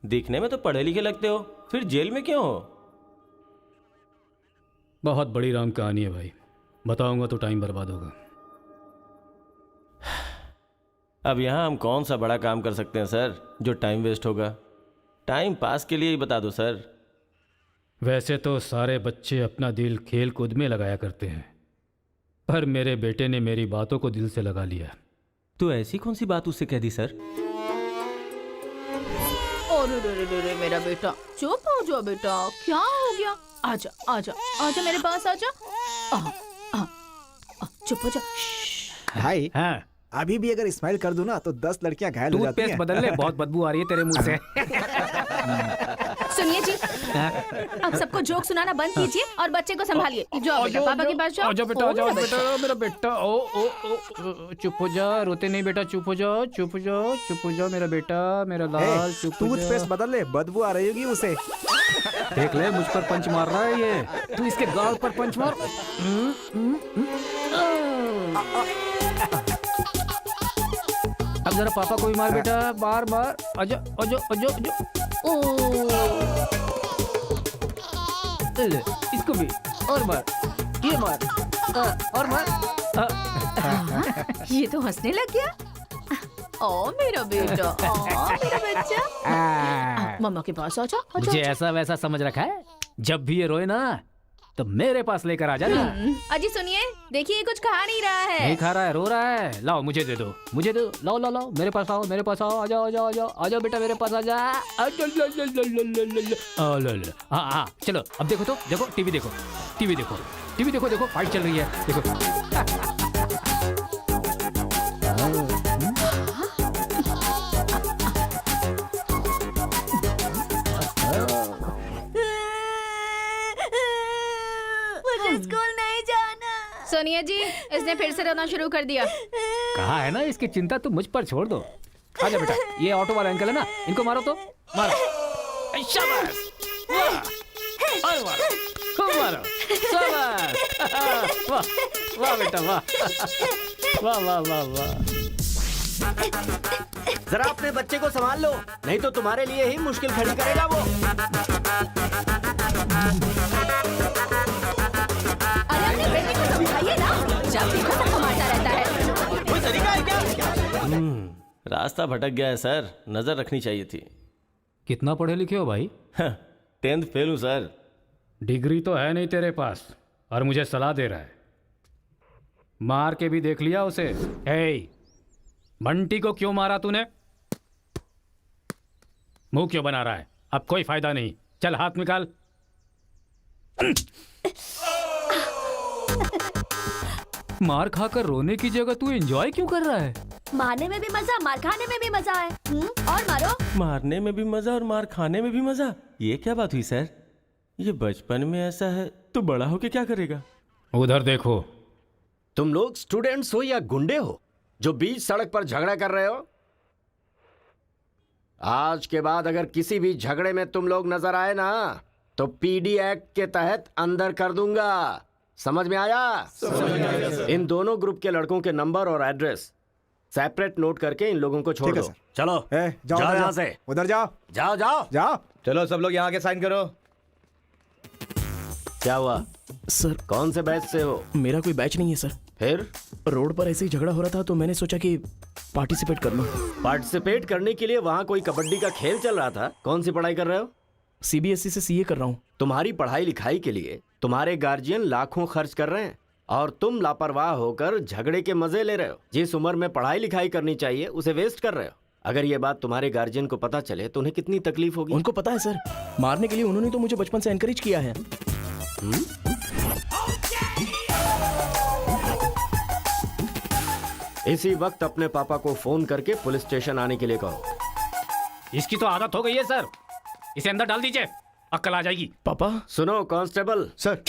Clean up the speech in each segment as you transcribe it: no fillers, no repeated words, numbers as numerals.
दिखने में तो पढ़े लिखे लगते हो, फिर जेल में क्यों हो? बहुत बड़ी राम कहानी है भाई, बताऊंगा तो टाइम बर्बाद होगा। अब यहाँ हम कौन सा बड़ा काम कर सकते हैं सर जो टाइम वेस्ट होगा? टाइम पास के लिए ही बता दो सर। वैसे तो सारे बच्चे अपना दिल खेल कूद में लगाया करते हैं, पर मेरे बेटे ने मेरी बातों को दिल से लगा लिया। तो ऐसी कौन सी बात उससे कह दी सर? अरे मेरा बेटा, चुप हो जाओ बेटा, क्या हो गया? आजा आजा आजा मेरे पास आजा। चुप हो जा। भाई हाँ, अभी भी अगर स्माइल कर दूं ना तो 10 लड़कियां घायल हो जाती टूथपेस्ट हैं। बदल ले, बहुत बदबू आ रही है तेरे मुंह से। सुनिए जी, अब सबको जोक सुनाना बंद कीजिए और बच्चे को संभालिए। जाओ बेटा, पापा के पास जाओ। आजा बेटा, ओ, आजा मेरा बेटा, मेरा बेटा। ओ ओ ओ, चुप हो जा, रोते नहीं बेटा, चुप हो जाओ, चुप हो जाओ, चुप हो जाओ मेरा बेटा, मेरा लाल, चुप हो जा। टूथपेस्ट बदल ले, बदबू आ रही होगी उसे। देख ले, मुझ पर पंच मार रहा है ये, तू इसके गाल पर पंच मार। अब जरा पापा को भी मार बेटा, मार मार। आजा आजा आजा आजा। ले, इसको भी और मार, ये मार, और मार। ये तो हंसने लग गया। ओ मेरा बेटा, ओ मेरा बच्चा, मम्मा के पास आजा आजा। मुझे ऐसा वैसा समझ रखा है? जब भी ये रोए ना तो मेरे पास लेकर आ जाना। अजी सुनिए, देखिए कुछ खा नहीं रहा है। नहीं खा रहा है, रो रहा है। लाओ मुझे दे दो, मुझे दो, लाओ लाओ लाओ, मेरे पास आओ, मेरे पास आओ, आ जाओ आ जाओ आ जाओ आ जाओ बेटा, मेरे पास आ जा। हाँ हाँ, चलो अब देखो तो, देखो टीवी देखो, टीवी देखो, टीवी देखो, देखो फाइट चल रही है, देखो। मुझे स्कूल नहीं जाना। सोनिया जी, इसने फिर से रोना शुरू कर दिया। कहा है ना, इसकी चिंता तुम मुझ पर छोड़ दो। आजा बेटा, ये ऑटो वाला अंकल है ना, इनको मारो तो, मारो। शाबाश, वाह, और मारो, खूब मारो, शाबाश। वाह वाह बेटा, वाह वाह वाह वाह वाह। जरा अपने बच्चे को संभाल लो, नहीं तो तुम्हारे लिए ही मुश्किल खड़ी करेगा वो। अरे अपने बेटे को समझाइए ना, जब देखो सबको मारता रहता है। कोई तरीका है क्या? रास्ता भटक गया है सर, नजर रखनी चाहिए थी। कितना पढ़े लिखे हो भाई? 10th फेल हूँ सर। डिग्री तो है नहीं तेरे पास और मुझे सलाह दे रहा है। मार के भी देख लिया उसे। ए, बंटी को क्यों मारा तूने? मुंह क्यों बना रहा है? अब कोई फायदा नहीं, चल हाथ निकाल। मार खाकर रोने की जगह तू एंजॉय क्यों कर रहा है? मारने में भी मजा, मार खाने में भी मजा है। और मारो। मारने में भी मजा और मार खाने में भी मजा, ये क्या बात हुई सर? ये बचपन में ऐसा है तो बड़ा होके क्या करेगा? उधर देखो। तुम लोग स्टूडेंट्स हो या गुंडे हो जो बीच सड़क पर झगड़ा कर रहे हो? आज के बाद अगर किसी भी झगड़े में तुम लोग नजर आए ना तो पीडी एक्ट के तहत अंदर कर दूंगा। समझ में आया? इन दोनों ग्रुप के लड़कों के नंबर और एड्रेस सेपरेट नोट करके इन लोगों को छोड़ ठीक है, दो। सर। चलो जाओ जाओ उधर यहाँ जाओ, से, उधर जाओ जाओ जाओ जाओ। चलो सब लोग यहाँ के साइन करो। क्या हुआ? सर, कौन से बैच से हो? मेरा कोई बैच नहीं है सर। फिर रोड पर ऐसे ही झगड़ा हो रहा था तो मैंने सोचा कि पार्टिसिपेट कर लूं। पार्टिसिपेट करने के लिए वहाँ कोई कबड्डी का खेल चल रहा था? कौन सी पढ़ाई कर रहे हो? सीबीएसई से सीए कर रहा हूं। तुम्हारी पढ़ाई लिखाई के लिए तुम्हारे गार्जियन लाखों खर्च कर रहे हैं और तुम लापरवाह होकर झगड़े के मजे ले रहे हो। जिस उम्र में पढ़ाई लिखाई करनी चाहिए उसे वेस्ट कर रहे हो। अगर ये बात तुम्हारे गार्जियन को पता चले तो उन्हें कितनी तकलीफ होगी। उनको पता है सर, मारने के लिए उन्होंने तो मुझे बचपन से एनकरेज किया है। इसी वक्त अपने पापा को फोन करके पुलिस स्टेशन आने के लिए कहो। इसकी तो आदत हो गई है सर, इसे अंदर डाल दीजिए, अक्ल आ जाएगी। पापा। सुनो कांस्टेबल सर,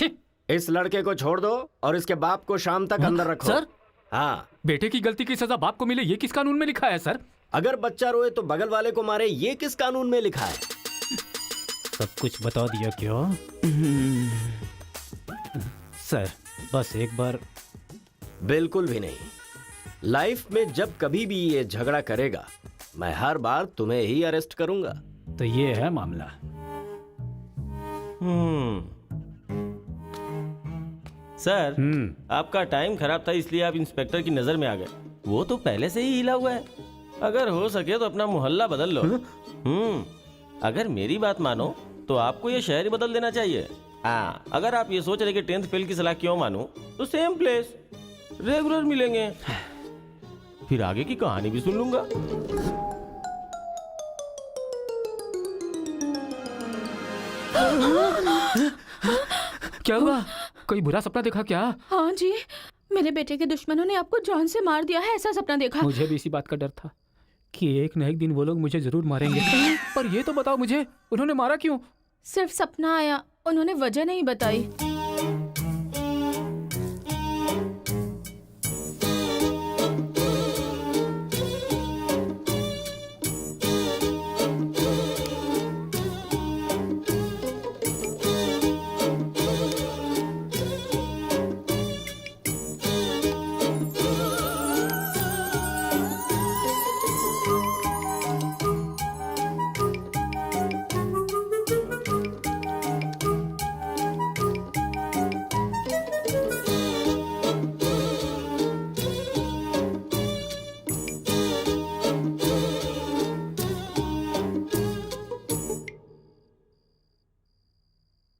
इस लड़के को छोड़ दो और इसके बाप को शाम तक अंदर रखो। सर? हाँ। बेटे की गलती की सजा बाप को मिले, ये किस कानून में लिखा है सर? अगर बच्चा रोए तो बगल वाले को मारे, ये किस कानून में लिखा है? सब कुछ बता दिया क्या? सर बस एक बार। बिल्कुल भी नहीं। लाइफ में जब कभी भी ये झगड़ा करेगा मैं हर बार तुम्हें ही अरेस्ट करूंगा। तो ये है मामला। सर, आपका टाइम खराब था इसलिए आप इंस्पेक्टर की नजर में आ गए। वो तो पहले से ही हिला हुआ है। अगर हो सके तो अपना मोहल्ला बदल लो। अगर मेरी बात मानो तो आपको ये शहर ही बदल देना चाहिए। हाँ, अगर आप ये सोच रहे कि 10th फेल की सलाह क्यों मानूं, तो सेम प्लेस रेगुलर मिलेंगे, फिर आगे की कहानी भी सुन लूंगा। क्या हुआ? कोई बुरा सपना देखा क्या? हाँ जी, मेरे बेटे के दुश्मनों ने आपको जान से मार दिया है, ऐसा सपना देखा। मुझे भी इसी बात का डर था कि एक न एक दिन वो लोग मुझे जरूर मारेंगे। पर ये तो बताओ मुझे, उन्होंने मारा क्यों? सिर्फ सपना आया, उन्होंने वजह नहीं बताई।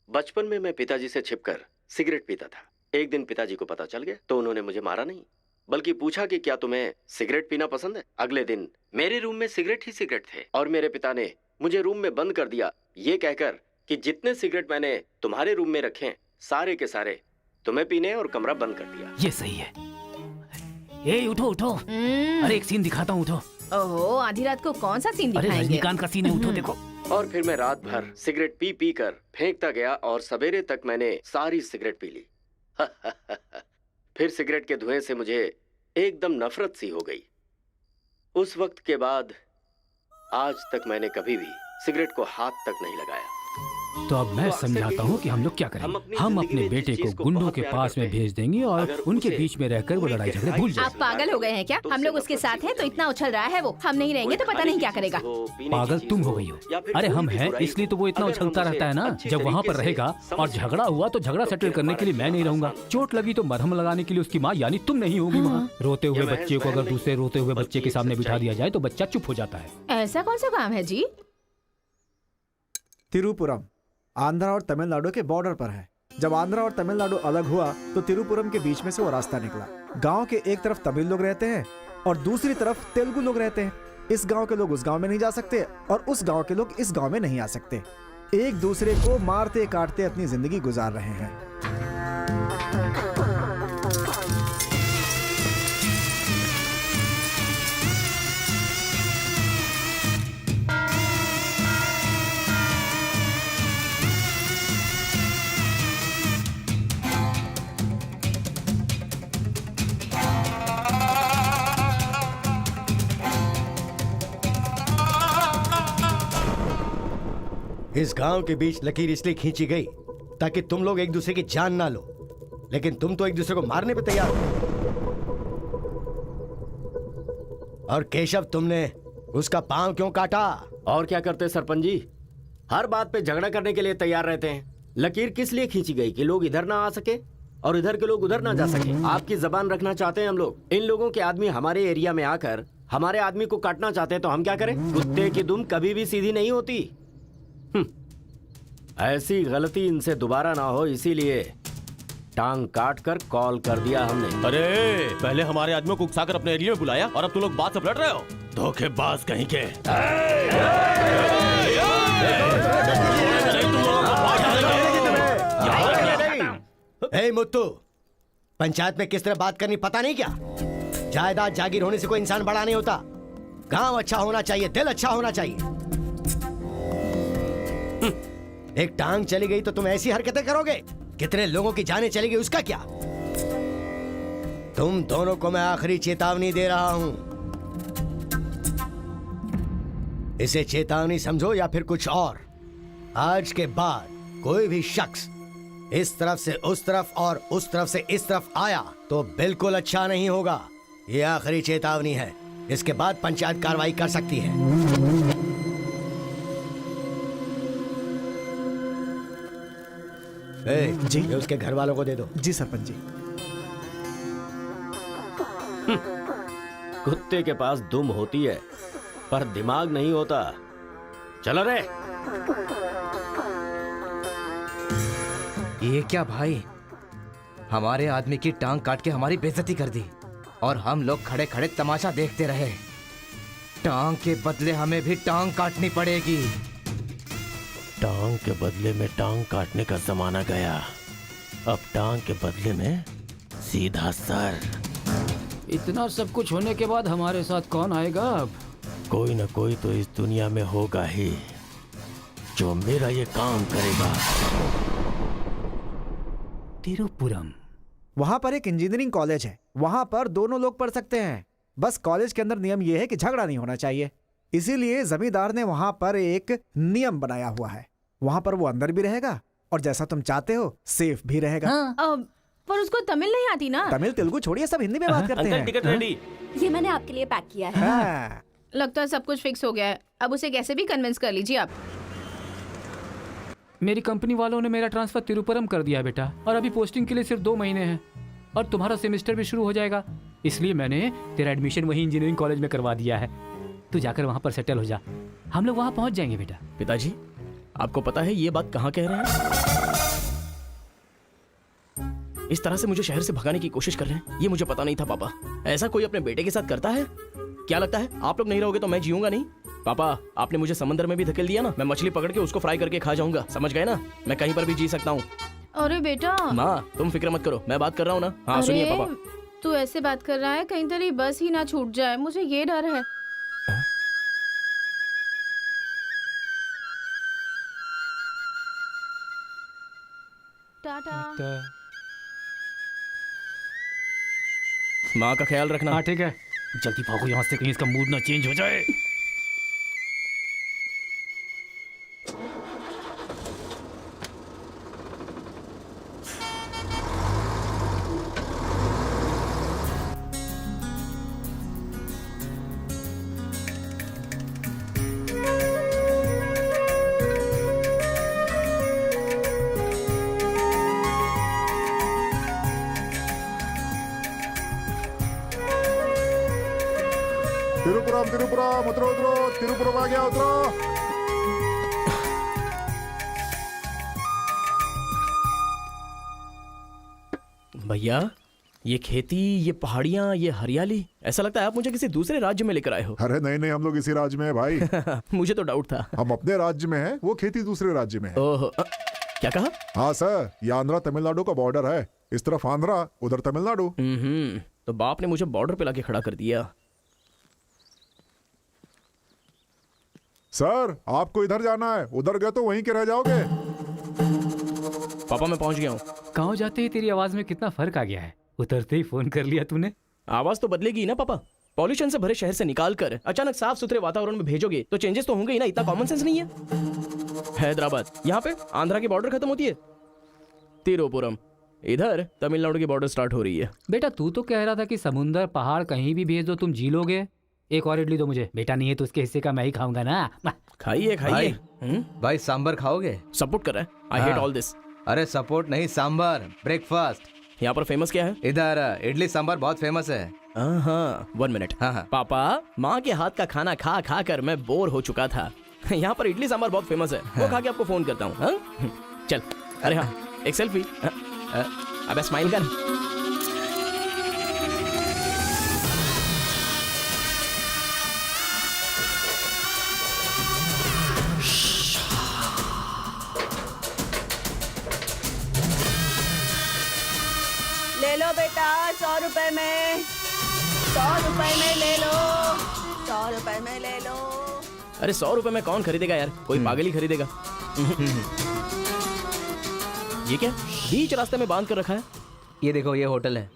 बचपन में मैं पिताजी से छिपकर सिगरेट पीता था। एक दिन पिताजी को पता चल गया तो उन्होंने मुझे मारा नहीं, बल्कि पूछा कि क्या तुम्हें सिगरेट पीना पसंद है। अगले दिन मेरे रूम में सिगरेट ही सिगरेट थे और मेरे पिता ने मुझे रूम में बंद कर दिया, ये कहकर कि जितने सिगरेट मैंने तुम्हारे रूम में रखे हैं सारे के सारे तुम्हें पीने, और कमरा बंद कर दिया। ये सही है। ए उठो उठो, अरे एक सीन दिखाता हूँ, उठो। ओहो, आधी रात को कौन सा सीन अरे दिखाएंगे? रजनीकांत का सीन है, उठो देखो। और फिर मैं रात भर सिगरेट पी पी कर फेंकता गया और सवेरे तक मैंने सारी सिगरेट पी ली। फिर सिगरेट के धुएं से मुझे एकदम नफरत सी हो गई। उस वक्त के बाद आज तक मैंने कभी भी सिगरेट को हाथ तक नहीं लगाया। तो अब मैं समझाता हूँ कि हम लोग क्या करेंगे। हम अपने बेटे को गुंडों के पास में भेज देंगे और उनके बीच में रहकर वो लड़ाई झगड़े भूल आप जाएंगे। पागल हो गए हैं क्या? हम लोग उसके साथ हैं तो इतना उछल रहा है वो, हम नहीं रहेंगे तो पता नहीं क्या करेगा। पागल तुम हो गई हो। अरे हम हैं इसलिए तो वो इतना उछलता रहता है ना। जब वहाँ पर रहेगा और झगड़ा हुआ तो झगड़ा सेटल करने के लिए मैं नहीं रहूंगा। चोट लगी तो मरहम लगाने के लिए उसकी माँ यानी तुम नहीं होगी वहाँ। रोते हुए बच्चे को अगर दूसरे रोते हुए बच्चे के सामने बिठा दिया जाए तो बच्चा चुप हो जाता है। ऐसा कौन सा काम है जी? तिरुपुरम आंध्रा और तमिलनाडु के बॉर्डर पर है। जब आंध्रा और तमिलनाडु अलग हुआ तो तिरुपुरम के बीच में से वो रास्ता निकला। गांव के एक तरफ तमिल लोग रहते हैं और दूसरी तरफ तेलुगु लोग रहते हैं। इस गांव के लोग उस गांव में नहीं जा सकते और उस गांव के लोग इस गांव में नहीं आ सकते। एक दूसरे को मारते काटते अपनी जिंदगी गुजार रहे हैं। इस गांव के बीच लकीर इसलिए खींची गई ताकि तुम लोग एक दूसरे की जान ना लो, लेकिन तुम तो एक दूसरे को मारने पे तैयार हो। और केशव, तुमने उसका पांव क्यों काटा? और क्या करते सरपंच जी, हर बात पे झगड़ा करने के लिए तैयार रहते हैं। लकीर किस लिए खींची गई कि लोग इधर ना आ सके और इधर के लोग उधर ना जा सके। आपकी जबान रखना चाहते हैं हम लोग। इन लोगों के आदमी हमारे एरिया में आकर हमारे आदमी को काटना चाहते हैं तो हम क्या करें? कुत्ते की दुम कभी भी सीधी नहीं होती। ऐसी गलती इनसे दोबारा ना हो, इसीलिए टांग काट कर कॉल कर दिया हमने। अरे पहले हमारे आदमियों को उकसाकर अपने एरिया में बुलाया और अब तुम लोग बात से लड़ रहे हो। धोखेबाज कहीं के। ए मुत्तू, पंचायत में किस तरह बात करनी पता नहीं क्या? जायदाद जागीर होने से कोई इंसान बड़ा नहीं होता। गांव अच्छा होना चाहिए, दिल अच्छा होना चाहिए। एक टांग चली गई तो तुम ऐसी हरकतें करोगे? कितने लोगों की जानें चली गई उसका क्या? तुम दोनों को मैं आखिरी चेतावनी दे रहा हूं। इसे चेतावनी समझो या फिर कुछ और। आज के बाद कोई भी शख्स इस तरफ से उस तरफ और उस तरफ से इस तरफ आया तो बिल्कुल अच्छा नहीं होगा। यह आखिरी चेतावनी है। इसके बाद पंचायत कार्रवाई कर सकती है। जी, ये उसके घर वालों को दे दो। जी सरपंच जी। कुत्ते के पास दुम होती है पर दिमाग नहीं होता। चलो रे। ये क्या भाई, हमारे आदमी की टांग काट के हमारी बेइज्जती कर दी और हम लोग खड़े खड़े तमाशा देखते रहे। टांग के बदले हमें भी टांग काटनी पड़ेगी। टांग के बदले में टांग काटने का जमाना गया। अब टांग के बदले में सीधा सर। इतना सब कुछ होने के बाद हमारे साथ कौन आएगा अब? कोई न कोई तो इस दुनिया में होगा ही जो मेरा ये काम करेगा। तिरुपुरम। वहां पर एक इंजीनियरिंग कॉलेज है, वहां पर दोनों लोग पढ़ सकते हैं। बस कॉलेज के अंदर नियम यह है कि झगड़ा नहीं होना चाहिए। इसीलिए जमींदार ने वहां पर एक नियम बनाया हुआ है। वहां पर वो अंदर भी रहेगा और जैसा तुम चाहते हो सेफ भी रहेगा। पर उसको तमिल नहीं आती ना। तमिल तेलुगु छोड़िए, सब हिंदी में बात करते अंकल हैं। Ticket ready. ये मैंने आपके लिए पैक किया है। हाँ। लगता है सब कुछ फिक्स हो गया है। अब उसे कैसे भी कन्विंस कर लीजिए आप। मेरी कंपनी वालों ने मेरा ट्रांसफर तिरुपुरम कर दिया है बेटा, और अभी पोस्टिंग के लिए सिर्फ 2 महीने हैं और तुम्हारा सेमेस्टर भी शुरू हो जाएगा। इसलिए मैंने तेरा एडमिशन वही इंजीनियरिंग कॉलेज में करवा दिया है। तू जाकर वहां पर सेटल हो जा, हम लोग वहां पहुंच जाएंगे बेटा। पिताजी, आपको पता है ये बात कहाँ कह रहे हैं? इस तरह से मुझे शहर से भगाने की कोशिश कर रहे हैं, ये मुझे पता नहीं था पापा। ऐसा कोई अपने बेटे के साथ करता है? क्या लगता है आप लोग नहीं रहोगे तो मैं जीऊंगा नहीं? पापा, आपने मुझे समंदर में भी धकेल दिया ना, मैं मछली पकड़ के उसको फ्राई करके खा जाऊंगा, समझ गए ना? मैं कहीं पर भी जी सकता हूँ। अरे बेटा। माँ, तुम फिक्र मत करो, मैं बात कर रहा हूँ ना। हाँ सुनिए अरे, पापा। तू ऐसे बात कर रहा है कहीं तेरी बस ही ना छूट जाए, मुझे ये डर है। टाटा। माँ का ख्याल रखना। हाँ ठीक है, जल्दी भागो यहाँ से, कहीं इसका मूड ना चेंज हो जाए। तिरुपुरम तिरुपुरम उतरो उतरो, तिरुपुरम आ गया, उतरो। भैया, ये खेती, ये पहाड़ियाँ, ये हरियाली, ऐसा लगता है आप मुझे किसी दूसरे राज्य में लेकर आए हो। अरे नहीं नहीं, हम लोग इसी राज्य में है भाई। मुझे तो डाउट था। हम अपने राज्य में हैं, वो खेती दूसरे राज्य में है। ओहो, क्या कहा? हाँ सर, ये आंध्रा तमिलनाडु का बॉर्डर है। इस तरफ आंध्रा, उधर तमिलनाडु। तो बाप ने मुझे बॉर्डर पे लाके खड़ा कर दिया। सर, आपको इधर जाना है, उधर गए तो वहीं के रह जाओगे। पापा मैं पहुंच गया हूँ। गाँव जाते ही तेरी आवाज में कितना फर्क आ गया है। उतरते ही फोन कर लिया तूने। आवाज तो बदलेगी ना पापा। पॉल्यूशन से भरे शहर से निकाल कर अचानक साफ सुथरे वातावरण में भेजोगे तो चेंजेस तो होंगे ही ना। इतना कॉमन सेंस नहीं है? हैदराबाद, यहाँ पे आंध्रा की बॉर्डर खत्म होती है। तिरुपुरम, इधर तमिलनाडु की बॉर्डर स्टार्ट हो रही है। बेटा तू तो कह रहा था कि समुंदर पहाड़ कहीं भी भेज दो तुम जी लोगे। एक और इडली दो मुझे। बेटा नहीं है तो उसके हिस्से का मैं ही खाऊंगा ना। खाइए खाइए। भाई सांबर खाओगे? सपोर्ट कर रहा है। I hate all this. अरे सपोर्ट नहीं, सांबर, ब्रेकफास्ट। यहाँ पर फेमस क्या है? इधर इडली सांबर बहुत फेमस है। हाँ, 1 मिनट। हाँ। पापा, माँ के हाथ का खाना खा खा कर मैं बोर हो चुका था। यहाँ पर इडली सांबर बहुत फेमस है, वो खा के आपको फोन करता हूँ। हाँ? चल। अरे हाँ, एक सेल्फी। अबे स्माइल कर। ले लो बेटा, 100 रुपए में, 100 रुपए में ले लो, 100 रुपए में ले लो। अरे 100 रुपए में कौन खरीदेगा यार, कोई पागल ही खरीदेगा। ये क्या बीच रास्ते में बांध कर रखा है? ये देखो, ये होटल है।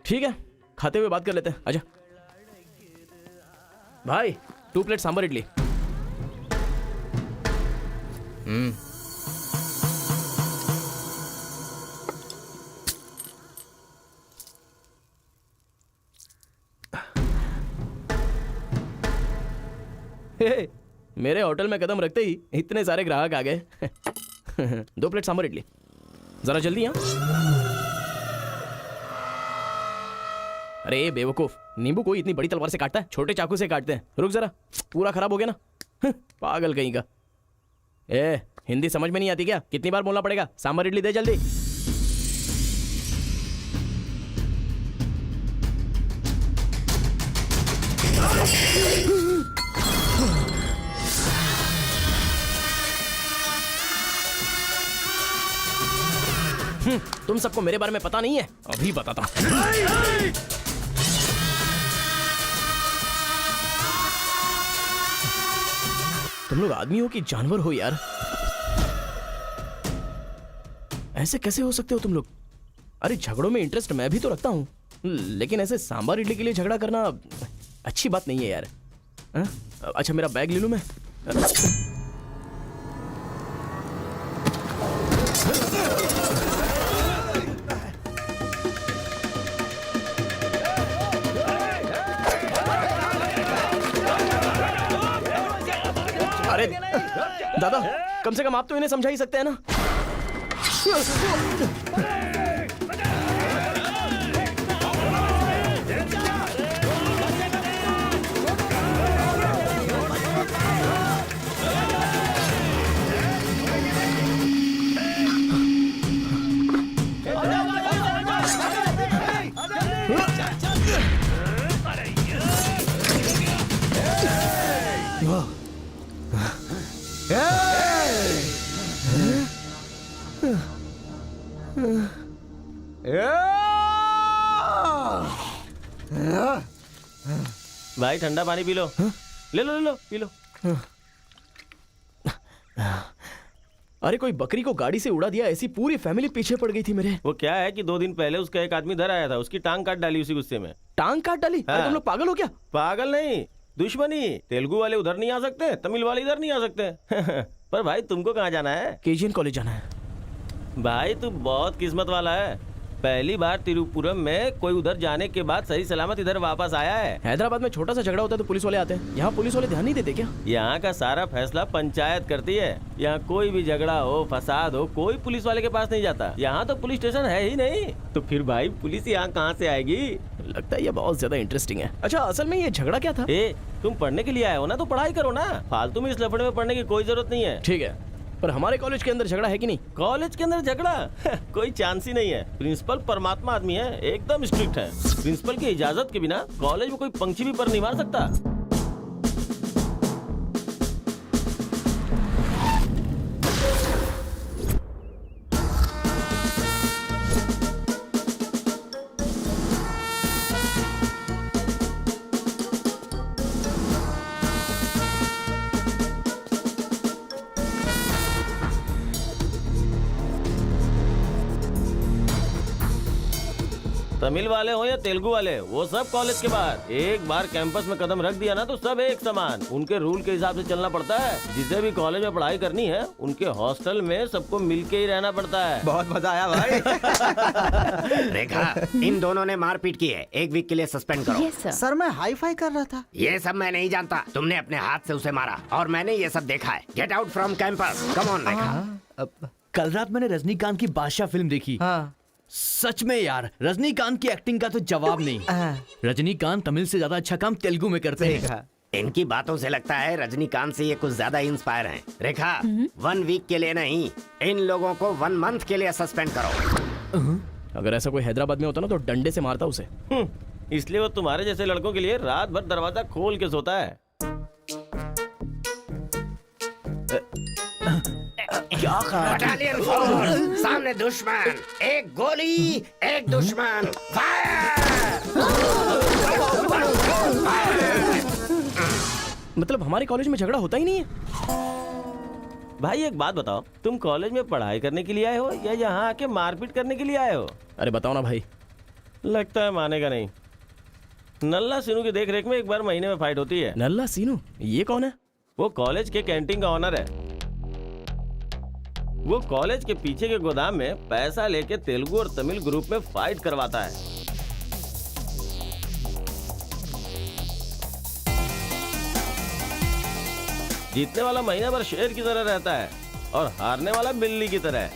ठीक है, खाते हुए बात कर लेते हैं। आजा भाई, 2 प्लेट सांबर इडली। हे, मेरे होटल में कदम रखते ही इतने सारे ग्राहक आ गए। 2 प्लेट सांबर इडली। जरा जल्दी। हाँ अरे बेवकूफ, नींबू कोई इतनी बड़ी तलवार से काटता है? छोटे चाकू से काटते हैं। रुक जरा, पूरा खराब हो गया ना। पागल कहीं का। ए हिंदी समझ में नहीं आती क्या? कितनी बार बोलना पड़ेगा? सांभर इडली दे जल्दी। तुम सबको मेरे बारे में पता नहीं है? अभी बताता हूं। तुम लोग आदमी हो कि जानवर हो यार? ऐसे कैसे हो सकते हो तुम लोग? अरे झगड़ों में इंटरेस्ट मैं भी तो रखता हूं, लेकिन ऐसे सांभर इडली के लिए झगड़ा करना अच्छी बात नहीं है यार। अच्छा मेरा बैग ले लूं मैं? अरे दादा, कम से कम आप तो इन्हें समझा ही सकते हैं ना। भाई ठंडा पानी पी लो। ले लो ले लो, पी लो। अरे कोई बकरी को गाड़ी से उड़ा दिया, ऐसी पूरी फैमिली पीछे पड़ गई थी मेरे। वो क्या है कि 2 दिन पहले उसका एक आदमी इधर आया था, उसकी टांग काट डाली उसी गुस्से में। टांग काट डाली? हाँ। अरे तुम लोग पागल हो क्या? पागल नहीं, दुश्मनी। तेलुगु वाले उधर नहीं आ सकते, तमिल वाले इधर नहीं आ सकते। पर भाई तुमको कहाँ जाना है? केजीएन कॉलेज जाना है। भाई तू बहुत किस्मत वाला है। पहली बार तिरुपुरम में कोई उधर जाने के बाद सही सलामत इधर वापस आया है। हैदराबाद में छोटा सा झगड़ा होता है तो पुलिस वाले आते हैं, यहाँ पुलिस वाले ध्यान नहीं देते क्या? यहाँ का सारा फैसला पंचायत करती है। यहाँ कोई भी झगड़ा हो, फसाद हो, कोई पुलिस वाले के पास नहीं जाता। यहाँ तो पुलिस स्टेशन है ही नहीं, तो फिर भाई पुलिस यहाँ कहाँ से आएगी? लगता है ये बहुत ज्यादा इंटरेस्टिंग है। अच्छा असल में ये झगड़ा क्या था? तुम पढ़ने के लिए आए हो ना, तो पढ़ाई करो ना। फालतू में इस लफड़े में पढ़ने की कोई जरूरत नहीं है। ठीक है, पर हमारे कॉलेज के अंदर झगड़ा है कि नहीं? कॉलेज के अंदर झगड़ा? कोई चांस ही नहीं है। प्रिंसिपल परमात्मा आदमी है, एकदम स्ट्रिक्ट है। प्रिंसिपल की इजाजत के बिना कॉलेज में कोई पंछी भी पर नहीं मार सकता। तमिल वाले हो या तेलुगु वाले, वो सब कॉलेज के बाहर। एक बार कैंपस में कदम रख दिया ना तो सब एक समान। उनके रूल के हिसाब से चलना पड़ता है। जिसे भी कॉलेज में पढ़ाई करनी है, उनके हॉस्टल में सबको मिलके ही रहना पड़ता है। बहुत मजा आया भाई। रेखा, इन दोनों ने मारपीट की है, 1 वीक के लिए सस्पेंड करो। Yes, sir. सर मैं हाई फाई कर रहा था। ये सब मैं नहीं जानता। तुमने अपने हाथ से उसे मारा और मैंने ये सब देखा है। Get out from campus. Come on Rekha. कल रात मैंने रजनीकांत की बादशाह फिल्म देखी। हाँ। सच में यार, रजनीकांत की एक्टिंग का तो जवाब नहीं। रजनीकांत तमिल से ज्यादा अच्छा काम तेलुगु में करते हैं। इनकी बातों से लगता है रजनीकांत से ये कुछ ज्यादा इंस्पायर हैं। रेखा, 1 वीक के लिए नहीं, इन लोगों को 1 मंथ के लिए सस्पेंड करो। अगर ऐसा कोई हैदराबाद में होता ना तो डंडे से मारता उसे। इसलिए वो तुम्हारे जैसे लड़कों के लिए रात भर दरवाजा खोल के सोता है। क्या बटालियन फॉरवर्ड, सामने दुश्मन, एक गोली, एक दुश्मन, मतलब हमारे कॉलेज में झगड़ा होता ही नहीं है? भाई एक बात बताओ, तुम कॉलेज में पढ़ाई करने के लिए आए हो या यहाँ आके मारपीट करने के लिए आए हो? अरे बताओ ना भाई। लगता है मानेगा नहीं। नल्ला सीनू की देख रेख में एक बार महीने में फाइट होती है। नल्ला सीनू? ये कौन है? वो कॉलेज के कैंटीन का ऑनर है। वो कॉलेज के पीछे के गोदाम में पैसा लेके तेलुगु और तमिल ग्रुप में फाइट करवाता है। जीतने वाला महीना भर शेर की तरह रहता है और हारने वाला बिल्ली की तरह।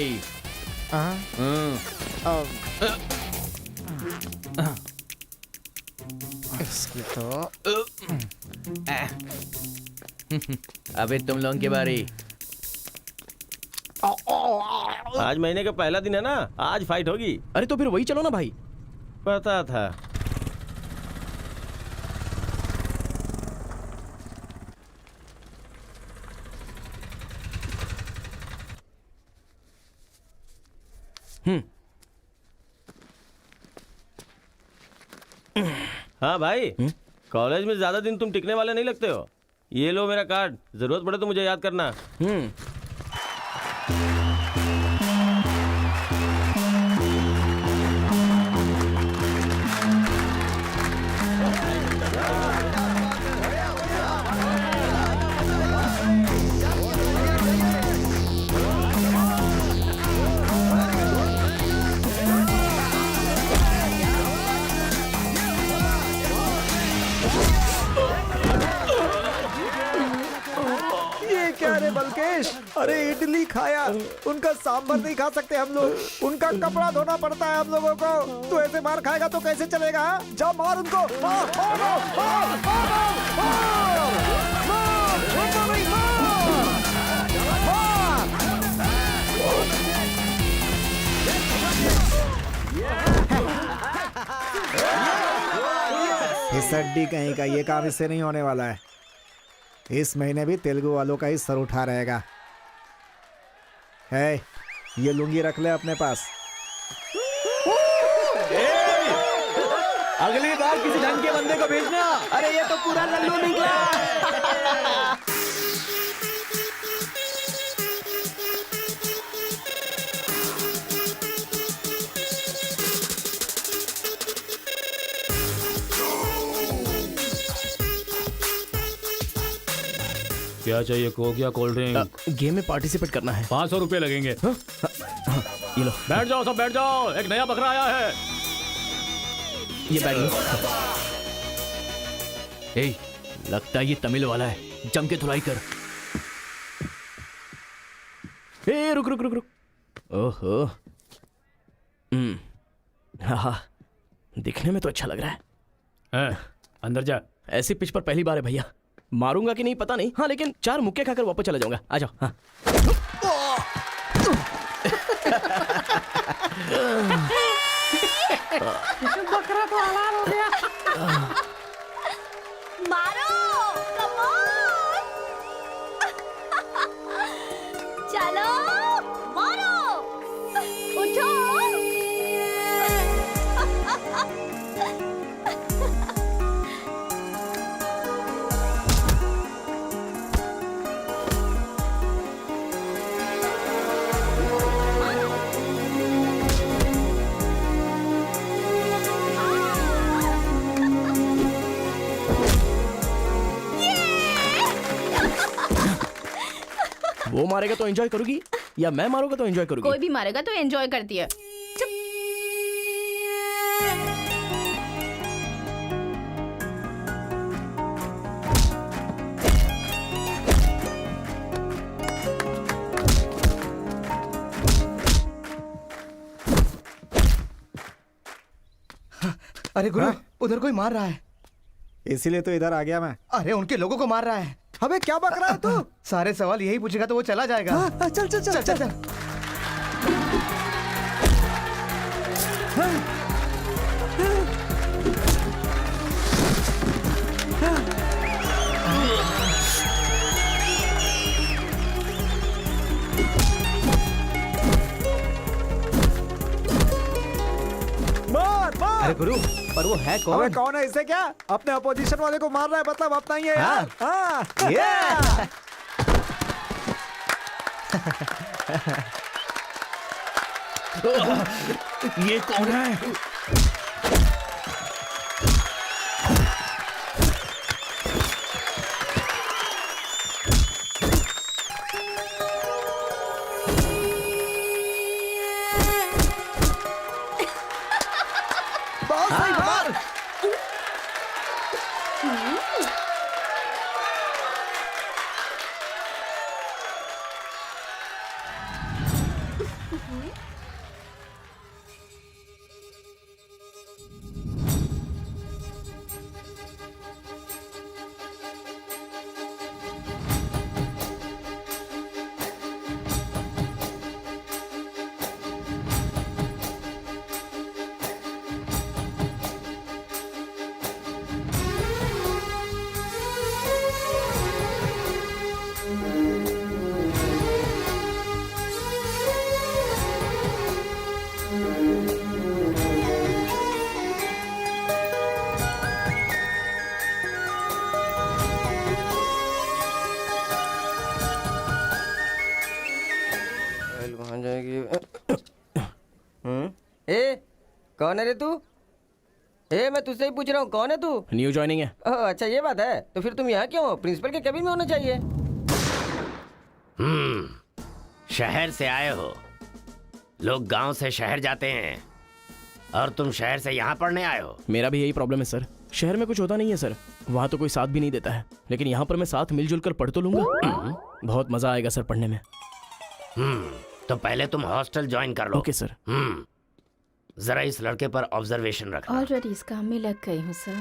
बारी। इसकी तो अबे तुम लोगों की बारी। आज महीने का पहला दिन है ना, आज फाइट होगी। अरे तो फिर वही चलो ना भाई। पता था। हाँ भाई, कॉलेज में ज्यादा दिन तुम टिकने वाले नहीं लगते हो। ये लो मेरा कार्ड, जरूरत पड़े तो मुझे याद करना। ये क्या रे बलकेश, अरे इडली खाया, उनका सांभर नहीं खा सकते हम लोग, उनका कपड़ा धोना पड़ता है हम लोगों को। तू ऐसे मार खाएगा तो कैसे चलेगा? जाओ मार उनको, मार, मार, मार, मार, मार, मार, उनको नहीं, मार, मार। इस हड्डी कहीं का ये काम इससे नहीं होने वाला है। इस महीने भी तेलुगु वालों का ही सर उठा रहेगा। है, ये लुंगी रख ले अपने पास। अगली बार किसी ढंग के बंदे को भेजना। अरे ये तो पूरा लल्लू निकला। क्या चाहिए, कोक या कोल्ड ड्रिंक? गेम में पार्टिसिपेट करना है। 500 रुपए लगेंगे। ये लो। बैठ जाओ, सब बैठ जाओ, एक नया बकरा आया है। ये बैग लो। ए, लगता है ये तमिल वाला है, जम के धुलाई कर। ए रुक रुक रुक रुक। ओहो। हाँ, दिखने में तो अच्छा लग रहा है। अंदर जा। ऐसी पिच पर पहली बार है भैया। मारूंगा कि नहीं पता नहीं, हाँ लेकिन 4 मुक्के खाकर वापस चला जाऊंगा। आ जाओ। हाँ। बकरा तो हलाल हो गया। मारो, कम ऑन। चलो, मारो, उठो। वो मारेगा तो एंजॉय करूंगी या मैं मारूंगा तो एंजॉय करूंगी? कोई भी मारेगा तो एंजॉय करती है। अरे गुरु, उधर कोई मार रहा है। इसीलिए तो इधर आ गया मैं। अरे उनके लोगों को मार रहा है। अबे क्या बक रहा है तू? सारे सवाल यही पूछेगा तो वो चला जाएगा। चल चल चल चल, चल। मार मार। अरे गुरु, पर वो है अबे कौन? कौन है? इससे क्या? अपने अपोजिशन वाले को मार रहा है, मतलब अपना ही है यार। हाँ। ये कौन है? बहुत सही मार। कौन है रे तू? मैं तुझसे ही पूछ रहा हूँ, कौन है तू? न्यू ज्वाइनिंग है। ओह अच्छा ये बात है, तो फिर तुम यहाँ क्यों हो? प्रिंसिपल के केबिन में होना चाहिए। शहर से आए हो। लोग गांव से शहर जाते हैं और तुम शहर से यहाँ पढ़ने आए हो। मेरा भी यही प्रॉब्लम है सर, शहर में कुछ होता नहीं है सर, वहाँ तो कोई साथ भी नहीं देता है, लेकिन यहाँ पर मैं साथ मिलजुल कर पढ़ तो लूंगा। बहुत मजा आएगा सर पढ़ने में। तो पहले तुम हॉस्टल ज्वाइन कर लो। Okay sir. जरा इस लड़के पर ऑब्जर्वेशन रखना। ऑलरेडी इस काम में लग गई हूँ सर।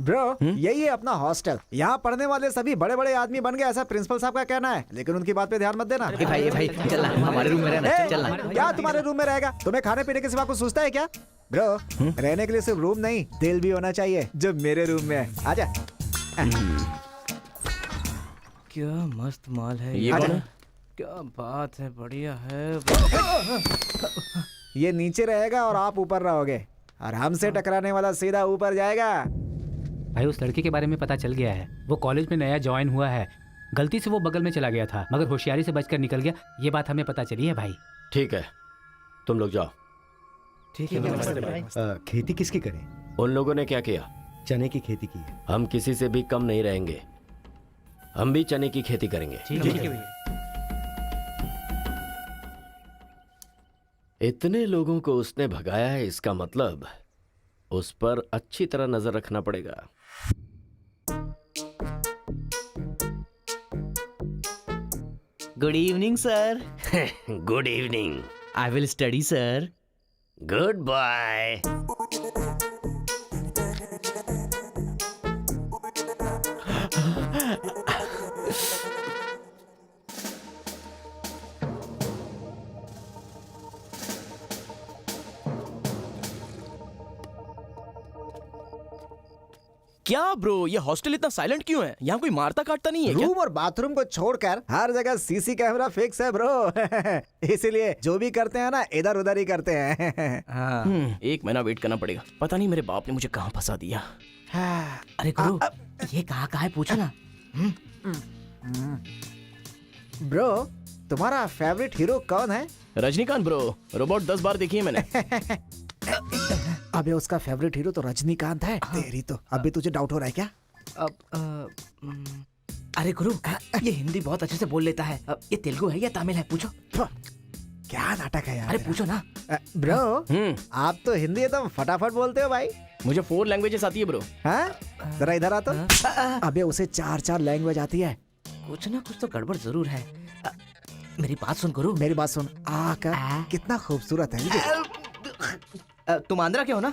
ब्रो यही है अपना हॉस्टल। यहाँ पढ़ने वाले सभी बड़े बड़े आदमी बन गए, ऐसा प्रिंसिपल साहब का कहना है, लेकिन उनकी बात पे ध्यान मत देना। भाई चल हमारे रूम में रहना, चल क्या तुम्हारे रूम में रहेगा? तुम्हें खाने पीने के सिवा कुछ सोचता है क्या? ब्रो रहने के लिए सिर्फ रूम नहीं, दिल भी होना चाहिए, जो मेरे रूम में है। आजा। क्या मस्त माल है ये कौन है? क्या बात है, बढ़िया है। ये नीचे रहेगा और आप ऊपर रहोगे, और हमसे टकराने वाला सीधा ऊपर जाएगा। भाई उस लड़के के बारे में पता चल गया है, वो कॉलेज में नया ज्वाइन हुआ है। गलती से वो बगल में चला गया था, मगर होशियारी से बचकर निकल गया। ये बात हमें पता चली है भाई। ठीक है, तुम लोग जाओ। ठीक है। खेती किसकी करें? उन लोगों ने क्या किया? चने की खेती की है। हम किसी से भी कम नहीं रहेंगे, हम भी चने की खेती करेंगे। ठीक है। इतने लोगों को उसने भगाया है, इसका मतलब उस पर अच्छी तरह नजर रखना पड़ेगा। Good evening sir. Good evening. I will study sir. Goodbye. क्या ब्रो, ये हॉस्टल इतना साइलेंट क्यों है? यहाँ कोई मारता काटता नहीं है क्या? रूम और बाथरूम को छोड़कर हर जगह सीसी कैमरा फिक्स है ब्रो। इसीलिए जो भी करते हैं ना, इधर उधर ही करते हैं। एक महीना वेट करना पड़ेगा, पता नहीं मेरे बाप ने मुझे कहाँ फंसा दिया। अरे गुरु ये कहाँ है पूछो ना। ब्रो तुम्हारा फेवरेट हीरो कौन है? रजनीकांत ब्रो, रोबोट 10 बार देखी है मैंने। अबे उसका फेवरेट हीरो तो रजनीकांत है। तेरी तो अभी तुझे डाउट हो रहा है क्या? अरे गुरु ये हिंदी बहुत अच्छे से बोल लेता है, ये तेलुगु है या तमिल है पूछो। क्या नाटक है यार। अरे पूछो ना। ब्रो आप तो हिंदी एकदम फटाफट बोलते हो भाई। मुझे 4 लैंग्वेजेस आती है ब्रो। हाँ जरा इधर आ तो। अबे उसे 4 लैंग्वेज आती है। कुछ ना कुछ तो गड़बड़ जरूर है। मेरी बात सुन गुरु। मेरी बात सुन। कितना खूबसूरत है। तुम आंध्रा के हो ना?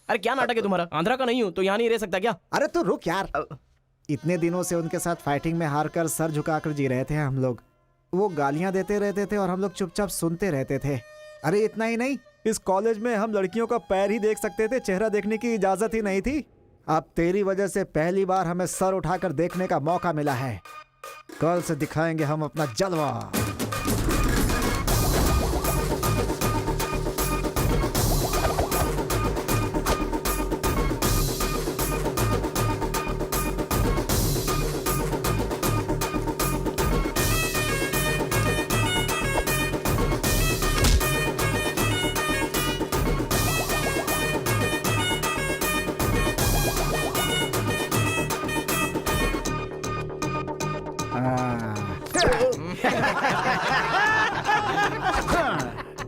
अरे क्या नाटक है तुम्हारा? आंध्रा का नहीं हूँ तो यहाँ नहीं रह सकता क्या? अरे तू रुक यार। इतने दिनों से उनके साथ फाइटिंग में हार कर सर झुकाकर जी रहे थे हम लोग। वो गालियां देते रहते थे और हम लोग चुपचाप सुनते रहते थे। अरे इतना ही नहीं, इस कॉलेज में हम लड़कियों का पैर ही देख सकते थे, चेहरा देखने की इजाजत ही नहीं थी। अब तेरी वजह से पहली बार हमें सर उठाकर देखने का मौका मिला है। कल से दिखाएंगे हम अपना जलवा।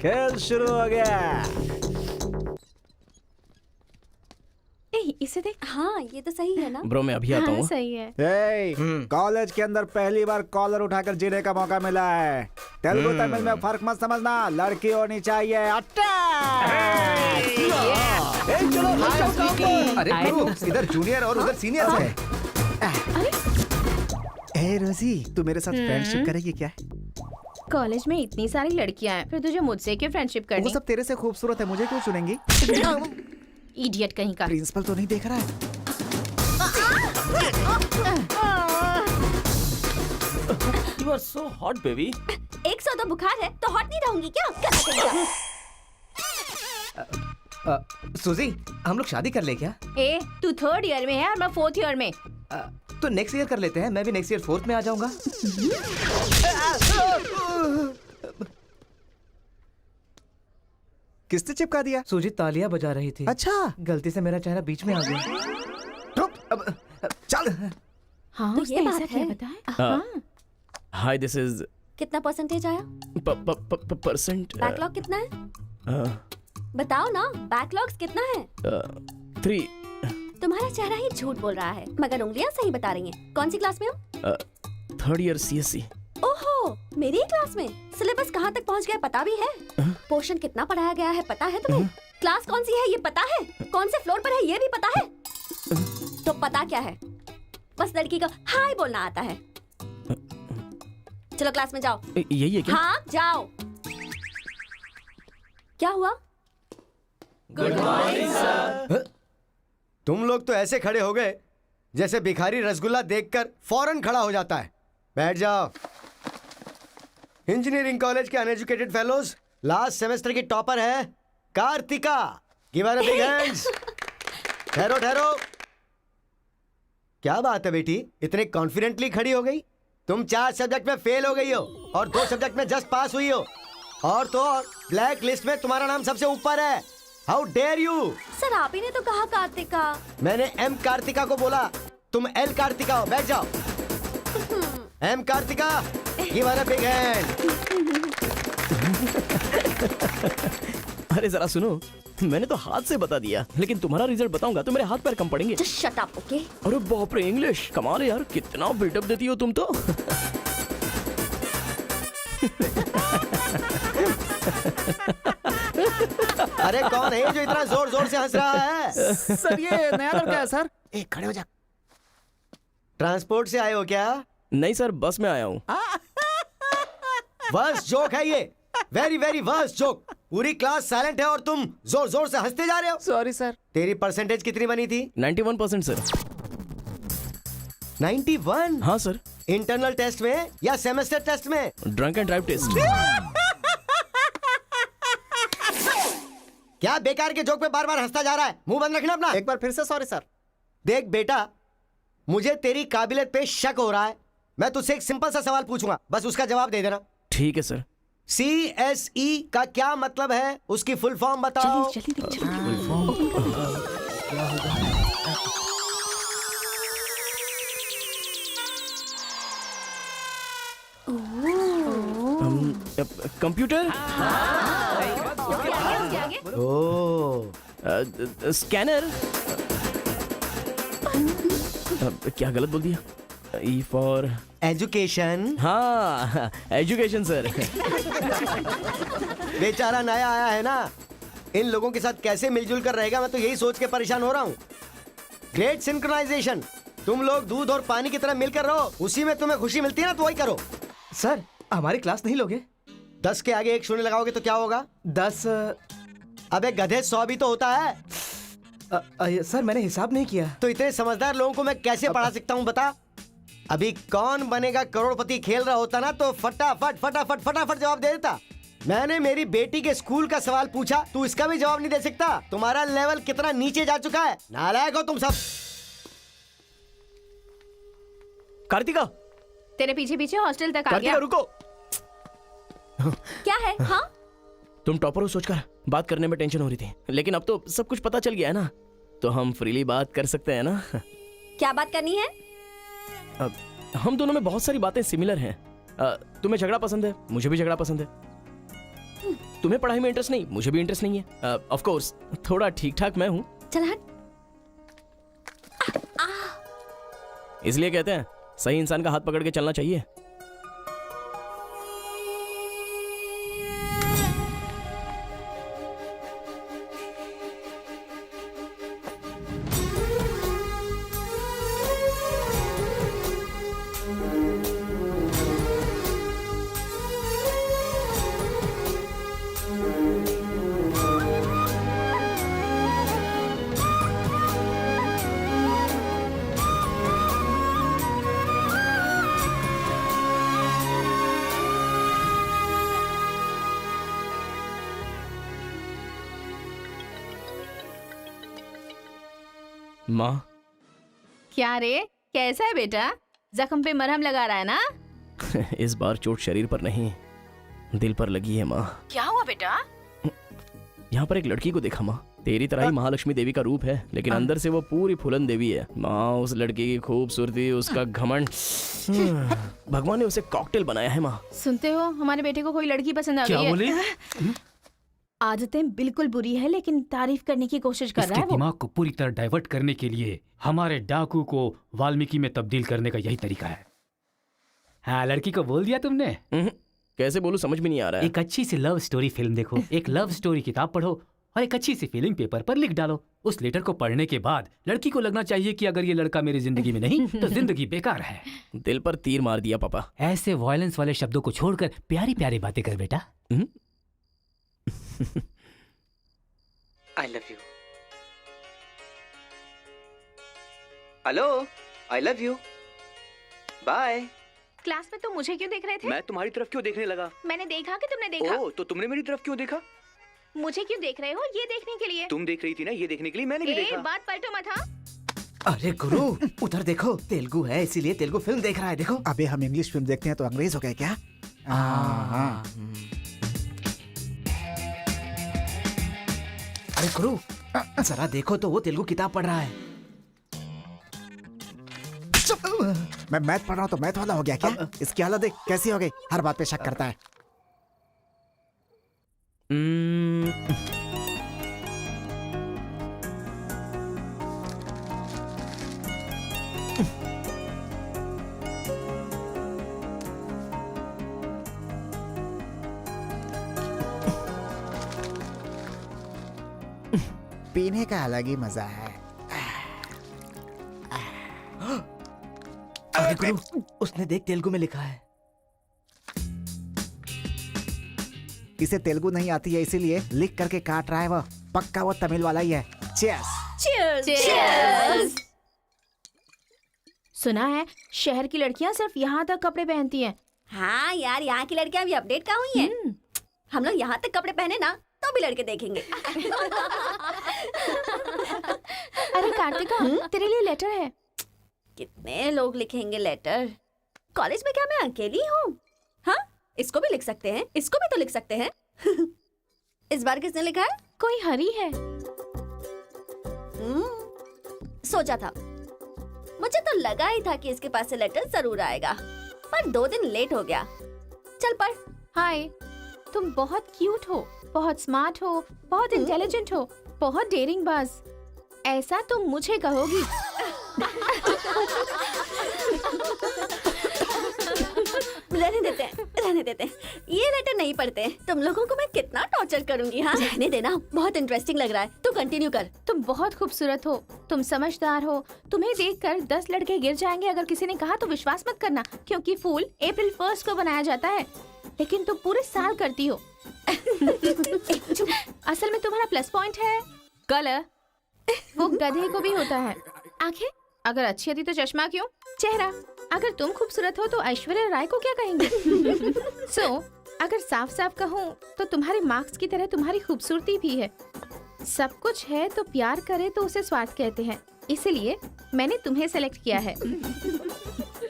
खेल शुरू हो गया। इसे देख। हाँ ये तो सही है ना। ब्रो मैं अभी आता हूँ। सही है। कॉलेज के अंदर पहली बार कॉलर उठाकर जीने का मौका मिला है। तेलुगु तमिल में फर्क मत समझना, लड़की होनी चाहिए। अरे गुरु इधर जूनियर और उधर सीनियर है। ए रोजी तू मेरे साथ फ्रेंडशिप करेगी क्या? कॉलेज में इतनी सारी लड़कियां हैं, फिर तुझे मुझसे क्यों फ्रेंडशिप करनी? वो सब तेरे से खूबसूरत है, मुझे क्यों चुनेंगी? इडियट कहीं का। प्रिंसिपल तो नहीं देख रहा है। You are so hot, baby. 102 बुखार है तो हॉट नहीं रहूंगी क्या? सुजी हम लोग शादी कर ले क्या? ए तू 3rd ईयर में है और मैं 4th ईयर में। तो नेक्स्ट ईयर कर लेते हैं, मैं भी नेक्स्ट ईयर 4th में आ जाऊंगा। किसने चिपका दिया? सुजीत तालियां बजा रही थी। अच्छा, गलती से मेरा चेहरा बीच में आ गया। चल। हाँ तो उसने ये ऐसा बात क्या है। बताया? हाँ हाय दिस इज कितना परसेंटेज आया? परसेंट बैकलॉग कितना है? बताओ ना, बैकलॉग्स कितना है? 3 तुम्हारा चेहरा ही झूठ बोल रहा है, मगर उंगलियां सही बता रही हैं। कौन सी क्लास में हो? 3rd year CSC। ओहो, मेरी ही क्लास में। सिलेबस कहाँ तक पहुँच गया पता भी है? पोर्शन कितना पढ़ाया गया है पता है तुम्हें? क्लास कौन सी है ये पता है? कौन से फ्लोर पर है ये भी पता है? तो पता क्या है? बस लड़की को हाय बोलना आता है। चलो क्लास में जाओ। यही है क्या? हाँ जाओ। क्या हुआ? Good morning sir. तुम लोग तो ऐसे खड़े हो गए जैसे भिखारी रसगुल्ला देखकर फौरन खड़ा हो जाता है। बैठ जाओ। इंजीनियरिंग कॉलेज के अनएजुकेटेड फेलोज, लास्ट सेमेस्टर की टॉपर है Karthika. Give her a big hands. ठहरो ठहरो। क्या बात है बेटी, इतने कॉन्फिडेंटली खड़ी हो गई? तुम 4 सब्जेक्ट में फेल हो गई हो और 2 सब्जेक्ट में जस्ट पास हुई हो, और तो और ब्लैक लिस्ट में तुम्हारा नाम सबसे ऊपर है। How dare you! सर आप ही ने तो कहा कार्तिका। मैंने एम कार्तिका को बोला, तुम एल कार्तिका हो। बैठ जाओ। M Karthika, give her a big hand. अरे जरा सुनो, मैंने तो हाथ से बता दिया, लेकिन तुम्हारा रिजल्ट बताऊंगा तो मेरे हाथ पैर कम पड़ेंगे। Just shut up, okay? अरे बाप रे, इंग्लिश कमाल है यार, कितना बिल्डअप देती हो तुम तो। अरे कौन है जो इतना जोर जोर से हंस रहा है? सर ये नया लड़का है सर। एक खड़े हो जा। ट्रांसपोर्ट से आए हो क्या? नहीं सर, बस में आया हूँ। वर्स्ट जोक है ये, वेरी वेरी वर्स्ट जोक। पूरी क्लास साइलेंट है और तुम जोर जोर से हंसते जा रहे हो। Sorry sir. तेरी परसेंटेज कितनी बनी थी? 91% सर। 91? हाँ सर। इंटरनल टेस्ट में या सेमेस्टर टेस्ट में? Drunk and drive test. क्या बेकार के जोक पे बार बार हंसता जा रहा है? मुंह बंद रखना अपना। एक बार फिर से सॉरी सर। देख बेटा, मुझे तेरी काबिलियत पे शक हो रहा है। मैं तुझसे एक सिंपल सा सवाल पूछूंगा, बस उसका जवाब दे देना। ठीक है सर। CSE का क्या मतलब है? उसकी फुल फॉर्म बताओ। Computer, scanner. क्या गलत बोल दिया? E for education. हाँ, एजुकेशन सर। बेचारा नया आया है ना, इन लोगों के साथ कैसे मिलजुल कर रहेगा, मैं तो यही सोच के परेशान हो रहा हूँ। Great synchronization. तुम लोग दूध और पानी की तरह मिलकर रहो, उसी में तुम्हें खुशी मिलती है ना, तो वही करो। सर हमारी क्लास नहीं लोगे? 10 के आगे 1 शून्य लगाओगे तो क्या होगा? 10। अबे गधे 100 भी तो होता है। सर मैंने हिसाब नहीं किया। तो इतने समझदार लोगों को मैं कैसे पढ़ा सकता हूँ बता? अभी कौन बनेगा करोड़पति खेल रहा होता ना, तो फटाफट फटाफट फटाफट जवाब दे देता। मैंने मेरी बेटी के स्कूल का सवाल पूछा, तू इसका भी जवाब नहीं दे सकता? तुम्हारा लेवल कितना नीचे जा चुका है। नालायक हो तुम सब। कार्तिका, तेरे पीछे पीछे हॉस्टल तक आ कार्तिका गया। रुको। क्या है? हाँ तुम टॉपर हो सोचकर बात करने में टेंशन हो रही थी, लेकिन अब तो सब कुछ पता चल गया है ना, तो हम फ्रीली बात कर सकते हैं ना। क्या बात करनी है? अब हम दोनों में बहुत सारी बातें सिमिलर हैं। तुम्हें झगड़ा पसंद है, मुझे भी झगड़ा पसंद है। तुम्हें पढ़ाई में इंटरेस्ट नहीं, मुझे भी इंटरेस्ट नहीं है। ऑफ कोर्स थोड़ा ठीक ठाक मैं हूँ। चल हट। इसलिए कहते हैं सही इंसान का हाथ पकड़ के चलना चाहिए। माँ, क्या रे, कैसा है बेटा? जख्म पे मरहम लगा रहा है ना? इस बार चोट शरीर पर नहीं, दिल पर लगी है माँ। क्या हुआ बेटा? यहाँ पर एक लड़की को देखा माँ, तेरी तरह ही महालक्ष्मी देवी का रूप है, लेकिन अंदर से वो पूरी फूलन देवी है। माँ, उस लड़की की खूबसूरती, उसका घमंड, भगवान ने उसे कॉकटेल बनाया है माँ। सुनते हो, हमारे बेटे को कोई लड़की पसंद आ गई है। क्या बोले? आदतें बिल्कुल बुरी है, लेकिन तारीफ करने की कोशिश कर रहा है इसके दिमाग को पूरी तरह डाइवर्ट करने के लिए हमारे डाकू को वाल्मीकि में तब्दील करने का यही तरीका है। हाँ, लड़की को बोल दिया तुमने? कैसे बोलूं, समझ में नहीं आ रहा है। एक अच्छी सी लव स्टोरी फिल्म देखो, एक लव स्टोरी किताब पढ़ो और एक अच्छी सी फीलिंग पेपर पर लिख डालो। उस लेटर को पढ़ने के बाद लड़की को लगना चाहिए कि अगर ये लड़का मेरी जिंदगी में नहीं तो जिंदगी बेकार है। दिल पर तीर मार दिया पापा। ऐसे वायलेंस वाले शब्दों को छोड़कर प्यारी प्यारी बातें कर बेटा। I love you. Hello, I love you. Bye. Class में तुम मुझे क्यों देख रहे थे? मैं तुम्हारी तरफ क्यों देखने लगा? मैंने देखा कि तुमने देखा। ओह, तो तुमने मेरी तरफ क्यों देखा? मुझे क्यों देख रहे हो? ये देखने के लिए। तुम देख रही थी ना, ये देखने के लिए मैंने भी देखा। बात पलटो मत। हाँ, अरे गुरु, उधर देखो, तेलुगु है इसीलिए तेलुगु फिल्म देख रहा है। देखो। अबे हम इंग्लिश फिल्म देखते हैं तो अंग्रेज हो गए क्या? हाँ। अरे गुरु, जरा देखो तो वो तेलुगु किताब पढ़ रहा है। मैं मैथ पढ़ रहा हूँ तो मैथ वाला हो गया क्या? इसकी हालत देख कैसी हो गई, हर बात पे शक करता है। पीने का अलग ही मजा है। अरे गुरु, उसने देख तेलुगु में लिखा है। इसे तेलुगु नहीं आती है इसीलिए लिख करके काट रहा है। वो पक्का वो तमिल वाला ही है। चीयर्स। चीयर्स। सुना है शहर की लड़कियां सिर्फ यहाँ तक कपड़े पहनती हैं। हाँ यार, यहाँ की लड़कियां भी अपडेट कहाँ हुई हैं? हम लोग यहाँ तक कपड़े पहने ना तो भी लड़के देखेंगे। अरे कार्तिका, तेरे लिए लेटर है। कितने लोग लिखेंगे लेटर? कॉलेज में क्या मैं अकेली हूँ? हाँ, इसको भी लिख सकते हैं, इसको भी तो लिख सकते हैं। इस बार किसने लिखा है? कोई हरी है। सोचा था, मुझे तो लगा ही था कि इसके पास से लेटर जरूर आएगा, पर 2 दिन लेट हो गया। चल पढ़। हाय, तुम बहुत क्यूट हो, बहुत स्मार्ट हो, बहुत इंटेलिजेंट हो, बहुत डेयरिंग बाज। ऐसा तुम मुझे कहोगी? रहने देते हैं। ये लेटर नहीं पढ़ते। तुम लोगों को मैं कितना टॉर्चर करूंगी। हाँ, रहने देना, बहुत इंटरेस्टिंग लग रहा है। तू कंटिन्यू कर। तुम बहुत खूबसूरत हो, तुम समझदार हो। तुम्हें देखकर 10 लड़के गिर जाएंगे अगर किसी ने कहा तो विश्वास मत करना, क्योंकि फूल अप्रैल 1 को बनाया जाता है, लेकिन तुम पूरे साल करती हो। असल में तुम्हारा प्लस पॉइंट है कलर। वो गधे को भी होता है। आंखें अगर अच्छी होती तो चश्मा क्यों? चेहरा अगर तुम खूबसूरत हो तो ऐश्वर्या राय को क्या कहेंगे? अगर साफ साफ कहूँ तो तुम्हारे मार्क्स की तरह तुम्हारी खूबसूरती भी है। सब कुछ है तो प्यार करे तो उसे स्वार्थ कहते हैं, इसलिए मैंने तुम्हें सेलेक्ट किया है।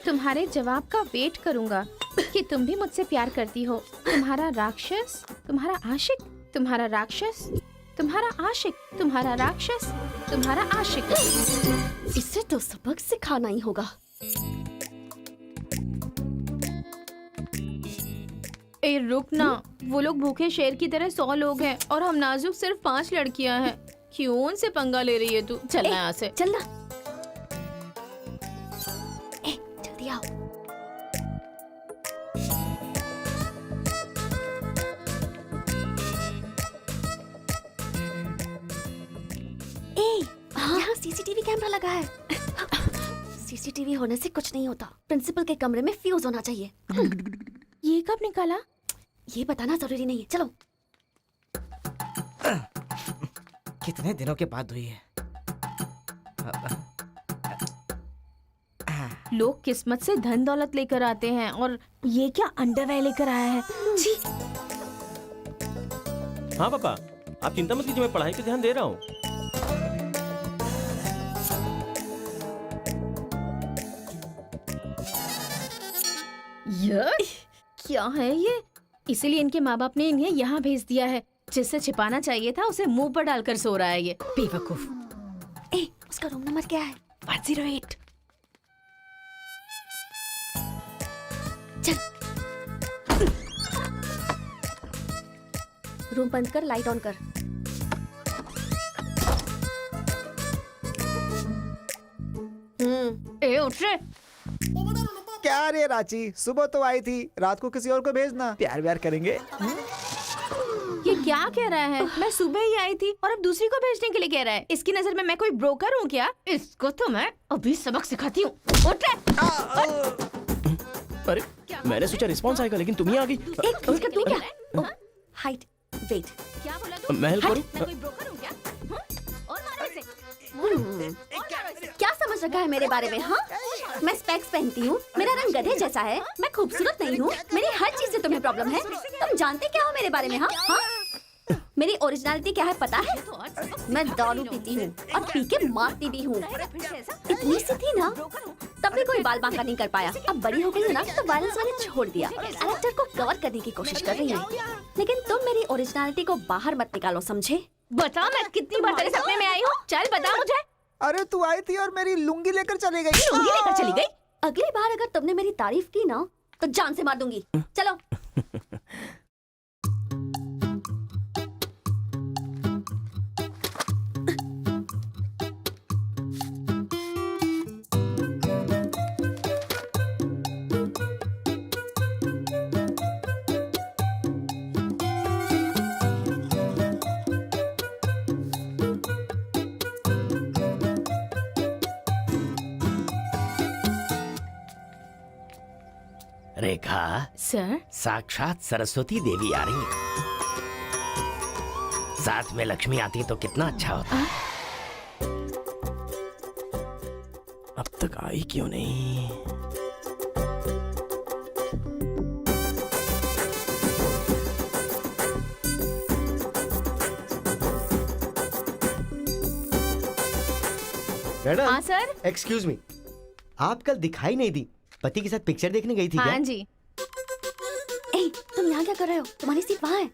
तुम्हारे जवाब का वेट करूंगा कि तुम भी मुझसे प्यार करती हो। तुम्हारा राक्षस, तुम्हारा आशिक, तुम्हारा राक्षस, तुम्हारा आशिक, तुम्हारा राक्षस, तुम्हारा आशिक। इससे तो सबक सिखाना ही होगा। ए रुक ना, वो लोग भूखे शेर की तरह 100 लोग हैं और हम नाजुक सिर्फ 5 लड़कियां हैं। क्यों उनसे पंगा ले रही है तू? चलना यहाँ से। चलना। जल्दी आओ। यहाँ सीसीटीवी कैमरा लगा है। सीसीटीवी होने से कुछ नहीं होता। प्रिंसिपल के कमरे में फ्यूज होना चाहिए। ये कब निकाला? ये बताना जरूरी नहीं है। चलो। कितने दिनों के बाद हुई है। लोग किस्मत से धन दौलत लेकर आते हैं और ये क्या अंडरवेयर लेकर आया है? जी। हाँ पापा, आप चिंता मत कीजिए, मैं पढ़ाई पे ध्यान दे रहा हूँ। क्या है ये? इसीलिए इनके माँ बाप ने इन्हें यहाँ भेज दिया है। जिससे छिपाना चाहिए था उसे मुंह पर डालकर सो रहा है ये बेवकूफ। ए, उसका रूम नंबर क्या है? 108। चल रूम बंद कर, लाइट ऑन कर। ए उठ रे। क्या रे रांची, सुबह तो आई थी, रात को किसी और को भेजना, प्यार व्यार करेंगे। ये क्या कह रहा है? मैं सुबह ही आई थी और अब दूसरी को भेजने के लिए कह रहा है। इसकी नजर में मैं कोई ब्रोकर हूँ क्या? इसको तो मैं अभी सबक सिखाती हूँ। उठ रे। अरे मैंने सोचा रिस्पॉन्स आएगा लेकिन तुम ही आ गई। एक इसका तू क्या? Height, weight. क्या बोला तू? मैं हेल्प करूं? मैं कोई ब्रोकर हूँ क्या? और मारो इसे। क्या समझ रखा है मेरे बारे में? हाँ, मैं स्पेक्स पहनती हूँ, मेरा रंग गधे जैसा है, मैं खूबसूरत नहीं हूँ, मेरी हर चीज से तुम्हें प्रॉब्लम है। तुम जानते क्या हो मेरे बारे में? हाँ हाँ, मेरी ओरिजिनलिटी क्या है पता है? मैं दारू पीती हूँ और पी के मारती भी हूँ। इतनी सी थी ना तब भी कोई बाल बांका नहीं कर पाया। अब बड़ी हो गई हूँ ना तो वायलेंस मैंने छोड़ दिया। कैरेक्टर को कवर करने की कोशिश कर रही हूँ, लेकिन तुम मेरी ओरिजिनलिटी को बाहर मत निकालो, समझे? बता मैं कितनी बार तेरे सपने में आई हूँ? चल बता मुझे। अरे तू आई थी और मेरी लुंगी लेकर चली गई। लुंगी लेकर चली गई? अगली बार अगर तुमने मेरी तारीफ की ना तो जान से मार दूंगी। चलो। रेखा, सर, साक्षात सरस्वती देवी आ रही है। साथ में लक्ष्मी आती तो कितना अच्छा होता। अब तक आई क्यों नहीं? मैडम, हाँ सर। एक्सक्यूज मी, आप कल दिखाई नहीं दी, पति के साथ पिक्चर देखने गई थी हाँ क्या? जी। ए, तुम यहाँ क्या कर रहे हो? तुम्हारी सीट वहाँ है।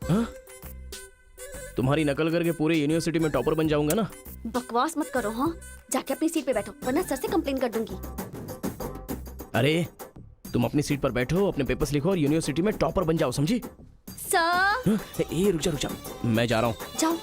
हाँ? तुम्हारी नकल करके पूरे यूनिवर्सिटी में टॉपर बन जाऊंगा ना। बकवास मत करो। हाँ, जाके अपनी सीट पे बैठो वरना सर से कंप्लेन कर दूंगी। अरे तुम अपनी सीट पर बैठो, अपने पेपर्स लिखो और यूनिवर्सिटी में टॉपर बन जाओ, समझी? सर। हाँ? ए रुक जा, मैं जा रहा हूँ। जाओ।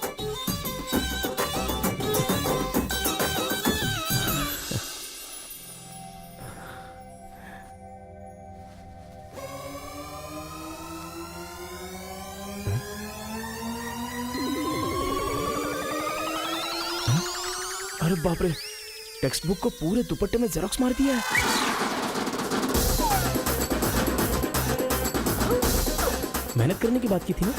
अरे बाप रे, टेक्स्ट बुक को पूरे दुपट्टे में जेरोक्स मार दिया है। मेहनत करने की बात की थी ना।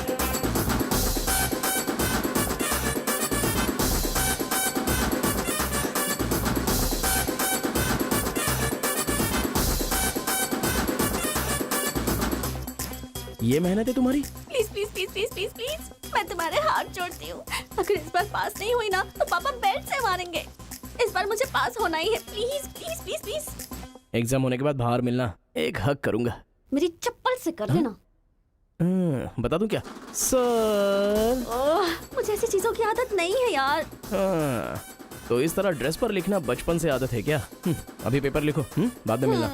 ये मेहनत है तुम्हारी? Please please please please please please, मैं तुम्हारे हाथ जोड़ती हूँ। अगर इस बार पास नहीं हुई ना तो पापा बेल्ट से मारेंगे। इस बार मुझे पास होना ही है। Please please please please. Exam होने के बाद बाहर मिलना, एक हक करूंगा। मेरी चप्पल से कर लेना। बता दूं क्या? सर, मुझे ऐसी चीजों की आदत नहीं है यार। तो इस तरह ड्रेस पर लिखना बचपन से आदत है क्या? अभी पेपर लिखो, बाद में मिलना।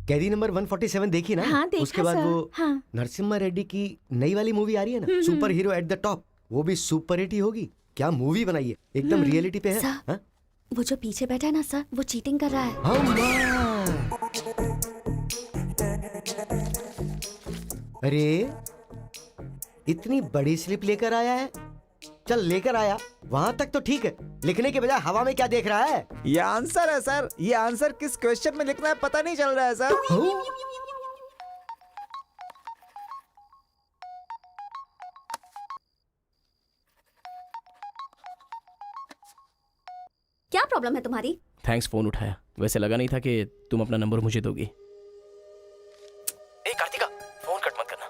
कैदी नंबर 147 देखी ना? हाँ, देखा उसके बाद सर। वो हाँ। नरसिम्हा रेड्डी की नई वाली मूवी आ रही है ना, super hero at the top, वो भी सुपर हिट ही होगी। क्या मूवी बनाई है, एकदम रियलिटी पे है। सर, हाँ? वो जो पीछे बैठा है ना सर, वो चीटिंग कर रहा है। हाँ, माँ। अरे इतनी बड़ी स्लिप लेकर आया है। चल लेकर आया, वहां तक तो ठीक है, लिखने के बजाय हवा में क्या देख रहा है? ये आंसर है सर। ये आंसर किस क्वेश्चन में लिखना है पता नहीं चल रहा है सर। क्या प्रॉब्लम है तुम्हारी? थैंक्स फोन उठाया, वैसे लगा नहीं था कि तुम अपना नंबर मुझे दोगी। ए कार्तिका, फोन कट मत करना,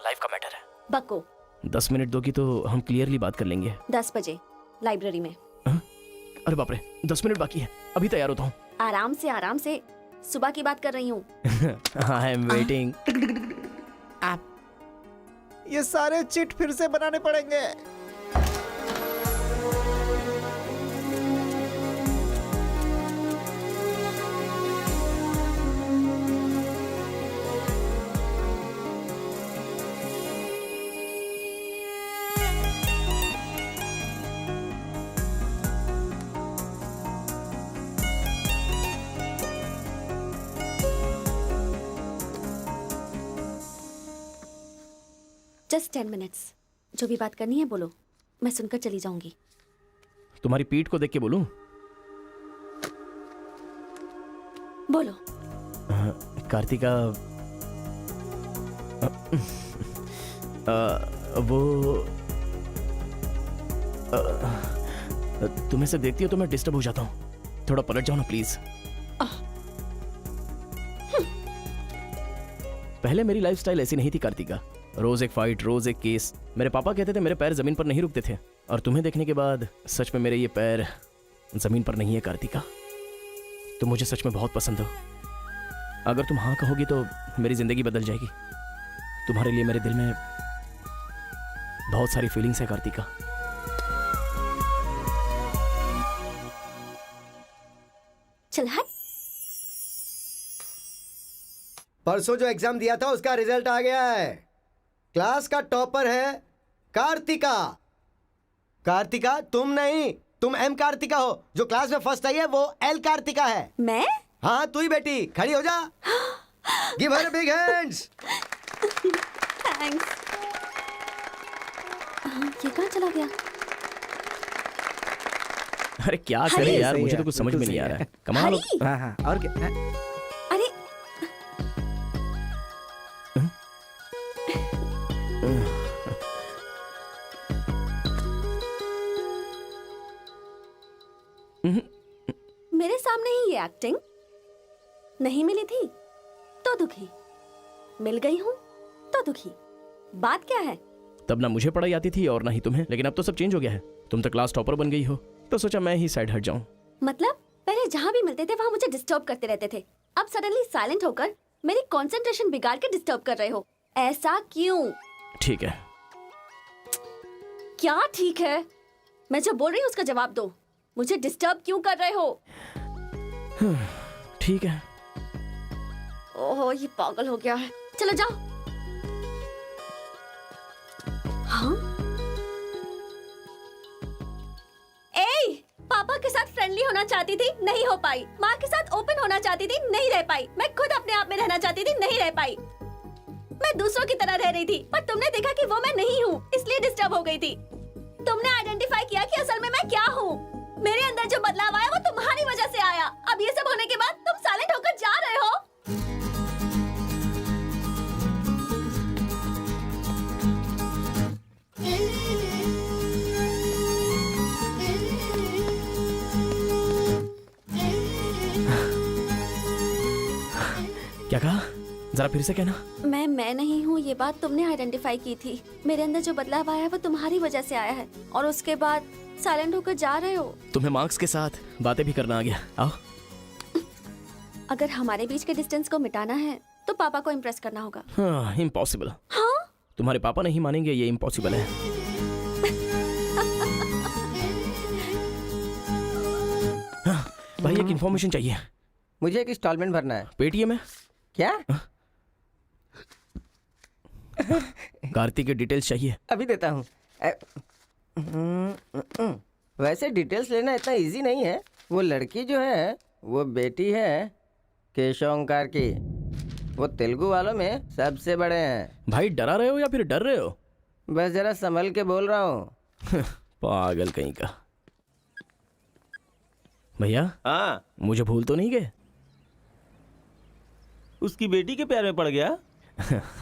लाइफ का मैटर है। बको। 10 मिनट दोगी तो हम क्लियरली बात कर लेंगे। 10 बजे लाइब्रेरी में। अरे बाप रे, 10 मिनट बाकी है, अभी तैयार होता हूँ। आराम से सुबह की बात कर रही हूँ। I am waiting. ये सारे चिट फिर से बनाने पड़ेंगे। Just 10 minutes. जो भी बात करनी है बोलो, मैं सुनकर चली जाऊंगी। तुम्हारी पीठ को देख के बोलूं? बोलो। कार्तिका, वो तुम्हें से देखती हो तो मैं डिस्टर्ब हो जाता हूँ। थोड़ा पलट जाओ ना प्लीज। पहले मेरी लाइफस्टाइल ऐसी नहीं थी कार्तिका। रोज एक फाइट, रोज एक केस। मेरे पापा कहते थे मेरे पैर जमीन पर नहीं रुकते थे, और तुम्हें देखने के बाद सच में मेरे ये पैर जमीन पर नहीं है कार्तिका। तुम मुझे सच में बहुत पसंद हो। अगर तुम हाँ कहोगी तो मेरी जिंदगी बदल जाएगी। तुम्हारे लिए मेरे दिल में बहुत सारी फीलिंग्स है कार्तिका। चल हट। परसों जो एग्जाम दिया था उसका रिजल्ट आ गया है। क्लास का टॉपर है कार्तिका। कार्तिका तुम नहीं, तुम एम कार्तिका हो। जो क्लास में फर्स्ट आई है वो एल कार्तिका है। मैं? हाँ तू ही बेटी, खड़ी हो जा। Give her big hands. Thanks. ये कहाँ चला गया? अरे क्या करें यार, मुझे तो कुछ समझ में नहीं आ रहा है। कमाल। हाँ हाँ, और क्या? अरे मेरे सामने ही ये एक्टिंग नहीं मिली थी तो दुखी, मिल गई हूँ तो दुखी। बात क्या है? तब ना मुझे पढ़ाई आती थी और ना ही तुम्हें, लेकिन अब तो सब चेंज हो गया है। तुम तो क्लास टॉपर बन गई हो, तो सोचा मैं ही साइड हट जाऊं। मतलब पहले जहाँ भी मिलते थे वहाँ मुझे डिस्टर्ब करते रहते थे, अब सडनली साइलेंट होकर मेरी कंसंट्रेशन बिगाड़ के डिस्टर्ब कर रहे हो। ऐसा क्यों? ठीक है। क्या ठीक है? मैं जो बोल रही हूँ उसका जवाब दो। मुझे डिस्टर्ब क्यों कर रहे हो? ठीक है। ओहो ये पागल हो गया है। चलो जाओ। हाँ? ए, पापा के साथ फ्रेंडली होना चाहती थी, नहीं हो पाई। माँ के साथ ओपन होना चाहती थी, नहीं रह पाई। मैं खुद अपने आप में रहना चाहती थी, नहीं रह पाई। मैं दूसरों की तरह रह रही थी, पर तुमने देखा कि वो मैं नहीं हूँ, इसलिए डिस्टर्ब हो गई थी। तुमने आइडेंटिफाई किया कि असल में मैं क्या हूँ। मेरे अंदर जो बदलाव आया वो तुम्हारी वजह से आया। अब ये सब होने के बाद तुम साइलेंट होकर जा रहे हो। क्या कहा? जरा फिर से कहना। मैं नहीं हूँ, ये बात तुमने आइडेंटिफाई की थी। मेरे अंदर जो बदलाव आया है वो तुम्हारी वजह से आया है, और उसके बाद साइलेंट होकर जा रहे हो। तुम्हें मार्क्स के साथ बातें भी करना आ गया। आओ। अगर हमारे बीच के डिस्टेंस को मिटाना है तो पापा को इम्प्रेस करना होगा। हाँ, इम्पॉसिबल। हाँ? तुम्हारे पापा नहीं मानेंगे, ये इम्पॉसिबल है। हाँ, भाई एक इन्फॉर्मेशन चाहिए। मुझे एक इंस्टॉलमेंट भरना है। पेटीएम में। क्या? कार्तिक की डिटेल्स चाहिए। अभी देता हूँ। वैसे डिटेल्स लेना इतना इजी नहीं है। वो लड़की जो है वो बेटी है केशव ओंकार की। वो तेलुगु वालों में सबसे बड़े हैं। भाई डरा रहे हो या फिर डर रहे हो? बस जरा संभल के बोल रहा हूँ। पागल कहीं का। भैया हाँ, मुझे भूल तो नहीं गए? उसकी बेटी के प्यार में पड़ गया।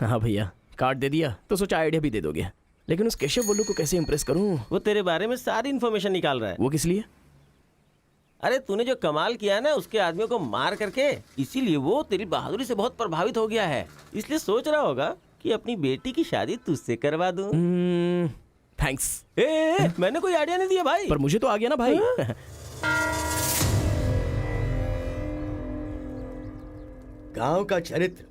हाँ भैया, कार्ड दे दिया तो सोचा आइडिया भी दे दोगे। लेकिन उस केशव बोलू को कैसे इंप्रेस करूं? वो तेरे बारे में सारी इन्फॉर्मेशन निकाल रहा है। वो किस लिए? अरे तूने जो कमाल किया है ना उसके आदमियों को मार करके, इसीलिए वो तेरी बहादुरी से बहुत प्रभावित हो गया है। इसलिए सोच रहा होगा कि अपनी बेटी की शादी तुझसे करवा दूं। थैंक्स। मैंने कोई आइडिया नहीं दिया भाई। पर मुझे तो आ गया ना भाई। गांव का चरित्र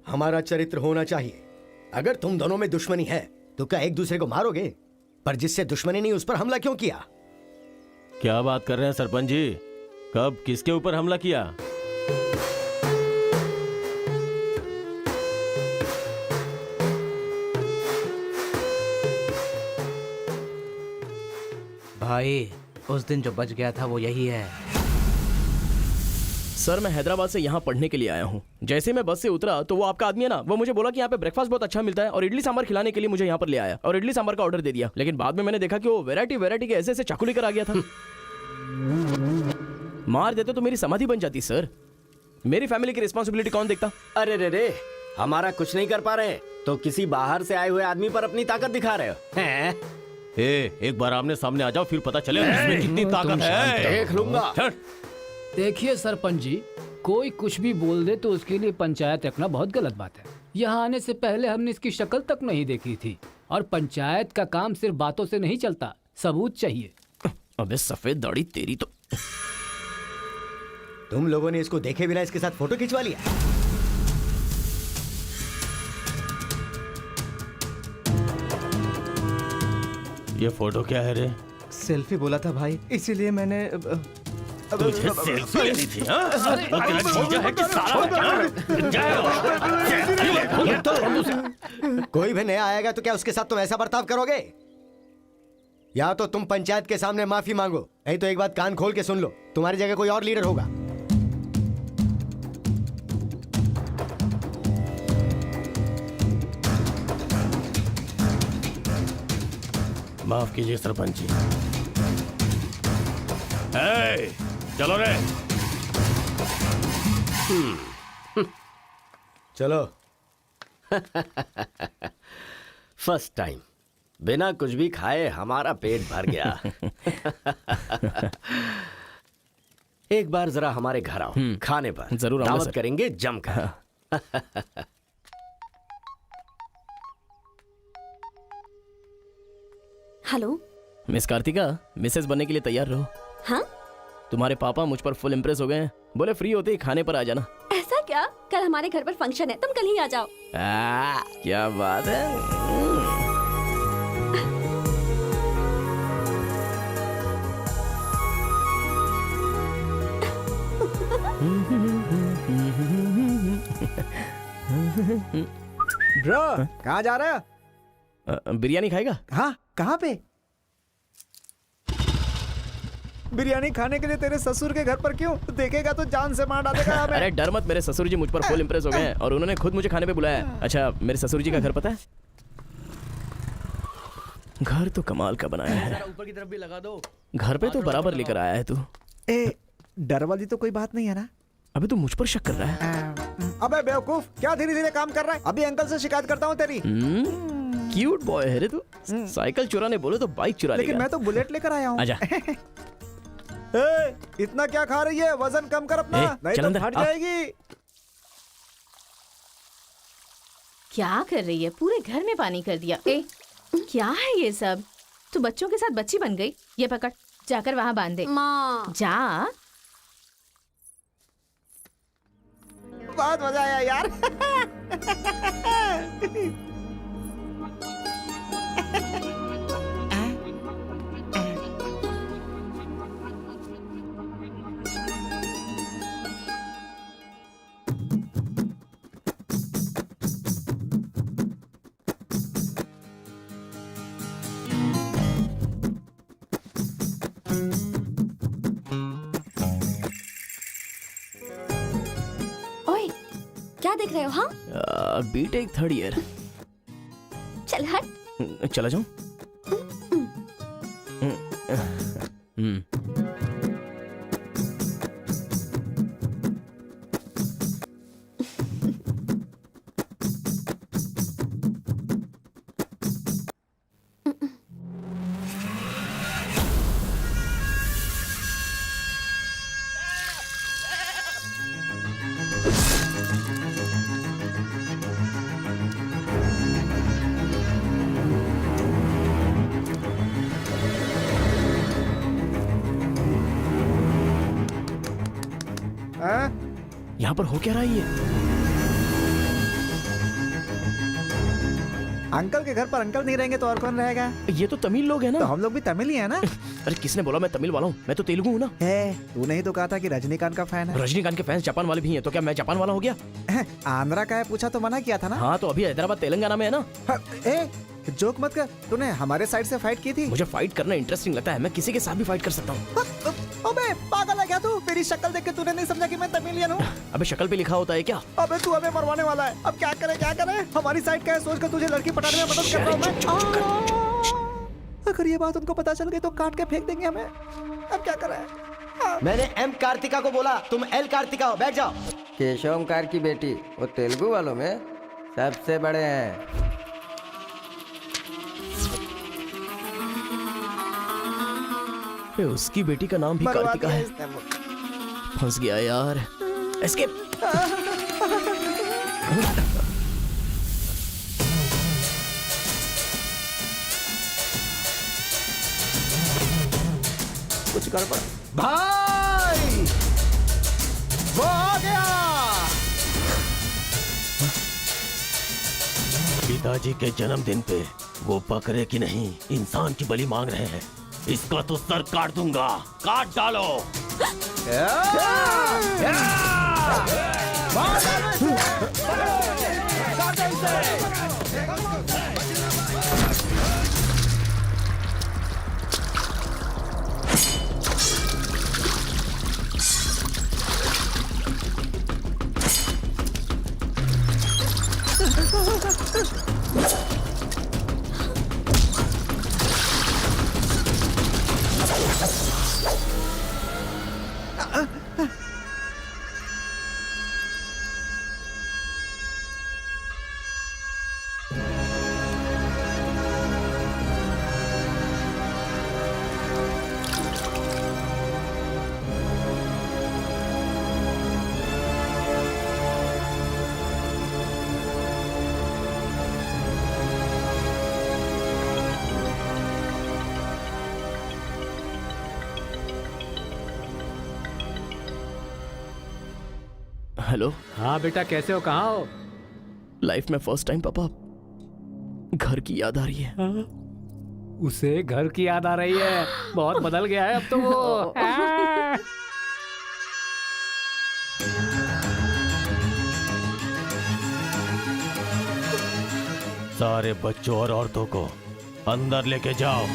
हमारा चरित्र होना चाहिए। अगर तुम दोनों में दुश्मनी है तो क्या एक दूसरे को मारोगे? पर जिससे दुश्मनी नहीं उस पर हमला क्यों किया? क्या बात कर रहे हैं सरपंच जी? कब किसके ऊपर हमला किया? भाई उस दिन जो बच गया था वो यही है। सर मैं हैदराबाद से यहाँ पढ़ने के लिए आया हूँ। जैसे मैं बस से उतरा तो वो आपका आदमी है ना, वो मुझे बोला कि यहाँ पे ब्रेकफास्ट बहुत अच्छा मिलता है और इडली सांभर खिलाने के लिए मुझे यहाँ पर ले आया और इडली सांभर का ऑर्डर दे दिया। लेकिन बाद में मैंने देखा कि वो वैरायटी के ऐसे चाकू लेकर आ गया था। मार देते तो मेरी समाधि बन जाती सर। मेरी फैमिली की रिस्पॉन्सिबिलिटी कौन देखता? अरे रे हमारा कुछ नहीं कर पा रहे तो किसी बाहर से आए हुए आदमी पर अपनी ताकत दिखा रहे हो हैं? एक बार आमने सामने आ जाओ, फिर पता चले इसमें कितनी ताकत है। देख लूंगा। देखिए सरपंच जी, कोई कुछ भी बोल दे तो उसके लिए पंचायत रखना बहुत गलत बात है। यहाँ आने से पहले हमने इसकी शक्ल तक नहीं देखी थी और पंचायत का काम सिर्फ बातों से नहीं चलता, सबूत चाहिए। अबे सफेद दाढ़ी तेरी तो। तुम लोगों ने इसको देखे बिना इसके साथ फोटो खिंचवा लिया। ये फोटो क्या है रे? सेल्फी बोला था भाई, इसीलिए मैंने तुझे सेल्फी लेनी थी हाँ? वो तेरा जीजा है कि साला कोई भी नया आएगा तो क्या उसके साथ तुम ऐसा बर्ताव करोगे? या तो तुम पंचायत के सामने माफी मांगो, नहीं तो एक बात कान खोल के सुन लो, तुम्हारी जगह कोई और लीडर होगा। माफ कीजिए सरपंच जी। चलो रे। चलो। फर्स्ट टाइम बिना कुछ भी खाए हमारा पेट भर गया। एक बार जरा हमारे घर आओ, खाने पर जरूर आऊंगा दावत सर। करेंगे जमकर। हेलो। मिस कार्तिका, मिसेस बनने के लिए तैयार रहो। हाँ? तुम्हारे पापा मुझ पर फुल इम्प्रेस हो गए हैं, बोले फ्री होते ही खाने पर आ जाना। ऐसा क्या? कल हमारे घर पर फंक्शन है, तुम कल ही आ जाओ। क्या बात है। ब्रो कहाँ जा रहा है? बिरयानी खाएगा? हाँ, कहाँ पे? बिरयानी खाने के लिए तेरे ससुर के घर पर क्यों? देखेगा तो जान से मार डालेगा हमें। अरे डर मत, मेरे ससुर जी मुझ पर फुल इम्प्रेस हो गए हैं और उन्होंने खुद मुझे खाने पे बुलाया है। अच्छा, मेरे ससुर जी का घर पता है? घर तो कमाल का बनाया है। ऊपर की तरफ भी लगा दो। घर पे तो बराबर लेकर आया है तू। ए, डर वाली तो कोई बात नहीं है ना? अबे तू मुझ पर शक कर रहा है? अबे बेवकूफ, क्या धीरे धीरे काम कर रहा है? अभी अंकल से शिकायत करता हूँ तेरी। क्यूट बॉय है रे तू। साइकिल चुराने बोले तो बाइक चुरा लेगा। लेकिन मैं तो बुलेट लेकर आया हूँ। आजा। इतना क्या खा रही है? वजन कम कर अपना, नहीं चल तो अंदर, फट आ। जाएगी। क्या कर रही है? पूरे घर में पानी कर दिया। क्या है ये सब? तू बच्चों के साथ बच्ची बन गई। ये पकड़, जाकर वहाँ बांध दे। माँ। जा। बहुत मजा आया यार। ओए, क्या देख रहे हो? हाँ, बीटेक थर्ड ईयर। चल हट। चला जाऊं? यहाँ पर हो क्या रहा है ये? अंकल के घर पर अंकल नहीं रहेंगे तो और कौन रहेगा? ये तो तमिल लोग हैं तो ना। हम लोग भी तमिल ही है ना। अरे किसने बोला मैं तमिल वाला हूँ? मैं तो तेलुगु हूँ ना। तूने ही तो कहा था कि रजनीकांत का फैन है। रजनीकांत के फैंस जापान वाले भी हैं, तो क्या मैं जापान वाला हो गया? आंध्रा का है पूछा तो मना किया था ना। हाँ तो अभी हैदराबाद तेलंगाना में है ना। जोक मत कर, तूने हमारे साइड से फाइट की थी। मुझे फाइट करना इंटरेस्टिंग लगता है, मैं किसी के साथ भी फाइट कर सकता हूँ। अबे पागल है क्या तू? मेरी शक्ल देख के तूने नहीं समझा कि मैं तमिलियन हूँ? अबे शक्ल पे लिखा होता है क्या? अबे तू हमें मरवाने वाला है। अब क्या करे क्या करे? हमारी साइड का है, सोच कर तुझे लड़की पटाने में मदद कर रहा हूँ मैं। अगर ये बात उनको पता चल गई तो काट के फेंक देंगे हमें। अब क्या करें? मैंने एम कार्तिका को बोला, तुम एल कार्तिका हो, बैठ जाओ। केशव ओंकार की बेटी वो तेलुगु वालों में सबसे बड़े हैं। उसकी बेटी का नाम भी कार्तिका है। फंस गया यार। एस्केप। कुछ गड़बड़ भाई, वो आ गया। पिताजी के जन्मदिन पे वो बकरे की नहीं इंसान की बलि मांग रहे हैं। इसका तो सर काट दूंगा, काट डालो। हेलो। हाँ बेटा, कैसे हो? कहाँ हो? लाइफ में फर्स्ट टाइम पापा घर की याद आ रही है। उसे घर की याद आ रही है? बहुत बदल गया है अब तो वो। सारे बच्चों और औरतों को अंदर लेके जाओ।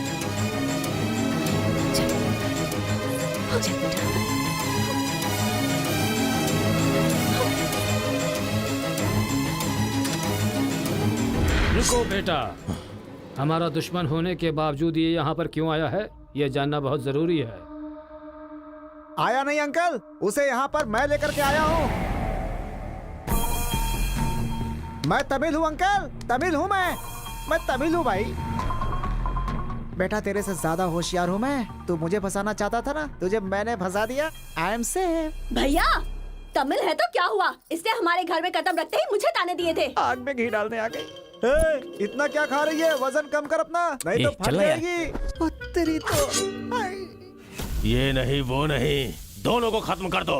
रुको बेटा, हमारा दुश्मन होने के बावजूद ये यहाँ पर क्यों आया है, ये जानना बहुत जरूरी है। आया नहीं अंकल, उसे यहाँ पर मैं लेकर के आया हूँ। मैं तमिल हूँ अंकल, तमिल हूँ मैं तमिल हूँ भाई। बेटा तेरे से ज्यादा होशियार हूँ मैं। तू मुझे फंसाना चाहता था ना, तुझे मैंने फंसा दिया। I am safe. भैया तमिल है तो क्या हुआ? इसने हमारे घर में कदम रखते ही मुझे ताने दिए थे। आग में घी डालने आ गई। इतना क्या खा रही है? वजन कम कर अपना, नहीं तो फट जाएगी। तेरी तो ये नहीं वो नहीं, दोनों को खत्म कर दो।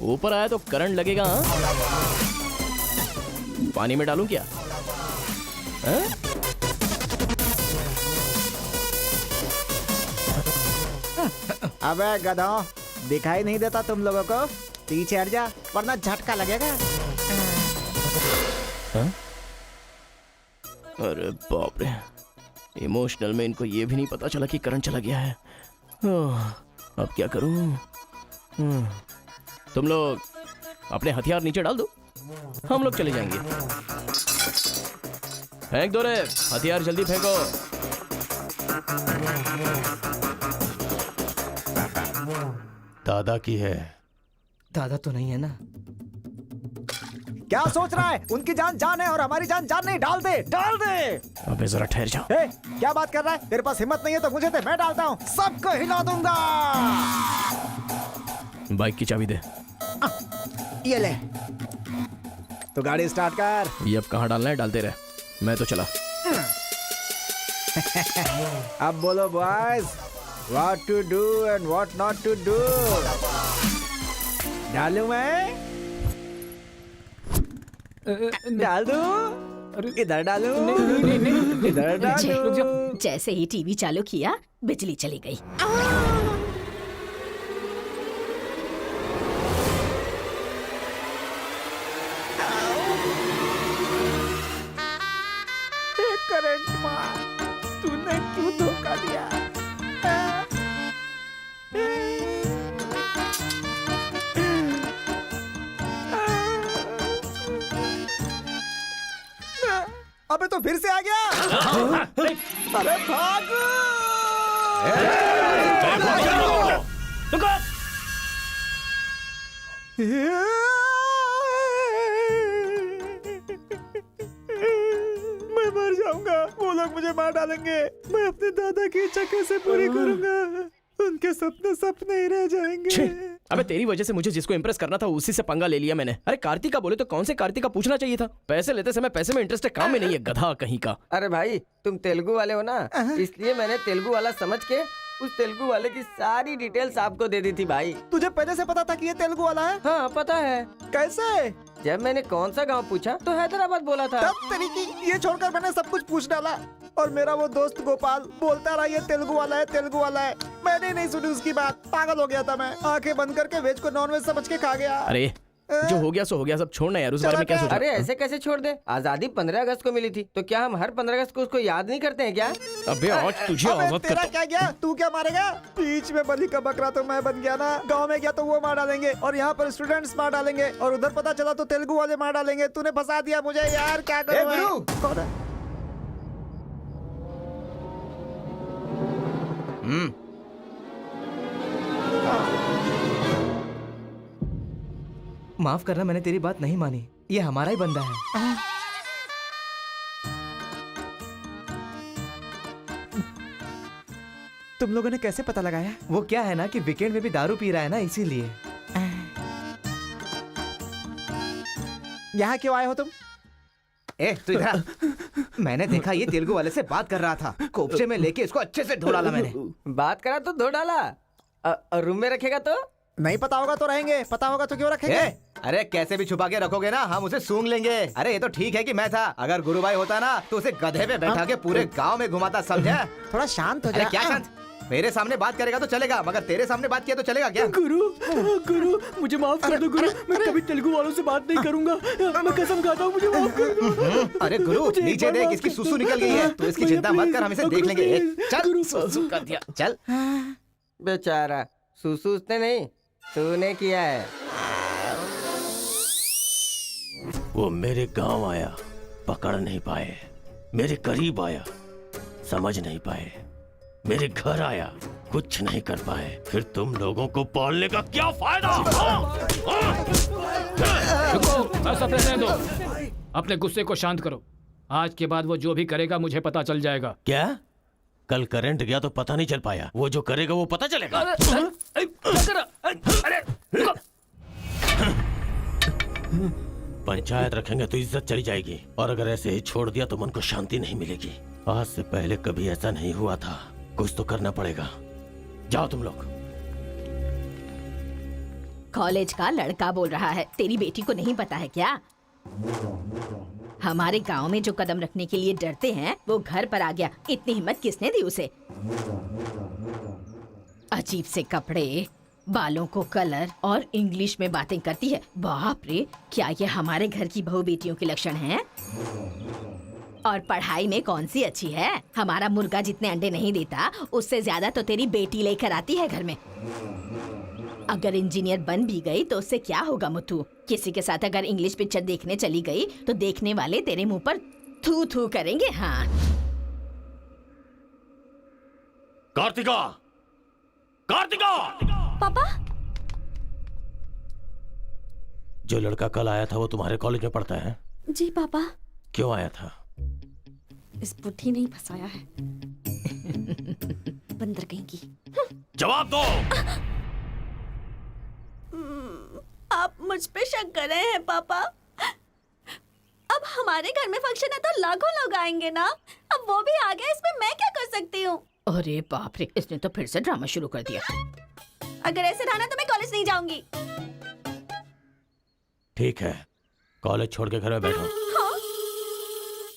ऊपर आया तो करंट लगेगा। पानी में डालूं क्या? अबे गधों, दिखाई नहीं देता तुम लोगों को? पीछे हट जा वरना झटका लगेगा। अरे बाप रे, इमोशनल में इनको ये भी नहीं पता चला कि करंट चला गया है। अब क्या करूं? तुम लोग अपने हथियार नीचे डाल दो, हम लोग चले जाएंगे। फेंक दो रे हथियार, जल्दी फेंको। दादा की है। दादा तो नहीं है ना? क्या सोच रहा है? उनकी जान जान है और हमारी जान जान नहीं। डाल दे, डाल दे। अबे जरा ठहर जाओ। क्या बात कर रहा है? तेरे पास हिम्मत नहीं है तो मुझे दे, मैं डालता हूँ, सबको हिला दूंगा। बाइक की चाबी दे। ये ले, तो गाड़ी स्टार्ट कर। ये अब कहाँ डालना है? डालते रहे, मैं तो चला। अब बोलो boys, what to do and what not to do. डालूं मैं? डाल दूं? इधर डालूं? इधर डालूं? जैसे ही टीवी चालू किया बिजली चली गई। करंट मार, तूने क्यों धोखा दिया? अबे तो फिर से आ गया। अरे भागो! मैं मर जाऊंगा, वो लोग मुझे मार डालेंगे। मैं अपने दादा की इच्छा कैसे पूरी करूंगा? उनके सपने सपने ही रह जाएंगे। अबे तेरी वजह से मुझे जिसको इम्प्रेस करना था उसी से पंगा ले लिया मैंने। अरे कार्तिका बोले तो कौन से कार्तिका पूछना चाहिए था। पैसे लेते समय पैसे में इंटरेस्ट है, काम में नहीं है, गधा कहीं का। अरे भाई तुम तेलुगु वाले हो ना, इसलिए मैंने तेलुगु वाला समझ के उस तेलुगु वाले की सारी डिटेल्स आपको दे दी थी भाई। तुझे पहले से पता था कि ये तेलुगु वाला है? हाँ पता है। कैसे? जब मैंने कौन सा गांव पूछा तो हैदराबाद बोला था। तब तरीकी ये छोड़कर मैंने सब कुछ पूछ डाला, और मेरा वो दोस्त गोपाल बोलता रहा ये तेलुगु वाला है, तेलुगु वाला है। मैंने नहीं सुनी उसकी बात, पागल हो गया था मैं। आंखें बंद करके वेज को नॉन वेज समझ के खा गया। अरे जो हो गया सो हो गया, सब छोड़ना यार, उस बारे में क्या सोचा? अरे ऐसे कैसे छोड़ दे? आजादी 15 अगस्त को मिली थी, तो क्या हम हर 15 अगस्त को उसको याद नहीं करते हैं क्या? अबे आज तुझे आजाद तेरा करता क्या गया? तू क्या मारेगा? बीच में बलि का बकरा तो मैं बन गया ना। गांव में गया तो वो मार डालेंगे, और यहाँ पर स्टूडेंट्स मार डालेंगे, और उधर पता चला तो तेलुगु वाले मार डालेंगे। तूने फंसा दिया मुझे यार, क्या करूं मैं? कौन है? माफ करना, मैंने तेरी बात नहीं मानी। ये हमारा ही बंदा है। तुम लोगों ने कैसे पता लगाया? वो क्या है ना कि वीकेंड में भी दारू पी रहा है ना, इसीलिए। यहाँ क्यों आए हो तुम? ए तू इधर आ। मैंने देखा ये तेलुगु वाले से बात कर रहा था, कोपचे में लेके इसको अच्छे से धो डाला मैंने। बात करा तो धो डाला। रूम में रखेगा तो? नहीं पता होगा तो रहेंगे, पता होगा तो क्यों रखेंगे? अरे कैसे भी छुपा के रखोगे ना, हम उसे सूंघ लेंगे। अरे ये तो ठीक है कि मैं था, अगर गुरु भाई होता ना तो उसे गधे पे बैठा के पूरे गांव में घुमाता, समझा? थोड़ा शांत हो अरे जा। क्या शांत? मेरे सामने बात करेगा तो चलेगा, मगर तेरे सामने बात किया तो चलेगा क्या? गुरु मुझे माफ कर दो गुरु, मैं कभी तेलुगु वालों से बात नहीं करूंगा, मैं कसम खाता हूँ, मुझे माफ कर दो। अरे गुरु नीचे देख, इसकी सुसु निकल गई है, तो इसकी चिंता मत कर, हम इसे देख लेंगे। चल सुसु कर दिया, चल। बेचारा सुसु उसने नहीं, तूने किया है। वो मेरे गांव आया, पकड़ नहीं पाए। मेरे करीब आया, समझ नहीं पाए। मेरे घर आया, कुछ नहीं कर पाए। फिर तुम लोगों को पालने का क्या फायदा? रुको, बस अब रहने दो। अपने गुस्से को शांत करो। आज के बाद वो जो भी करेगा मुझे पता चल जाएगा। क्या? कल करंट गया तो पता नहीं चल पाया, वो जो करेगा वो पता चलेगा। पंचायत रखेंगे तो इज्जत चली जाएगी, और अगर ऐसे ही छोड़ दिया तो मन को शांति नहीं मिलेगी। आज से पहले कभी ऐसा नहीं हुआ था, कुछ तो करना पड़ेगा। जाओ तुम लोग। कॉलेज का लड़का बोल रहा है, तेरी बेटी को नहीं पता है क्या? हमारे गांव में जो कदम रखने के लिए डरते हैं वो घर पर आ गया। इतनी हिम्मत किसने दी उसे? अजीब से कपड़े, बालों को कलर और इंग्लिश में बातें करती है। बाप रे, क्या ये हमारे घर की बहू बेटियों के लक्षण हैं? और पढ़ाई में कौन सी अच्छी है? हमारा मुर्गा जितने अंडे नहीं देता उससे ज्यादा तो तेरी बेटी लेकर आती है घर में। अगर इंजीनियर बन भी गई तो उससे क्या होगा मुथु? किसी के साथ अगर इंग्लिश पिक्चर देखने चली गई तो देखने वाले तेरे मुंह पर थू थू करेंगे। हाँ कार्तिका, कार्तिका! पापा, जो लड़का कल आया था वो तुम्हारे कॉलेज में पढ़ता है? जी पापा। क्यों आया था? इस बुढ़ी ने फंसाया है। बंदर कहीं की। जवाब दो। आप मुझ पे शक कर रहे हैं पापा? अब हमारे घर में फंक्शन है तो लाखों लोग आएंगे ना। अब वो भी आ गया, इसमें मैं क्या कर सकती हूँ? अरे बाप रे, इसने तो फिर से ड्रामा शुरू कर दिया। अगर ऐसे रहा ना तो मैं कॉलेज नहीं जाऊंगी। ठीक है, कॉलेज छोड़ के घर में बैठो।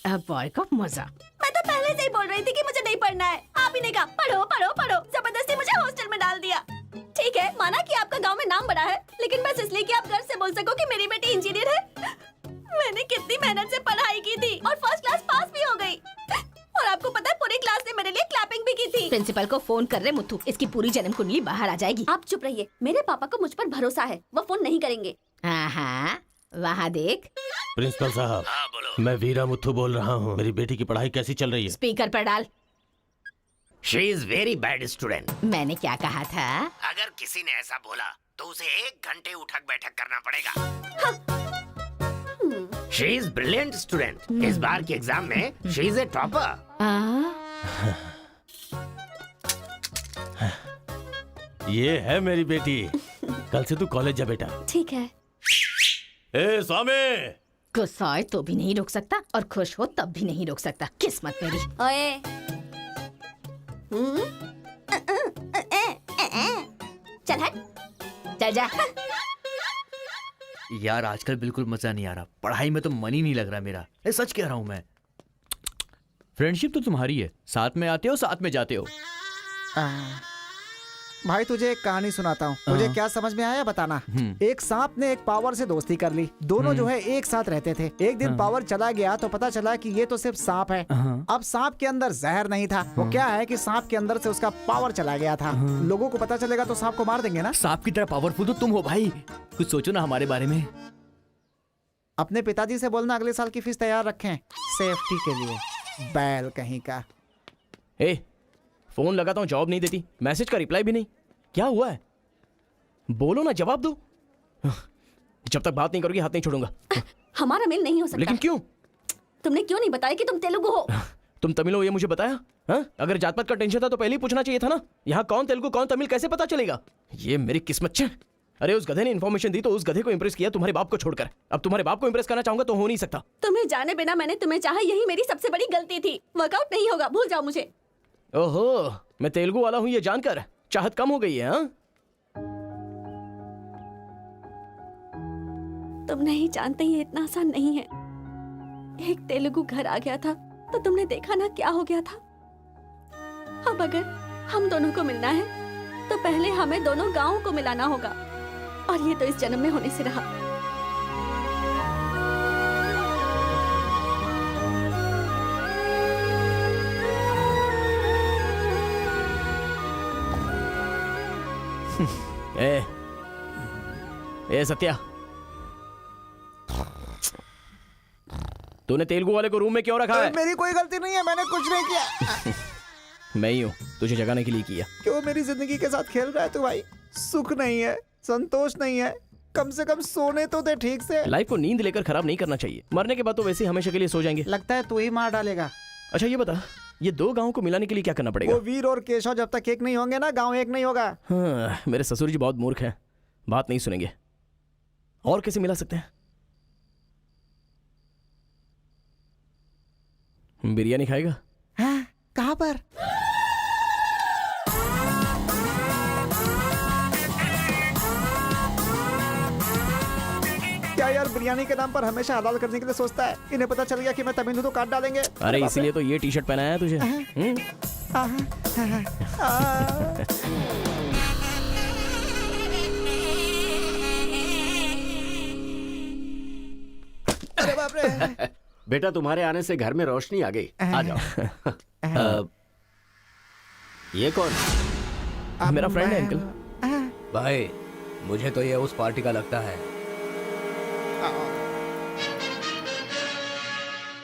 अब बॉय का मजा। मैं तो पहले से ही बोल रही थी कि मुझे नहीं पढ़ना है। आप ही ने कहा पढ़ो पढ़ो पढ़ो, जबरदस्ती मुझे हॉस्टल में डाल दिया। ठीक है, माना कि आपका गांव में नाम बड़ा है, लेकिन बस इसलिए कि आप घर से बोल सको कि मेरी बेटी इंजीनियर है। मैंने कितनी मेहनत से पढ़ाई की थी और फर्स्ट क्लास पास भी हो गई। और आपको पता है पूरी क्लास ने मेरे लिए क्लैपिंग भी की थी। प्रिंसिपल को फोन कर रहे मुथु, इसकी पूरी जन्म कुंडली बाहर आ जाएगी। आप चुप रहिए, मेरे पापा को मुझ पर भरोसा है, वो फोन नहीं करेंगे। हाँ, वहाँ देख। प्रिंसिपल साहब, मैं वीरा मुथु बोल रहा हूँ। मेरी बेटी की पढ़ाई कैसी चल रही है? स्पीकर पर डाल। She is very bad student. मैंने क्या कहा था? अगर किसी ने ऐसा बोला तो उसे 1 घंटे उठक बैठक करना पड़ेगा। She is brilliant student. इस बार के एग्जाम में शी इज ए टॉपर। ये है मेरी बेटी। कल से तू कॉलेज जा बेटा। ठीक है। ए स्वामी, गुस्सा आए तो भी नहीं रोक सकता और खुश हो तब भी नहीं रोक सकता। किस्मत मेरी। ओए। चल हट। चल जा। यार आजकल बिल्कुल मजा नहीं आ रहा, पढ़ाई में तो मन ही नहीं लग रहा मेरा। सच कह रहा हूँ मैं। फ्रेंडशिप तो तुम्हारी है, साथ में आते हो साथ में जाते हो। भाई तुझे एक कहानी सुनाता हूँ, तुझे क्या समझ में आया बताना। एक सांप ने एक पावर से दोस्ती कर ली। दोनों जो है एक साथ रहते थे। एक दिन पावर चला गया तो पता चला कि ये तो सिर्फ सांप है। अब सांप के अंदर जहर नहीं था। वो क्या है कि सांप के अंदर से उसका पावर चला गया था। लोगों को पता चलेगा तो सांप को मार देंगे ना। सांप की तरह पावरफुल तो तुम हो भाई, कुछ सोचो ना हमारे बारे में। अपने पिताजी से बोलना अगले साल की फीस तैयार रखें, सेफ्टी के लिए। बैल कहीं का। ए, फोन लगाता हूँ, जवाब नहीं देती, मैसेज का रिप्लाई भी नहीं। क्या हुआ है? बोलो ना, जवाब दो। जब तक बात नहीं करोगी हाथ नहीं छोड़ूंगा। हमारा मेल नहीं हो सकता। लेकिन क्यों? तुमने क्यों नहीं बताया कि तुम तेलुगु हो? तुम तमिल हो ये मुझे बताया? हाँ? अगर जात पात का टेंशन था तो पहले ही पूछना चाहिए था ना। यहाँ कौन तेलुगु कौन तमिल कैसे पता चलेगा? ये मेरी किस्मत छे। अरे उस गधे ने इन्फॉर्मेशन दी तो उस गधे को इंप्रेस किया, तुम्हारे बाप को छोड़कर। अब तुम्हारे बाप को इंप्रेस करना चाहूंगा तो हो नहीं सकता। तुम्हें जाने बिना मैंने तुम्हें चाहा, यही मेरी सबसे बड़ी गलती थी। वर्कआउट नहीं होगा, भूल जाओ मुझे। ओहो, मैं तेलुगु वाला हूँ ये जानकर चाहत कम हो गई है। हाँ? तुम नहीं जानते ये इतना आसान नहीं है। एक तेलुगु घर आ गया था तो तुमने देखा ना क्या हो गया था। अब अगर हम दोनों को मिलना है तो पहले हमें दोनों गांवों को मिलाना होगा, और ये तो इस जन्म में होने से रहा। ए सत्या, तूने तेलुगु वाले को रूम में क्यों रखा है? मेरी कोई गलती नहीं है, मैंने कुछ नहीं किया। मैं ही हूँ तुझे जगाने के लिए किया। क्यों मेरी जिंदगी के साथ खेल रहा है तू भाई? सुख नहीं है, संतोष नहीं है, कम से कम सोने तो दे ठीक से। लाइफ को नींद लेकर खराब नहीं करना चाहिए। मरने के बाद तो वैसे ही हमेशा के लिए सो जाएंगे। लगता है तू ही मार डालेगा। अच्छा ये बता, ये 2 गांवों को मिलाने के लिए क्या करना पड़ेगा? वो वीर और केशव जब तक एक नहीं होंगे ना, गांव एक नहीं होगा। हाँ, मेरे ससुर जी बहुत मूर्ख हैं, बात नहीं सुनेंगे। और कैसे मिला सकते हैं? बिरयानी खाएगा? हाँ, कहाँ पर? क्या यार बिरयानी के नाम पर हमेशा हलाल करने के लिए सोचता है। इन्हें पता चल गया कि मैं तमिल हूं तो काट डालेंगे। अरे इसीलिए तो ये टी-शर्ट पहनाया है तुझे। अरे बाप रे। बेटा तुम्हारे आने से घर में रोशनी आ गई। आ जाओ। ये कौन? मेरा फ्रेंड है अंकल। भाई मुझे तो ये उस पार्टी का लगता है।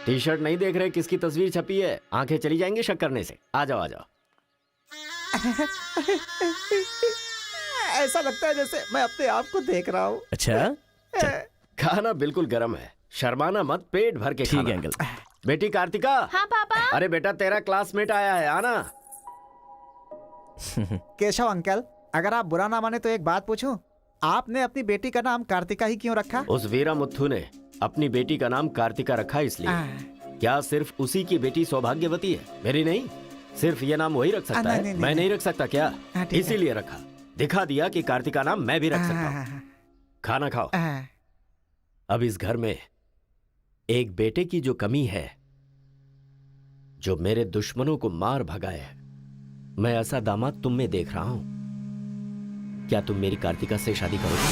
टी शर्ट नहीं देख रहे किसकी तस्वीर छपी है? आंखें चली जाएंगी शक करने से। आ जाओ आ जाओ। ऐसा लगता है जैसे मैं अपने आप को देख रहा हूँ। अच्छा, खाना बिल्कुल गर्म है, शर्माना मत, पेट भर के खाना। ठीक है अंकल। बेटी कार्तिका। हाँ पापा। अरे बेटा तेरा क्लासमेट आया है, आना। केशव अंकल, अगर आप बुरा ना माने तो एक बात पूछूं? आपने अपनी बेटी का नाम कार्तिका ही क्यों रखा? उस वीरा मुथ्थू ने अपनी बेटी का नाम कार्तिका रखा इसलिए। क्या सिर्फ उसी की बेटी सौभाग्यवती है, मेरी नहीं? सिर्फ ये नाम वही रख सकता है, मैं नहीं रख सकता क्या? इसीलिए रखा, दिखा दिया कि कार्तिका नाम मैं भी रख सकता हूँ। खाना खाओ। अब इस घर में एक बेटे की जो कमी है, जो मेरे दुश्मनों को मार भगाए, मैं ऐसा दामाद तुम में देख रहा हूं। क्या तुम मेरी कार्तिका से शादी करोगे?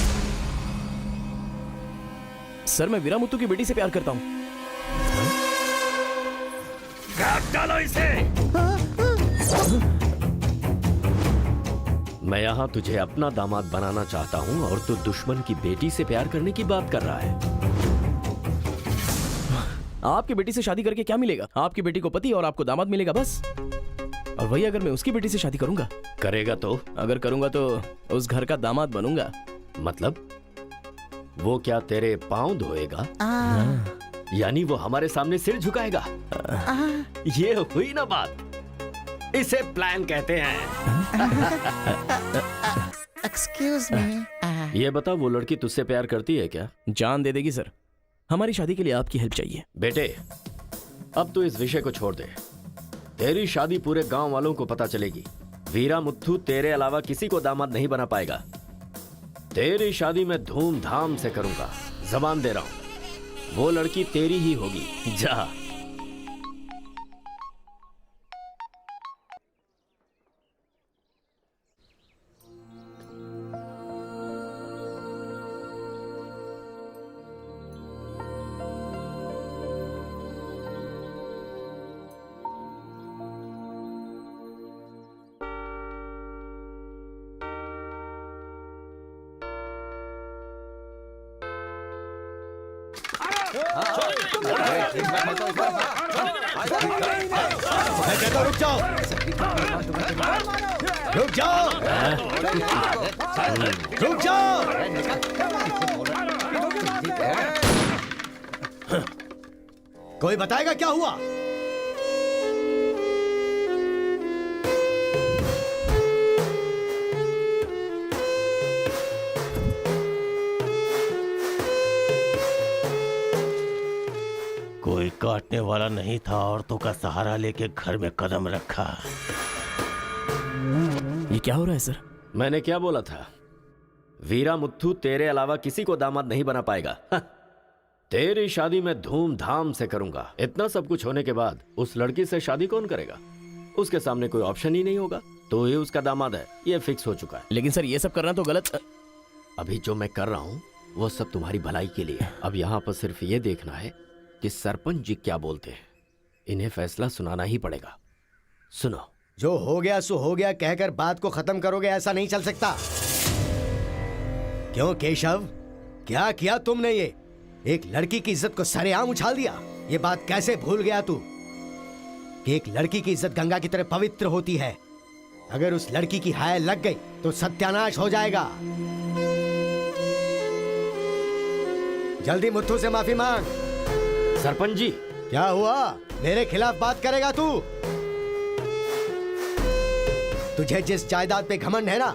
सर मैं वीरा मुत्तू की बेटी से प्यार करता हूँ। काट डालो इसे। मैं यहां तुझे अपना दामाद बनाना चाहता हूं और तू दुश्मन की बेटी से प्यार करने की बात कर रहा है। आपकी बेटी से शादी करके क्या मिलेगा? आपकी बेटी को पति और आपको दामाद मिलेगा बस। और वही अगर मैं उसकी बेटी से शादी करूंगा। करेगा तो? अगर करूंगा तो उस घर का दामाद बनूंगा। मतलब वो क्या तेरे पांव धोएगा? यानी वो हमारे सामने सिर झुकाएगा? ये हुई ना बात। इसे प्लान कहते हैं। Excuse me. ये बता, वो लड़की तुझसे प्यार करती है क्या? जान दे देगी सर। हमारी शादी के लिए आपकी हेल्प चाहिए। बेटे, अब तो इस विषय को छोड़ दे। तेरी शादी पूरे गांव वालों को पता चलेगी। वीरा मुत्थू तेरे अलावा किसी को दामाद नहीं बना पाएगा। तेरी शादी मैं धूमधाम से करूंगा, जबान दे रहा हूं। वो लड़की तेरी ही होगी। जा। मैं कहता हूं रुक जाओ, रुक जाओ, रुक जाओ। कोई बताएगा क्या हुआ? कोई काटने वाला नहीं था, औरतों का सहारा लेके घर में कदम रखा। ये क्या हो रहा है सर? मैंने क्या बोला था? वीरा मुत्थू तेरे अलावा किसी को दामाद नहीं बना पाएगा। तेरी शादी मैं धूमधाम से करूंगा। इतना सब कुछ होने के बाद उस लड़की से शादी कौन करेगा? उसके सामने कोई ऑप्शन ही नहीं होगा। तो ये उसका दामाद है, ये फिक्स हो चुका है। लेकिन सर ये सब करना तो गलत। अभी जो मैं कर रहा हूं वो सब तुम्हारी भलाई के लिए। अब यहाँ पर सिर्फ ये देखना है कि सरपंच जी क्या बोलते हैं। इन्हें फैसला सुनाना ही पड़ेगा। सुनो। जो हो गया सो हो गया कहकर बात को खत्म करोगे, ऐसा नहीं चल सकता। क्यों केशव, क्या किया तुमने? ये एक लड़की की इज्जत को सरेआम उछाल दिया। ये बात कैसे भूल गया तू कि एक लड़की की इज्जत गंगा की तरह पवित्र होती है। अगर उस लड़की की हाय लग गई तो सत्यानाश हो जाएगा। जल्दी मुत्थू से माफी मांग। सरपंच जी। क्या हुआ? मेरे खिलाफ बात करेगा तू? तुझे जिस जायदाद पे घमंड है ना,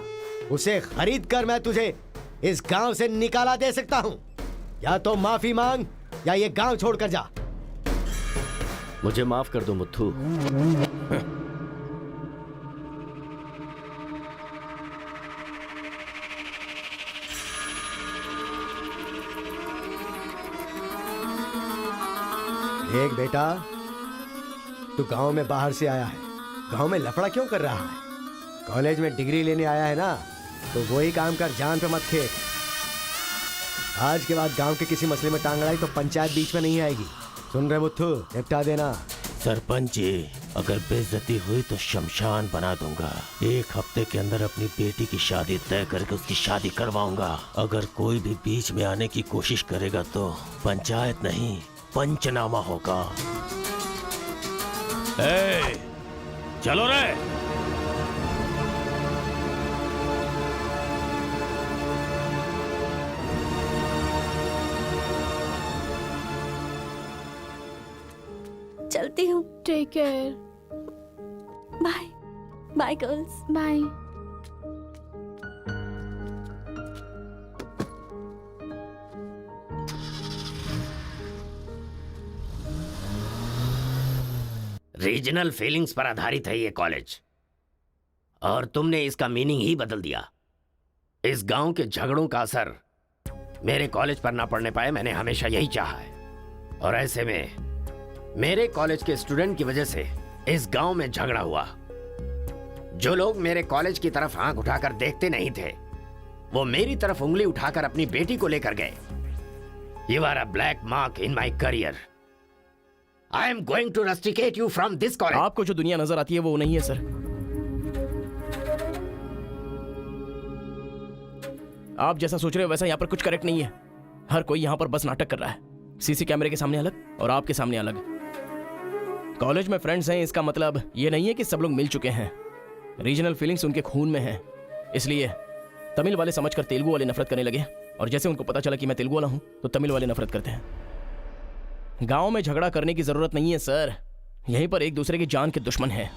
उसे खरीद कर मैं तुझे इस गांव से निकाला दे सकता हूं। या तो माफी मांग या ये गांव छोड़कर जा। मुझे माफ कर दो मुत्थू। देख बेटा, तू गांव में बाहर से आया है, गांव में लफड़ा क्यों कर रहा है? कॉलेज में डिग्री लेने आया है ना, तो वही काम कर, जान पे मत खेल। आज के बाद गांव के किसी मसले में टांग अड़ाई तो पंचायत बीच में नहीं आएगी। सुन रहे मुत्थू, निपटा देना। सरपंच जी, अगर बेइज्जती हुई तो शमशान बना दूंगा। 1 हफ्ते के अंदर अपनी बेटी की शादी तय करके उसकी शादी करवाऊंगा। अगर कोई भी बीच में आने की कोशिश करेगा तो पंचायत नहीं, पंचनामा होगा। चलो रे। चलती हूँ। Take care. Bye bye girls. Bye. Regional feelings पर आधारित है ये कॉलेज, और तुमने इसका मीनिंग ही बदल दिया। इस गांव के झगड़ों का असर मेरे कॉलेज पर ना पड़ने पाए, मैंने हमेशा यही चाहा है। और ऐसे में मेरे कॉलेज के स्टूडेंट की वजह से इस गांव में झगड़ा हुआ। जो लोग मेरे कॉलेज की तरफ आंख उठाकर देखते नहीं थे, वो मेरी तरफ उंगली उठाकर अपनी बेटी को लेकर गए। You are a black mark in my career. I am going to rusticate you from this college. आपको जो दुनिया नजर आती है वो नहीं है सर। आप जैसा सोच रहे हो वैसा यहाँ पर कुछ करेक्ट नहीं है। हर कोई यहाँ पर बस नाटक कर रहा है। सीसी कैमरे के सामने अलग और आपके सामने अलग। कॉलेज में फ्रेंड्स हैं, इसका मतलब ये नहीं है कि सब लोग मिल चुके हैं। रीजनल फीलिंग्स उनके खून में हैं, इसलिए तमिल वाले समझकर तेलुगु वाले नफरत करने लगे, और जैसे उनको पता चला कि मैं तेलुगु वाला हूं तो तमिल वाले नफरत करते हैं। गांव में झगड़ा करने की जरूरत नहीं है सर, यहीं पर एक दूसरे की जान के दुश्मन हैं।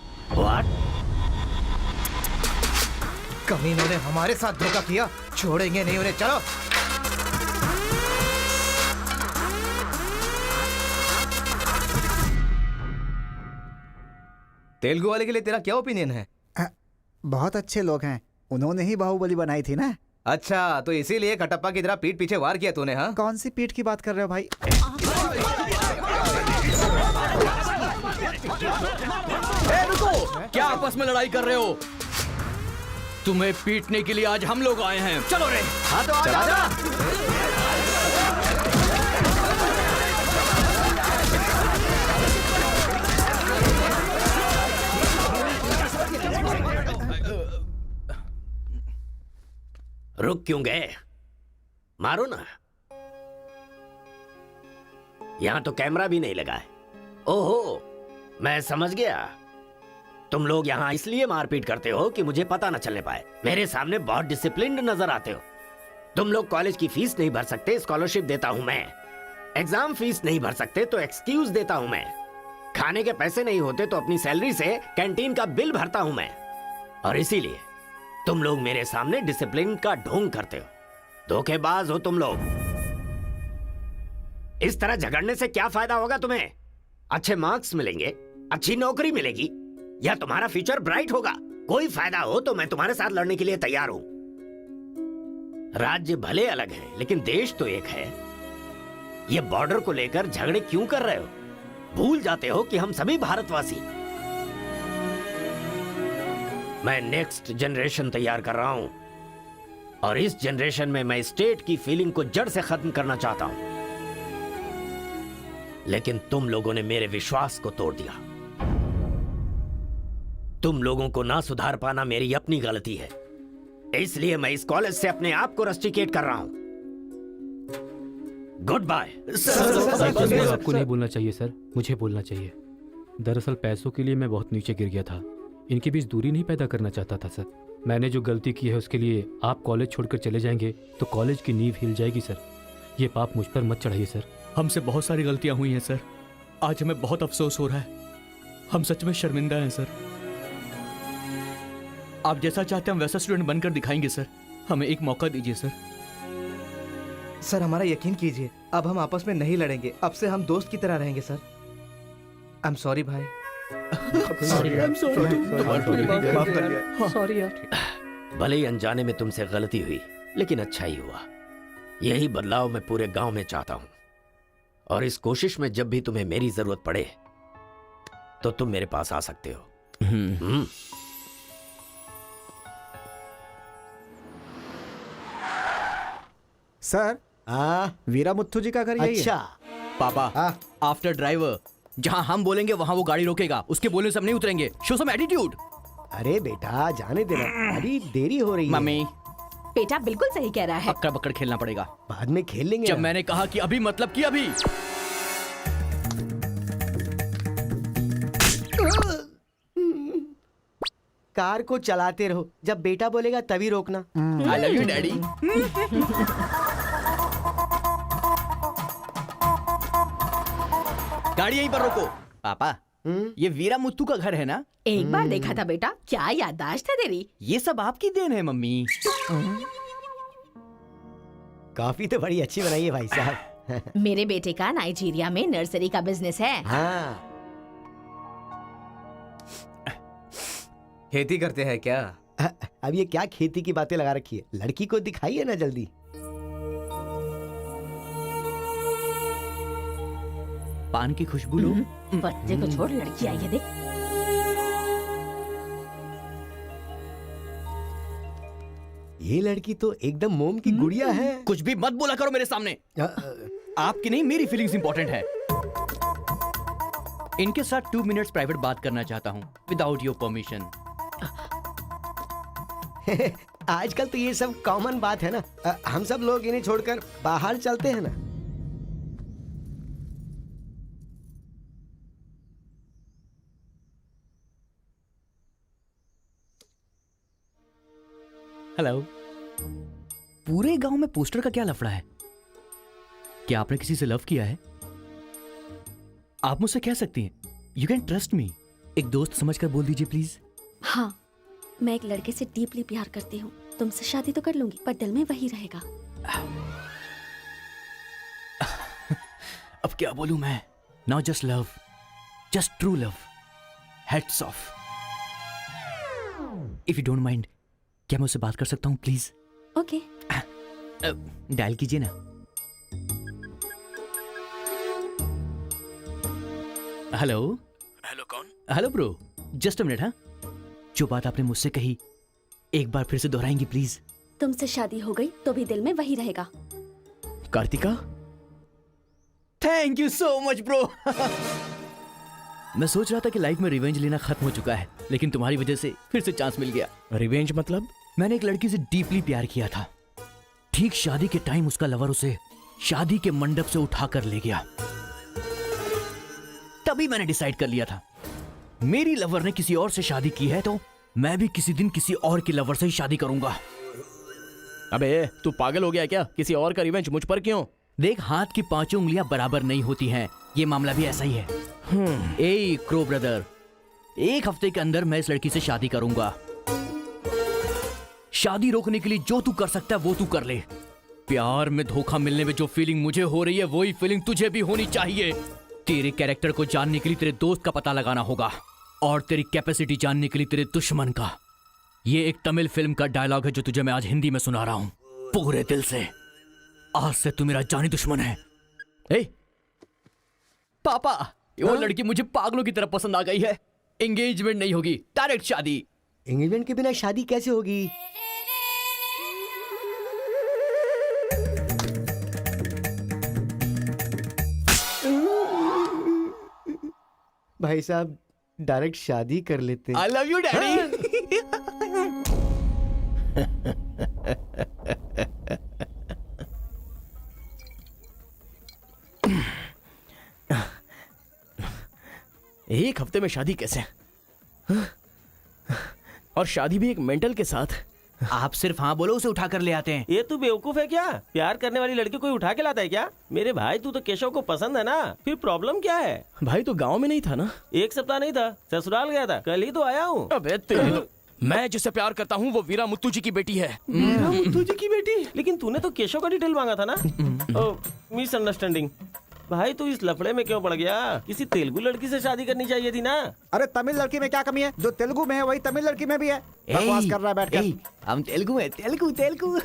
कमीनों ने हमारे साथ धोखा किया, छोड़ेंगे नहीं उन्हें। चलो तेलुगु वाले के लिए तेरा क्या ओपिनियन है? बहुत अच्छे लोग हैं, उन्होंने ही बाहुबली बनाई थी ना। अच्छा, तो इसीलिए कटप्पा की तरह पीठ पीछे वार किया तूने? हाँ, कौन सी पीठ की बात कर रहे हो भाई? रुको, क्या आपस में लड़ाई कर रहे हो? तुम्हें पीटने के लिए आज हम लोग आए हैं। चलो रे। हाँ तो आजा। रुक क्यों गए? मारो ना। यहां तो कैमरा भी नहीं लगा है। ओहो, मैं समझ गया। तुम लोग यहां इसलिए मारपीट करते हो कि मुझे पता न चलने पाए। मेरे सामने बहुत डिसिप्लिन्ड नजर आते हो। तुम लोग कॉलेज की फीस नहीं भर सकते, स्कॉलरशिप देता हूं मैं। एग्जाम फीस नहीं भर सकते तो एक्सक्यूज देता हूं मैं। खाने के पैसे नहीं होते तो अपनी सैलरी से कैंटीन का बिल भरता हूं मैं। और इसीलिए तुम लोग मेरे सामने डिसिप्लिन का ढोंग करते हो। धोखेबाज हो तुम लोग। इस तरह झगड़ने से क्या फायदा होगा तुम्हें? अच्छे मार्क्स मिलेंगे, अच्छी नौकरी मिलेगी, या तुम्हारा फ्यूचर ब्राइट होगा। कोई फायदा हो तो मैं तुम्हारे साथ लड़ने के लिए तैयार हूं। राज्य भले अलग है लेकिन देश तो एक है। ये बॉर्डर को लेकर झगड़े क्यों कर रहे हो? भूल जाते हो कि हम सभी भारतवासी। मैं नेक्स्ट जनरेशन तैयार कर रहा हूं, और इस जनरेशन में मैं स्टेट की फीलिंग को जड़ से खत्म करना चाहता हूं। लेकिन तुम लोगों ने मेरे विश्वास को तोड़ दिया। तुम लोगों को ना सुधार पाना मेरी अपनी गलती है, इसलिए मैं इस कॉलेज से अपने आप को रस्टिकेट कर रहा हूं। Goodbye. आपको नहीं बोलना चाहिए सर, मुझे बोलना चाहिए। दरअसल पैसों के लिए मैं बहुत नीचे गिर गया था। इनके बीच दूरी नहीं पैदा करना चाहता था सर। मैंने जो गलती की है उसके लिए आप कॉलेज छोड़कर चले जाएंगे तो कॉलेज की नींव हिल जाएगी सर। ये पाप मुझ पर मत चढ़ाइए सर। हमसे बहुत सारी गलतियां हुई हैं सर। आज हमें बहुत अफसोस हो रहा है। हम सच में शर्मिंदा हैं सर। आप जैसा चाहते हैं हम वैसा स्टूडेंट बनकर दिखाएंगे सर। हमें एक मौका दीजिए सर। सर हमारा यकीन कीजिए, अब हम आपस में नहीं लड़ेंगे। अब से हम दोस्त की तरह रहेंगे सर। आई एम सॉरी भाई। सॉरी यार। भले ही अनजाने में तुमसे गलती हुई, लेकिन अच्छा ही हुआ। यही बदलाव मैं पूरे गांव में चाहता हूं, और इस कोशिश में जब भी तुम्हें मेरी जरूरत पड़े तो तुम मेरे पास आ सकते हो। सर, वीरा मुत्थु जी का घर यही है। अच्छा पापा, आफ्टर ड्राइवर जहां हम बोलेंगे वहां वो गाड़ी रोकेगा। उसके बोलने से हम नहीं उतरेंगे। Show some attitude. अरे बेटा जाने देना, अभी देरी हो रही है। मम्मी, बेटा बिल्कुल सही कह रहा है। अक्कड़ बक्कड़ खेलना पड़ेगा। बाद में खेल लेंगे। जब मैंने कहा कि अभी मतलब कि अभी। कार को चलाते रहो, जब बेटा बोलेगा तभी रोकना। आई लव यू डैडी। गाड़ी यहीं पर रोको। पापा, ये वीरा मुत्तू का घर है ना? एक बार देखा था बेटा, क्या याददाश्त है तेरी। ये सब आपकी देन है मम्मी। कॉफी तो बड़ी अच्छी बनाई है भाई साहब। मेरे बेटे का नाइजीरिया में नर्सरी का बिजनेस है। हाँ। खेती करते हैं क्या? अब ये क्या खेती की बातें लगा रखी है? लड़की को दिखाइए ना जल्दी। पान की खुशबू लो। बच्चे को छोड़, लड़की आई है देख। ये लड़की तो एकदम मोम की गुड़िया है। कुछ भी मत बोला करो मेरे सामने। आपकी नहीं, मेरी फीलिंग्स इंपॉर्टेंट है। इनके साथ 2 मिनट्स प्राइवेट बात करना चाहता हूँ विदाउट योर परमिशन। आजकल तो ये सब कॉमन बात है ना। हम सब लोग इन्हें छोड़कर बाहर चलते हैं ना। हेलो। पूरे गांव में पोस्टर का क्या लफड़ा है? क्या आपने किसी से लव किया है? आप मुझसे कह सकती हैं, यू कैन ट्रस्ट मी। एक दोस्त समझकर बोल दीजिए प्लीज। हाँ, मैं एक लड़के से डीपली प्यार करती हूँ। तुमसे शादी तो कर लूंगी, पर दिल में वही रहेगा। अब क्या बोलूं मैं? Not just love, just true love. Heads of. If you don't mind, क्या मैं उससे बात कर सकता हूँ प्लीज? ओके। डायल कीजिए ना। हेलो। हेलो कौन? Hello bro, just a minute. हाँ, जो बात आपने मुझसे कही एक बार फिर से दोहराएंगी प्लीज? तुमसे शादी हो गई तो भी दिल में वही रहेगा। Karthika, thank you so much bro. मैं सोच रहा था कि लाइफ में रिवेंज लेना खत्म हो चुका है, लेकिन तुम्हारी वजह से फिर से चांस मिल गया। रिवेंज मतलब? मैंने एक लड़की से डीपली प्यार किया था। ठीक शादी के टाइम उसका लवर उसे शादी के मंडप से उठाकर ले गया। तभी मैंने डिसाइड कर लिया था, मेरी लवर ने किसी और से शादी की है तो मैं भी किसी दिन किसी और की लवर से ही शादी करूंगा। अबे तू पागल हो गया क्या? किसी और का रिवेंज मुझ पर क्यों? देख, हाथ की 5 उंगलियां बराबर नहीं होती हैं। ये मामला भी ऐसा ही है। ए क्रो ब्रदर, 1 हफ्ते के अंदर मैं इस लड़की से शादी करूंगा। शादी रोकने के लिए जो तू कर सकता है वो तू कर ले। प्यार में धोखा मिलने में जो फीलिंग मुझे हो रही है वही फीलिंग तुझे भी होनी चाहिए। तेरे कैरेक्टर को जानने के लिए तेरे दोस्त का पता लगाना होगा और तेरी कैपेसिटी जानने के लिए तेरे दुश्मन का। ये एक तमिल फिल्म का डायलॉग है जो तुझे मैं आज हिंदी में सुना रहा हूं पूरे दिल से। आज से तू मेरा जानी दुश्मन है। ए पापा, वो लड़की मुझे पागलों की तरह पसंद आ गई है। एंगेजमेंट नहीं होगी, डायरेक्ट शादी। एंगेजमेंट के बिना शादी कैसे होगी? भाई साहब, डायरेक्ट शादी कर लेते। आई लव यू डैडी। एक हफ्ते में शादी कैसे? और शादी भी एक मेंटल के साथ। आप सिर्फ हाँ बोलो, उसे उठा कर ले आते हैं। ये तू बेवकूफ है क्या? प्यार करने वाली लड़की कोई उठा के लाता है क्या? मेरे भाई, तू तो केशव को पसंद है ना, फिर प्रॉब्लम क्या है? भाई तो गांव में नहीं था ना? 1 सप्ताह नहीं था, ससुराल गया था, कल ही तो आया हूँ। अबे तेरी तो... मैं जिससे प्यार करता हूँ वो वीरा मुत्तू जी की बेटी है। वीरा मुत्तू जी की बेटी? लेकिन तूने तो केशव का डिटेल मांगा था ना? मिसअंडरस्टैंडिंग। भाई तू इस लफड़े में क्यों पड़ गया? किसी तेलुगु लड़की से शादी करनी चाहिए थी ना। अरे तमिल लड़की में क्या कमी है? जो तेलुगु में है वही तमिल लड़की में भी है। बकवास कर रहा है बैठकर। हम तेलुगु है, तेलुगु तेलुगु।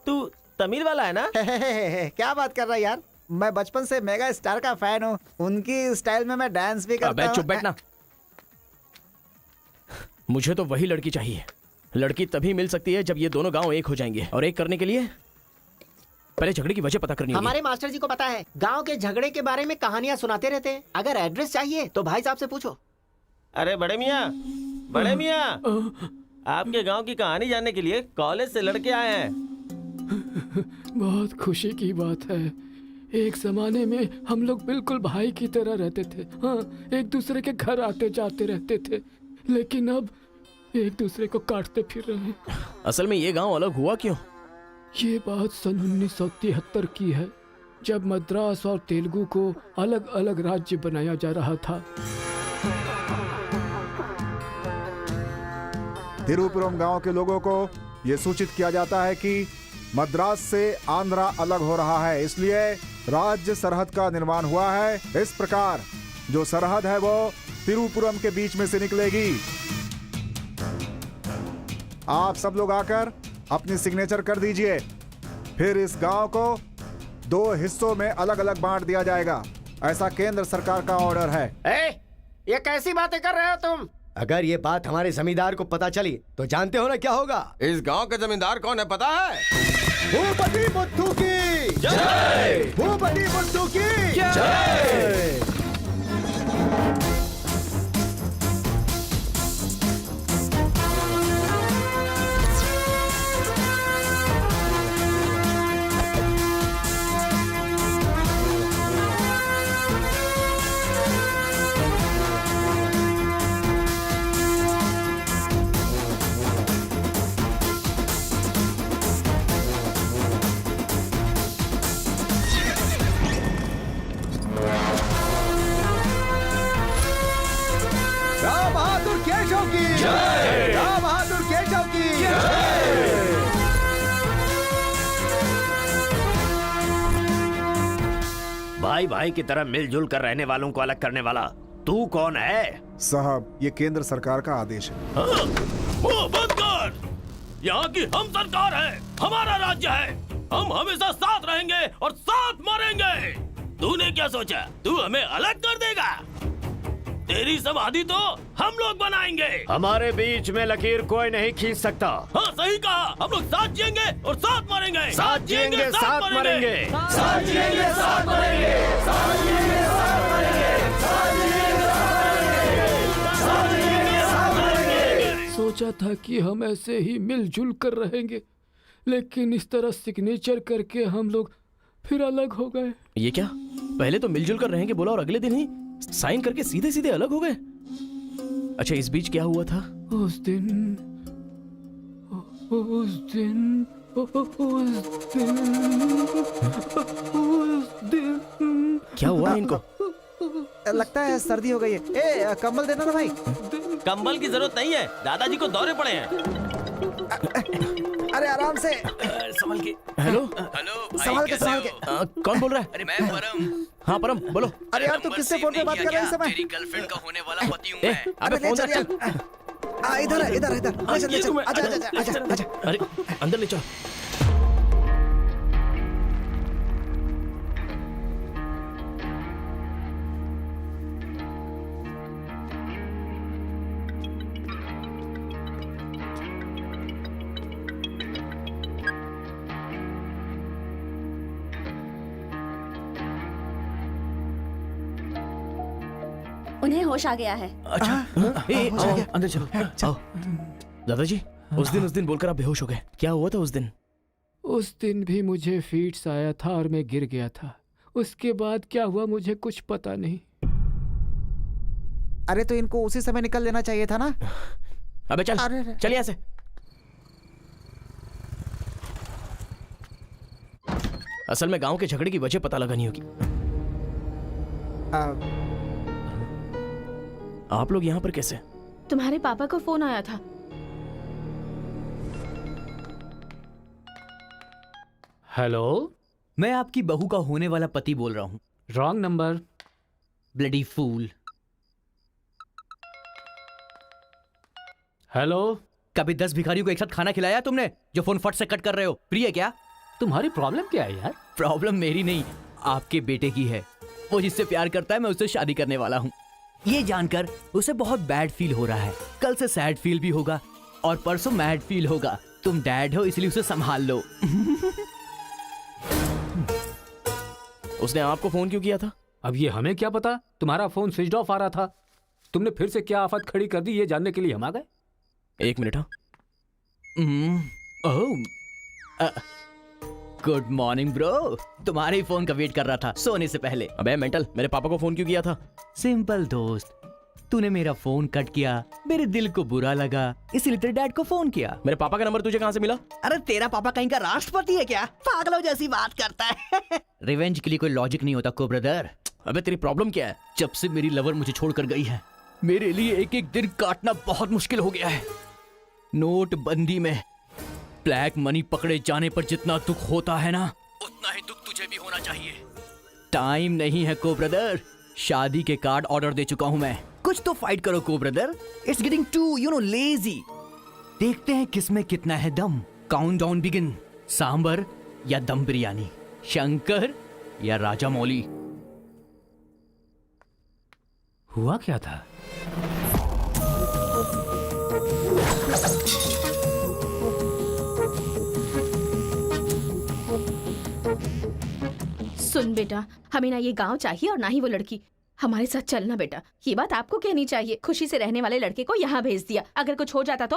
तू तमिल वाला है ना? क्या बात कर रहा है यार? मैं बचपन से मेगा स्टार का फैन हूँ। उनकी स्टाइल में मैं डांस भी करता हूँ। चुप बैठना। मुझे तो वही लड़की चाहिए। लड़की तभी मिल सकती है जब ये दोनों गांव एक हो जाएंगे, और एक करने के लिए पहले झगड़े की वजह पता करनी होगी। हमारे मास्टर जी को पता है, गांव के झगड़े के बारे में कहानियां सुनाते रहते हैं। अगर एड्रेस चाहिए तो भाई साहब से पूछो। अरे बड़े मियाँ, आपके गांव की कहानी जानने के लिए कॉलेज से लड़के आए हैं। बहुत खुशी की बात है। एक जमाने में हम लोग बिल्कुल भाई की तरह रहते थे। हाँ, एक दूसरे के घर आते जाते रहते थे, लेकिन अब एक दूसरे को काटते फिर रहे हैं। असल में ये गांव अलग हुआ क्यों? ये बात सन 1973 की है, जब मद्रास और तेलुगु को अलग अलग राज्य बनाया जा रहा था। तिरुपुरम गांव के लोगों को ये सूचित किया जाता है कि मद्रास से आंध्रा अलग हो रहा है, इसलिए राज्य सरहद का निर्माण हुआ है। इस प्रकार जो सरहद है वो तिरुपुरम के बीच में से निकलेगी। आप सब लोग आकर अपनी सिग्नेचर कर दीजिए। फिर इस गांव को 2 हिस्सों में अलग अलग बांट दिया जाएगा। ऐसा केंद्र सरकार का ऑर्डर है। ये कैसी बातें कर रहे हो तुम? अगर ये बात हमारे जमींदार को पता चली तो जानते हो ना क्या होगा? इस गांव के जमींदार कौन है पता है? भूपति बुद्धू की जय! भूपति बुद्धू की जय! राव बहादुर केशव की जय! राव बहादुर केशव की भाई भाई की तरह मिलजुल कर रहने वालों को अलग करने वाला तू कौन है? साहब, ये केंद्र सरकार का आदेश है। वो बंद कर। यहाँ की हम सरकार है, हमारा राज्य है। हम हमेशा साथ रहेंगे और साथ मरेंगे। तूने क्या सोचा तू हमें अलग कर देगा? तेरी समाधि तो हम लोग बनाएंगे। हमारे बीच में लकीर कोई नहीं खींच सकता। हाँ सही कहा, हम लोग साथ जिएंगे और साथ मरेंगे। साथ जिएंगे, साथ मरेंगे। साथ जिएंगे, साथ मरेंगे। साथ जिएंगे, साथ मरेंगे। साथ जिएंगे, साथ मरेंगे। साथ मरेंगे। सोचा था कि हम ऐसे ही मिलजुल कर रहेंगे, लेकिन इस तरह सिग्नेचर करके हम लोग फिर अलग हो गए। ये क्या? पहले तो मिलजुल कर रहेंगे बोला और अगले दिन ही साइन करके सीधे सीधे अलग हो गए। अच्छा, इस बीच क्या हुआ था? उस दिन क्या हुआ इनको? लगता है सर्दी हो गई है। ए, कंबल देना ना भाई। कंबल की जरूरत नहीं है, दादाजी को दौरे पड़े हैं। अरे आराम से, संभल के। हेलो संभाल के, संभाल के। कौन बोल रहा है? अरे मैं परम। हाँ परम बोलो। अरे यार, तू किससे फोन पे बात कर रहा है इस समय? तेरी गर्लफ्रेंड का होने वाला पति हूँ ए, मैं। अबे ले फोन चल रख यार। चल। इधर है, इधर इधर। ले चल, ले चल। आजा, आजा, आजा, आजा। अरे अंदर ले चलो। उन्हें होश आ गया है। अच्छा आओ, अंदर चलो। आओ। दादाजी, उस दिन बोलकर आप बेहोश हो गए। क्या हुआ था उस दिन? उस दिन भी मुझे फीट्स आया था और मैं गिर गया था। उसके बाद क्या हुआ मुझे कुछ पता नहीं। अरे तो इनको उसी समय निकल लेना चाहिए था ना। अबे चल, चल यहाँ से। असल में गांव के झगड़े की वजह पता लगानी होगी। आप लोग यहाँ पर कैसे? तुम्हारे पापा को फोन आया था। हेलो, मैं आपकी बहू का होने वाला पति बोल रहा हूँ। Wrong number. Bloody fool. Hello, कभी 10 भिखारियों को एक साथ खाना खिलाया तुमने जो फोन फट से कट कर रहे हो? प्रिय क्या? तुम्हारी प्रॉब्लम क्या है यार? प्रॉब्लम मेरी नहीं, आपके बेटे की है। वो जिससे प्यार करता है मैं उससे शादी करने वाला हूँ। ये जानकर उसे बहुत बैड फील हो रहा है। कल से सैड फील भी होगा और परसों मैड फील होगा। तुम डैड हो इसलिए उसे संभाल लो। उसने आपको फोन क्यों किया था? अब ये हमें क्या पता? तुम्हारा फोन स्विच ऑफ आ रहा था। तुमने फिर से क्या आफत खड़ी कर दी ये जानने के लिए हम आ गए। एक मिनट। हाँ, गुड मॉर्निंग ब्रो। तुम्हारे ही फोन का वेट कर रहा था सोने से पहले। अबे मेंटल, मेरे पापा को फोन क्यों किया था? सिंपल दोस्त, तूने मेरा फोन कट किया, मेरे दिल को बुरा लगा, इसलिए तेरे डैड को फोन किया। मेरे पापा का नंबर तुझे कहाँ से मिला? अरे तेरा पापा कहीं का राष्ट्रपति है क्या? पागलों जैसी बात करता है। रिवेंज के लिए कोई लॉजिक नहीं होता को ब्रदर। अबे तेरी प्रॉब्लम क्या है? जब से मेरी लवर मुझे छोड़कर गई है, मेरे लिए एक एक दिन काटना बहुत मुश्किल हो गया है। नोटबंदी में ब्लैक मनी पकड़े जाने पर जितना दुख होता है ना, उतना ही दुख तुझे भी होना चाहिए। टाइम नहीं है को ब्रदर, शादी के कार्ड ऑर्डर दे चुका हूं मैं। कुछ तो फाइट करो को brother, it's getting too lazy. देखते हैं किसमें कितना है दम। Countdown begin. सांबर या दम बिरयानी, शंकर या राजा मौली। हुआ क्या था? सुन बेटा, हमें ना ये गांव चाहिए और ना ही वो लड़की। हमारे साथ चलना बेटा। ये बात आपको कहनी चाहिए। खुशी से रहने वाले लड़के को यहाँ भेज दिया, अगर कुछ हो जाता तो।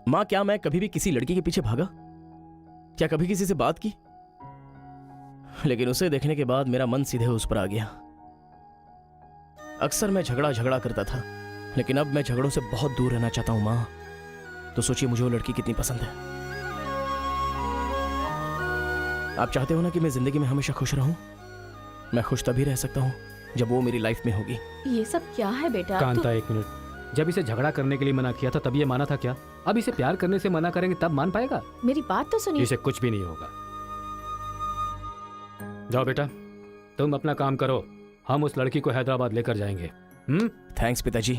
माँ, क्या मैं कभी भी किसी लड़की के पीछे भागा? क्या कभी किसी से बात की? लेकिन उसे देखने के बाद मेरा मन सीधे उस पर आ गया। अक्सर मैं झगड़ा करता था, लेकिन अब मैं झगड़ों से बहुत दूर रहना चाहता हूँ माँ। तो सोचिए मुझे वो लड़की कितनी पसंद है। आप चाहते हो ना कि मैं जिंदगी में हमेशा खुश रहूं? मैं खुश तभी रह सकता हूँ जब वो मेरी लाइफ में होगी। ये सब क्या है बेटा? कांता, एक मिनट। जब इसे झगड़ा करने के लिए मना किया था तब ये माना था क्या? अब इसे प्यार करने से मना करेंगे तब मान पाएगा? मेरी बात तो सुनिए। इसे कुछ भी नहीं होगा। जाओ बेटा, तुम अपना काम करो। हम उस लड़की को हैदराबाद लेकर जाएंगे। थैंक्स पिताजी।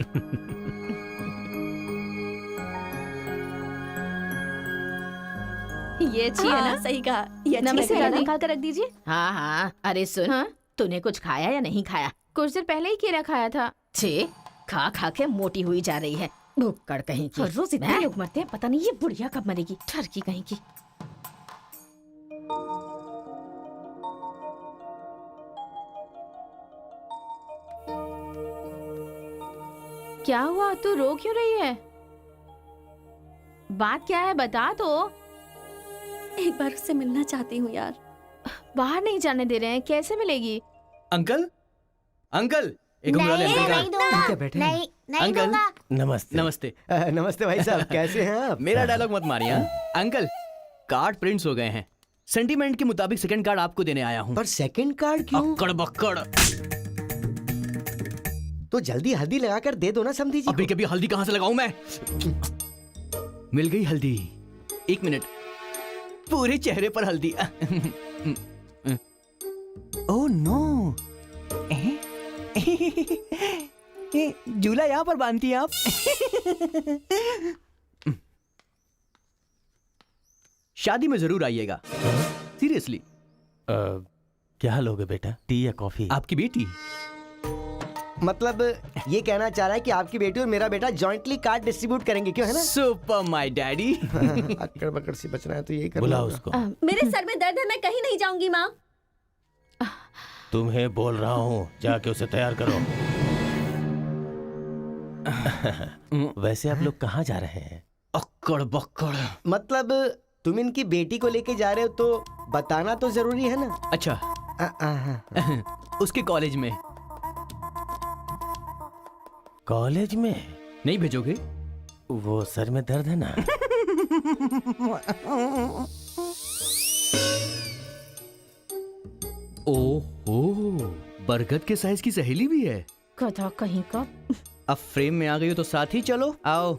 ये अच्छी है ना? सही कहा। ये नमस्ते दादी, दादी। निकाल कर रख दीजिए। हाँ हाँ। अरे सुन, तूने कुछ खाया या नहीं खाया? कुछ देर पहले ही केला खाया था। छे, खा खा के मोटी हुई जा रही है। भुक्कड़ कहीं की। रोज इतने लोग मरते हैं, पता नहीं ये बुढ़िया कब मरेगी। ठरकी कहीं की। क्या हुआ? तू रो क्यों रही है? बात क्या है बता तो। एक बार उससे मिलना चाहती हूँ यार। बाहर नहीं जाने दे रहे हैं, कैसे मिलेगी? अंकल, अंकल, एक घुंघराले अंकल का। बैठे नहीं अंकल, नमस्ते। नमस्ते। नमस्ते भाई साहब, कैसे हैं आप? मेरा डायलॉग मत मारिए। अंकल, कार्ड प्रिंट्स हो गए हैं। सेंटीमेंट के मुताबिक सेकंड कार्ड आपको देने आया हूँ। पर सेकंड कार्ड क्यों? अक्कड़ बक्कड़। तो जल्दी हल्दी लगाकर दे दो ना समधी जी अभी को। कभी हल्दी कहाँ से लगाऊं मैं? मिल गई हल्दी। एक मिनट, पूरे चेहरे पर हल्दी। ओह नो, झूला यहाँ पर बांधती हैं आप? शादी में जरूर आइएगा, सीरियसली। क्या लोगे बेटा, टी या कॉफी? आपकी बेटी। मतलब ये कहना चाह रहा है कि आपकी बेटी और मेरा बेटा जॉइंटली कार्ड डिस्ट्रीब्यूट करेंगे, क्यों है ना? Super my daddy. अक्कड़ बकड़ से बचना है तो यही करना बुला होगा। उसको। मेरे सर में दर्द है, मैं कहीं नहीं जाऊंगी माँ। तुम्हें बोल रहा हूँ, जाके उसे तैयार करो। वैसे आप लोग कहाँ जा रहे हैं? अक्कड़ बक्कड़। मतलब तुम इनकी बेटी को लेके जा रहे हो तो बताना तो जरूरी है ना? अच्छा, उसके कॉलेज में। कॉलेज में? नहीं भेजोगे? वो सर में दर्द है ना। ओहो, बरगद के साइज की सहेली भी है। गधा कहीं का। अब फ्रेम में आ गई हो तो साथ ही चलो। आओ।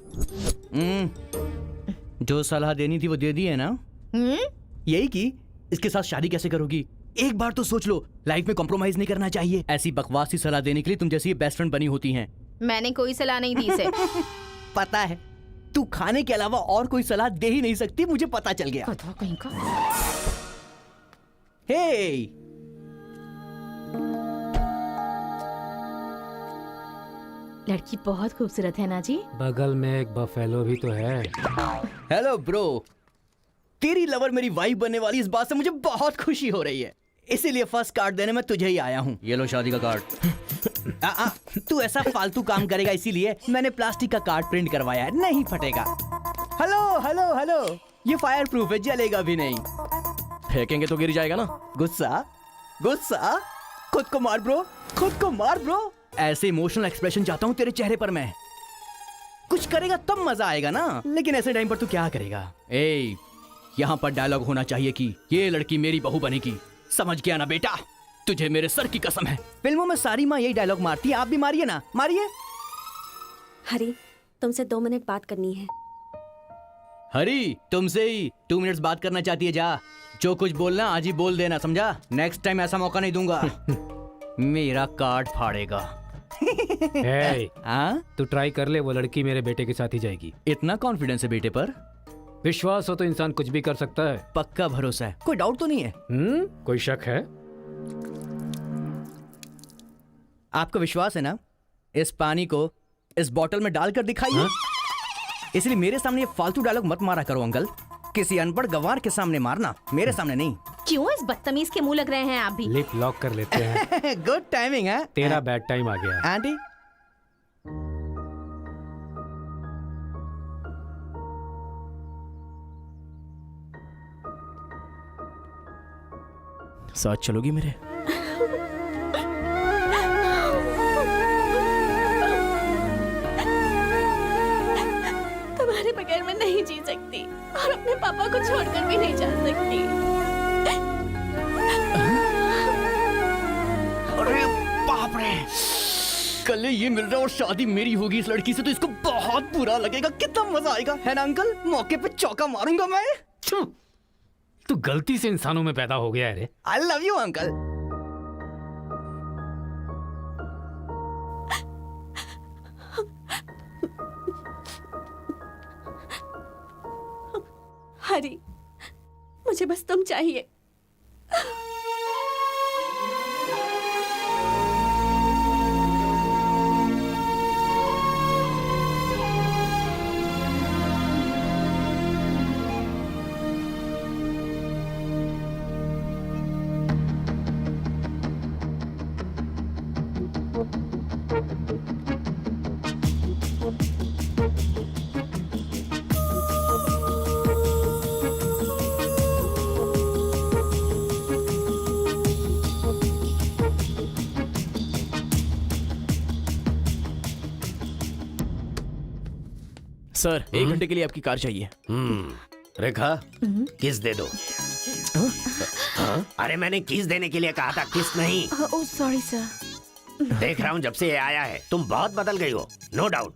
जो सलाह देनी थी वो दे दी है ना? यही कि इसके साथ शादी कैसे करोगी? एक बार तो सोच लो, लाइफ में कॉम्प्रोमाइज नहीं करना चाहिए। ऐसी बकवास सी सलाह देने के लिए तुम जैसी बेस्ट फ्रेंड बनी होती हैं। मैंने कोई सलाह नहीं दी इसे। पता है, तू खाने के अलावा और कोई सलाह दे ही नहीं सकती, मुझे पता चल गया। गधा कहीं का। हे, लड़की बहुत खूबसूरत है ना जी? बगल में एक बफेलो भी तो है। हेलो ब्रो, तेरी लवर मेरी वाइफ बनने वाली इस बात से मुझे बहुत खुशी हो रही है, इसीलिए फर्स्ट कार्ड देने में तुझे ही आया हूँ। ये लो शादी का कार्ड। तू ऐसा फालतू काम करेगा इसीलिए मैंने प्लास्टिक का कार्ड प्रिंट करवाया है, नहीं फटेगा। हेलो हेलो हेलो, ये फायर प्रूफ है, जलेगा भी नहीं। फेंकेंगे तो गिर जाएगा ना। गुस्सा गुस्सा, खुद को मार ब्रो, खुद को मार ब्रो। ऐसे इमोशनल एक्सप्रेशन चाहता हूँ तेरे चेहरे पर मैं। कुछ करेगा तब मजा आएगा ना, लेकिन ऐसे टाइम पर तू क्या करेगा? ए, यहाँ पर डायलॉग होना चाहिए कि ये लड़की मेरी बहू बनेगी, समझ गया ना बेटा? तुझे मेरे सर की कसम है, फिल्मों में सारी माँ यही डायलॉग मारती है, आप भी मारिए ना, मारिए। हरी, तुमसे 2 मिनट बात करनी है। हरी, तुमसे ही 2 मिनट्स बात करना चाहती है? जा, जो कुछ बोलना आज ही बोल देना, समझा? नेक्स्ट टाइम ऐसा मौका नहीं दूंगा। मेरा कार्ड फाड़ेगा। हाँ? तू ट्राई कर ले, वो लड़की मेरे बेटे के साथ ही जाएगी। इतना कॉन्फिडेंस है बेटे पर? विश्वास हो तो इंसान कुछ भी कर सकता है। पक्का भरोसा है, कोई डाउट तो नहीं है? कोई शक है? आपको विश्वास है ना? इस पानी को इस बोतल में डालकर दिखाइए। इसलिए मेरे सामने ये फालतू डायलॉग मत मारा करो अंकल। किसी अनपढ़ गवार के सामने मारना, मेरे सामने नहीं। क्यों इस बदतमीज के मुंह लग रहे हैं आप भी? लिप लॉक कर लेते हैं। गुड टाइमिंग है। तेरा बैड टाइम आ गया। आंटी साथ चलोगी मेरे? तुम्हारे बगैर मैं नहीं जी सकती और अपने पापा को छोड़कर भी नहीं जा सकती। अरे बाप रे, कल ये मिल रहा और शादी मेरी होगी इस लड़की से तो इसको बहुत बुरा लगेगा। कितना मजा आएगा, है ना अंकल? मौके पे चौका मारूंगा मैं। तू गलती से इंसानों में पैदा हो गया है रे। I love you uncle. Hari, मुझे बस तुम चाहिए। सर, 1 घंटे के लिए आपकी कार चाहिए। रेखा, किस दे दो। हाँ? अरे मैंने किस देने के लिए कहा था, किस नहीं। Oh sorry sir. देख रहा हूँ जब से ये आया है तुम बहुत बदल गई हो, नो डाउट।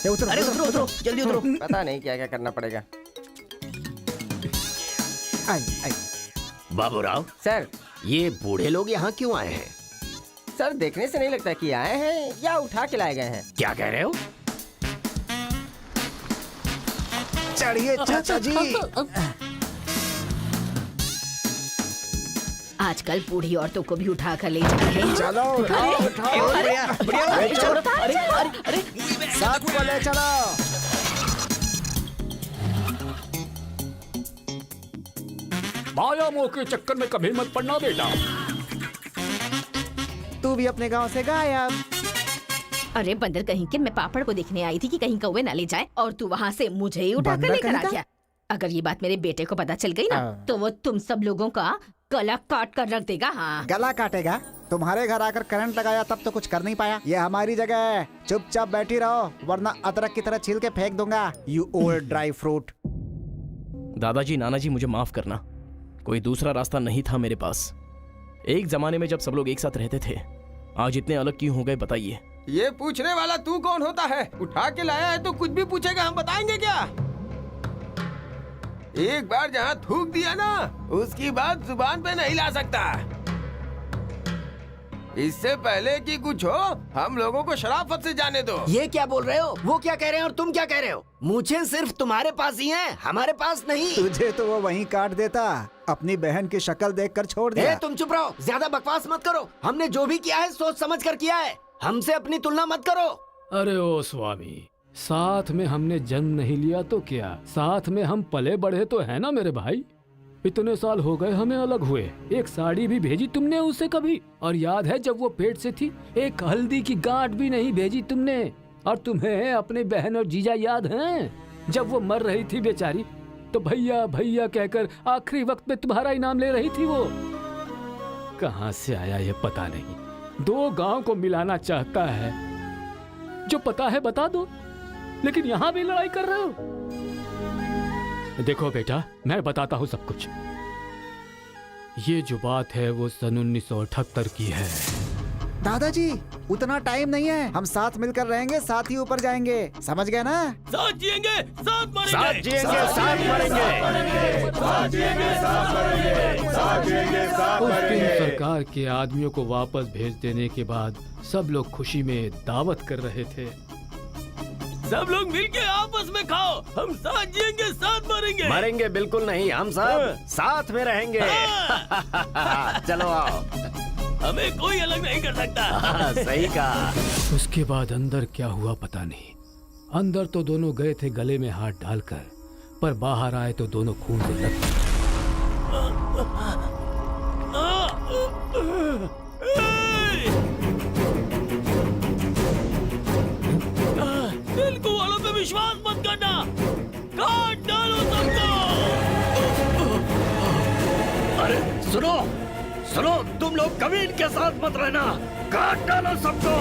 अरे उतरो उतरो, जल्दी उतरो। पता नहीं क्या क्या करना पड़ेगा। बाबूराव सर, ये बूढ़े लोग यहाँ क्यों आए हैं? सर देखने से नहीं लगता कि आए हैं या उठा के लाए गए हैं। क्या कह रहे हो? चढ़िए चाचा जी। आजकल बूढ़ी औरतों को भी उठा कर ले जा रहे हैं। चलो उठाओ उठाओ। अरे साथ को ले चलो। माया मोह के चक्कर में कभी मत पड़ना बेटा। तू भी अपने गांव से गायब। अरे बंदर कहीं के, मैं पापड़ को देखने आई थी कि कहीं कौवे ना ले जाए और तू वहाँ से मुझे ही उठा कर बंदर लेकर आ कहीं का? गया। अगर ये बात मेरे बेटे को पता चल गई ना तो वो तुम सब लोगों का गला काट कर रख देगा। हाँ, गला काटेगा? तुम्हारे घर आकर करंट लगाया तब तो कुछ कर नहीं पाया। ये हमारी जगह है, चुपचाप बैठी रहो वरना अदरक की तरह छील के फेंक दूंगा। You old dry fruit. दादाजी, नानाजी, मुझे माफ करना, कोई दूसरा रास्ता नहीं था मेरे पास। एक जमाने में जब सब लोग एक साथ रहते थे, आज इतने अलग क्यों हो गए बताइए? ये पूछने वाला तू कौन होता है? उठा के लाया है तो कुछ भी पूछेगा, हम बताएंगे क्या? एक बार जहाँ थूक दिया ना, उसकी बात जुबान पे नहीं ला सकता। इससे पहले कि कुछ हो, हम लोगों को शराफत से जाने दो। ये क्या बोल रहे हो? वो क्या कह रहे हैं और तुम क्या कह रहे हो? मुझे सिर्फ तुम्हारे पास ही है, हमारे पास नहीं। तुझे तो वो वहीं काट देता, अपनी बहन की शक्ल देखकर छोड़ दिया। तुम चुप रहो, ज्यादा बकवास मत करो। हमने जो भी किया है सोच समझ कर किया है, हमसे अपनी तुलना मत करो। अरे ओ स्वामी, साथ में हमने जन्म नहीं लिया तो क्या, साथ में हम पले बढ़े तो है ना मेरे भाई। इतने साल हो गए हमें अलग हुए, एक साड़ी भी भेजी तुमने उसे कभी? और याद है जब वो पेट से थी, एक हल्दी की गांठ भी नहीं भेजी तुमने। और तुम्हें अपने बहन और जीजा याद हैं? जब वो मर रही थी बेचारी, तो भैया भैया कहकर आखिरी वक्त में तुम्हारा इनाम ले रही थी। वो कहाँ से आया ये पता नहीं। 2 गांव को मिलाना चाहता है, जो पता है बता दो, लेकिन यहाँ भी लड़ाई कर रहे हो। देखो बेटा, मैं बताता हूँ सब कुछ। ये जो बात है वो सन 1978 की है। दादाजी उतना टाइम नहीं है, हम साथ मिलकर रहेंगे, साथ ही ऊपर जाएंगे, समझ गए ना? साथ जिएंगे, साथ मरेंगे, साथ जिएंगे, साथ मरेंगे, साथ जिएंगे, साथ मरेंगे, साथ जिएंगे, साथ उस दिन मरेंगे। सरकार के आदमियों को वापस भेज देने के बाद सब लोग खुशी में दावत कर रहे थे। सब लोग मिलके आपस में खाओ, हम साथ जिएंगे, साथ मरेंगे। मरेंगे बिल्कुल नहीं, हम सब साथ में रहेंगे। चलो आओ। हमें कोई अलग नहीं कर सकता। सही कहा। उसके बाद अंदर क्या हुआ पता नहीं। अंदर तो दोनों गए थे गले में हाथ डालकर, पर बाहर आए तो दोनों खून से लथपथ। तेलुगु वालों पे विश्वास मत करना, काट डालो सबको। अरे सुनो सुनो, तुम लोग कभी इनके साथ मत रहना, काट डालो सबको।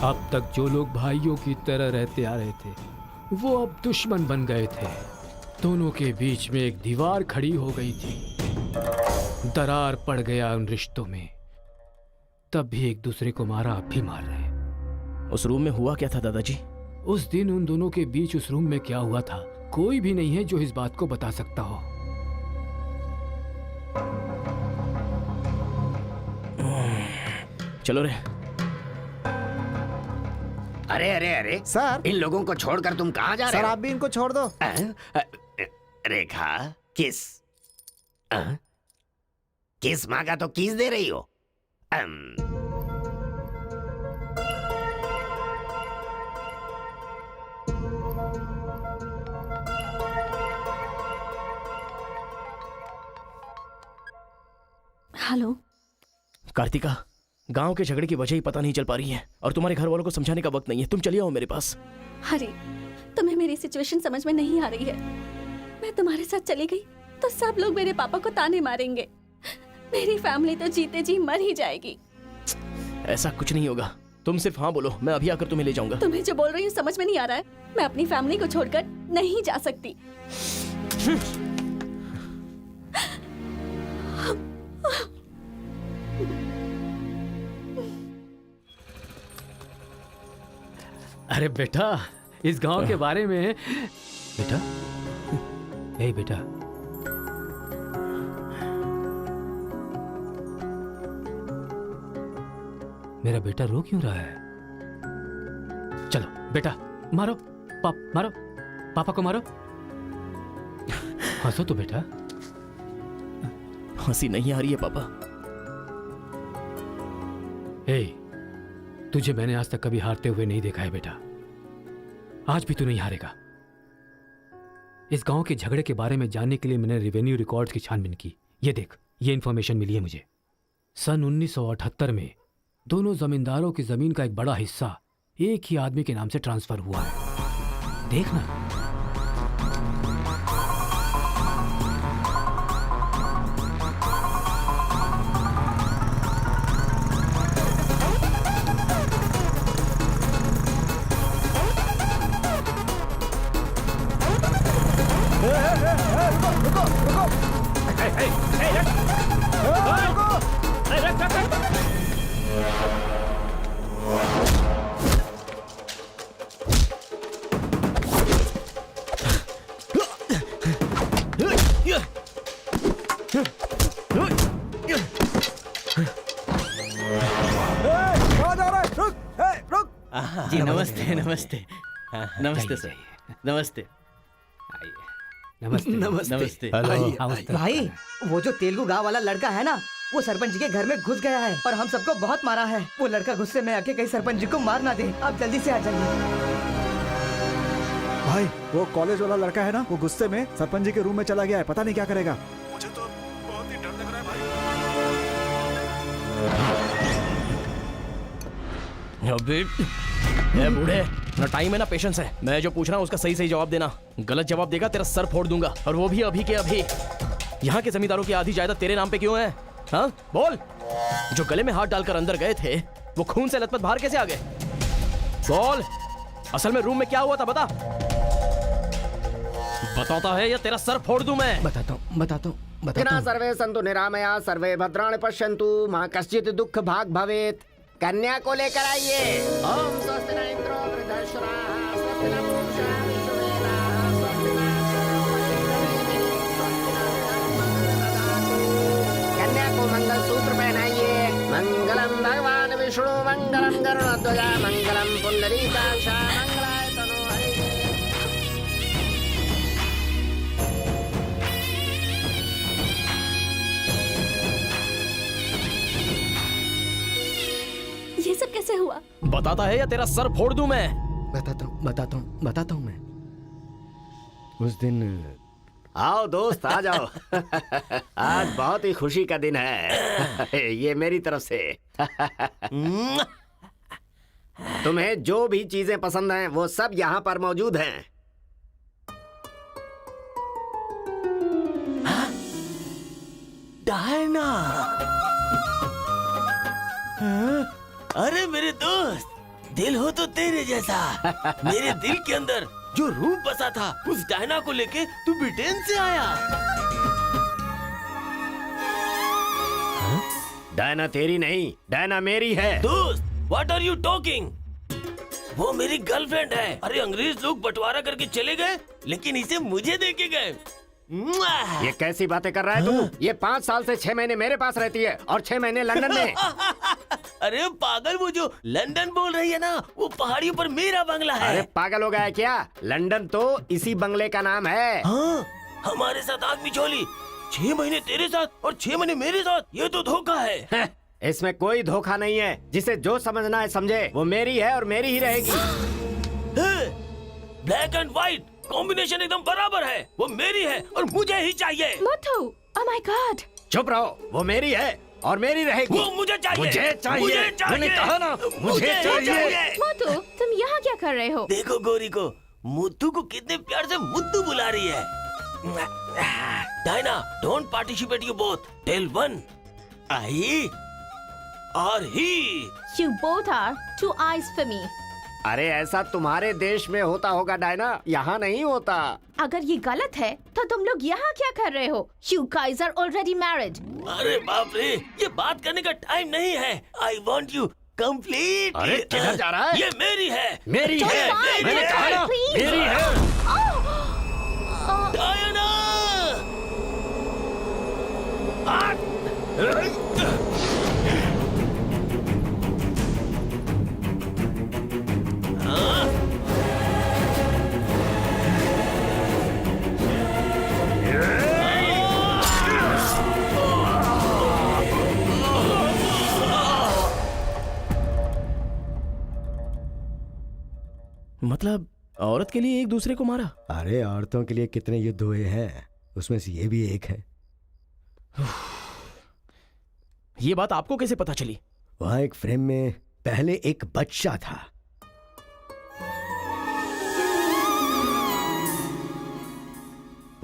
अब तक जो लोग भाइयों की तरह रहते आ रहे थे, वो अब दुश्मन बन गए थे। दोनों के बीच में एक दीवार खड़ी हो गई थी। दरार पड़ गया उन रिश्तों में। तब भी एक दूसरे को मारा, अब भी मार रहे। उस रूम में हुआ क्या था दादाजी? उस दिन उन दोनों के बीच उस रूम में क्या हुआ था, कोई भी नहीं है जो इस बात को बता सकता हो। चलो रे। अरे अरे अरे सर, इन लोगों को छोड़कर तुम कहाँ जा रहे सर हो? आप भी इनको छोड़ दो। रेखा, किस किस मांगा तो किस दे रही हो? हेलो कार्तिका, गांव के झगड़े की वजह ही पता नहीं चल पा रही है और तुम्हारे घर वालों को समझाने का वक्त नहीं है। तुम चलिए आओ मेरे पास। हरी, तुम्हें मेरी सिचुएशन समझ में नहीं आ रही है। मैं तुम्हारे साथ चली गई तो सब लोग मेरे पापा को ताने मारेंगे। मेरी फैमिली तो जीते जी मर ही जाएगी। ऐसा कुछ नहीं होगा, तुम सिर्फ हाँ बोलो, मैं अभी आकर तुम्हें ले जाऊंगा। तुम्हें जो बोल रही हूँ समझ में नहीं आ रहा है। मैं अपनी फैमिली को छोड़कर नहीं जा सकती। अरे बेटा, इस गांव के बारे में बेटा, ए बेटा, मेरा बेटा रो क्यों रहा है? चलो बेटा, मारो मारो, पापा को मारो। हंसो तो बेटा। हंसी नहीं आ रही है पापा। ए, तुझे मैंने आज तक कभी हारते हुए नहीं देखा है बेटा। आज भी तू नहीं हारेगा। इस गांव के झगड़े के बारे में जानने के लिए मैंने रेवेन्यू रिकॉर्ड्स की छानबीन की। ये देख, ये इंफॉर्मेशन मिली है मुझे। सन 1978 में दोनों जमींदारों की जमीन का एक बड़ा हिस्सा एक ही आदमी के नाम से ट्रांसफर हुआ है। देखना। जी नमस्ते नमस्ते नमस्ते सर, नमस्ते नमस्ते नमस्ते। भाई, वो जो तेलुगु गांव वाला लड़का है ना, वो सरपंच जी के घर में घुस गया है और हम सबको बहुत मारा है। वो लड़का गुस्से में आके कहीं सरपंच जी को मार ना दे। आप जल्दी से आ जाइए। भाई, वो कॉलेज वाला लड़का है ना, वो गुस्से में सरपंच जी के रूम में चला गया है। पता नहीं क्या करेगा। मुझे तो बहुत ही डर लग रहा है भाई। अबे ए बूढ़े, ना टाइम है ना पेशेंस है। मैं जो पूछ रहा हूँ उसका सही सही जवाब देना। गलत जवाब देगा तेरा सर फोड़ दूंगा, और वो भी अभी के अभी। यहाँ के जमींदारों की आधी जायदाद तेरे नाम पे क्यों है? हाँ बोल, जो गले में हाथ डालकर अंदर गए थे वो खून से लथपथ बाहर कैसे आ गए? बोल, असल में रूम में क्या हुआ था बता। बताता है या तेरा सर फोड़ दूं मैं? बताता हूँ। सर्वे संतु निरामया सर्वे भद्राणि पश्यन्तु मां कश्चित् दुःख भाग भवेत्। कन्या को लेकर आइए। ओम स्वस्ति न इंद्रो वृद्धश्रवाः स्वस्ति न पूषा विश्ववेदाः स्वस्ति न कन्या को मंगल सूत्र पहनाइए। मंगलम भगवान विष्णु मंगलम गरुड़ध्वज मंगलम पुंडरीकाक्ष मंगलाय तनो हरिः। ये सब कैसे हुआ? बताता है या तेरा सर फोड़ दूं मैं? बताता हूँ मैं। उस दिन आओ दोस्त आ जाओ। आज बहुत ही खुशी का दिन है। ये मेरी तरफ से। तुम्हें जो भी चीजें पसंद हैं वो सब यहाँ पर मौजूद हैं। डायना, अरे मेरे दोस्त, दिल हो तो तेरे जैसा। मेरे दिल के अंदर जो रूप बसा था उस डायना को लेके तू ब्रिटेन से आया। डायना तेरी नहीं, डायना मेरी है। दोस्त, व्हाट आर यू टॉकिंग? वो मेरी गर्लफ्रेंड है। अरे अंग्रेज लोग बंटवारा करके चले गए लेकिन इसे मुझे दे के गए। ये कैसी बातें कर रहा है तू? ये 5 साल से 6 महीने मेरे पास रहती है और 6 महीने लंदन में। अरे पागल, वो जो लंदन बोल रही है ना, वो पहाड़ियों पर मेरा बंगला है। अरे पागल हो गया है क्या? लंदन तो इसी बंगले का नाम है। हाँ, हमारे साथ आदमी चोली 6 महीने तेरे साथ और 6 महीने मेरे साथ, ये तो धोखा है। इसमें कोई धोखा नहीं है। जिसे जो समझना है समझे। वो मेरी है और मेरी ही रहेगी। ब्लैक एंड व्हाइट कॉम्बिनेशन एकदम बराबर है। वो मेरी है और मुझे ही चाहिए। मोटू, ओह माय गॉड। चुप रहो, वो मेरी है और मेरी रहेगी। वो मुझे चाहिए। मुझे चाहिए। मैंने कहा ना, मुझे चाहिए। मोटू, तुम यहाँ क्या कर रहे हो? देखो गोरी को, मुद्दू को कितने प्यार से मुद्दू बुला रही है। Diana, don't participate you both. Tell one, I or he. You both are two eyes for me. अरे ऐसा तुम्हारे देश में होता होगा डायना, यहाँ नहीं होता। अगर ये गलत है तो तुम लोग यहाँ क्या कर रहे हो? You guys are already married. अरे बाप रे, ये बात करने का टाइम नहीं है। I want you complete. अरे किधर जा रहा है? ये मेरी है। मेरी Just है। fine. मैंने कहा ना, Please. मेरी है। डायना! मतलब औरत के लिए एक दूसरे को मारा? अरे औरतों के लिए कितने युद्ध हुए हैं, उसमें से ये भी एक है। ये बात आपको कैसे पता चली? वहां एक फ्रेम में पहले एक बच्चा था।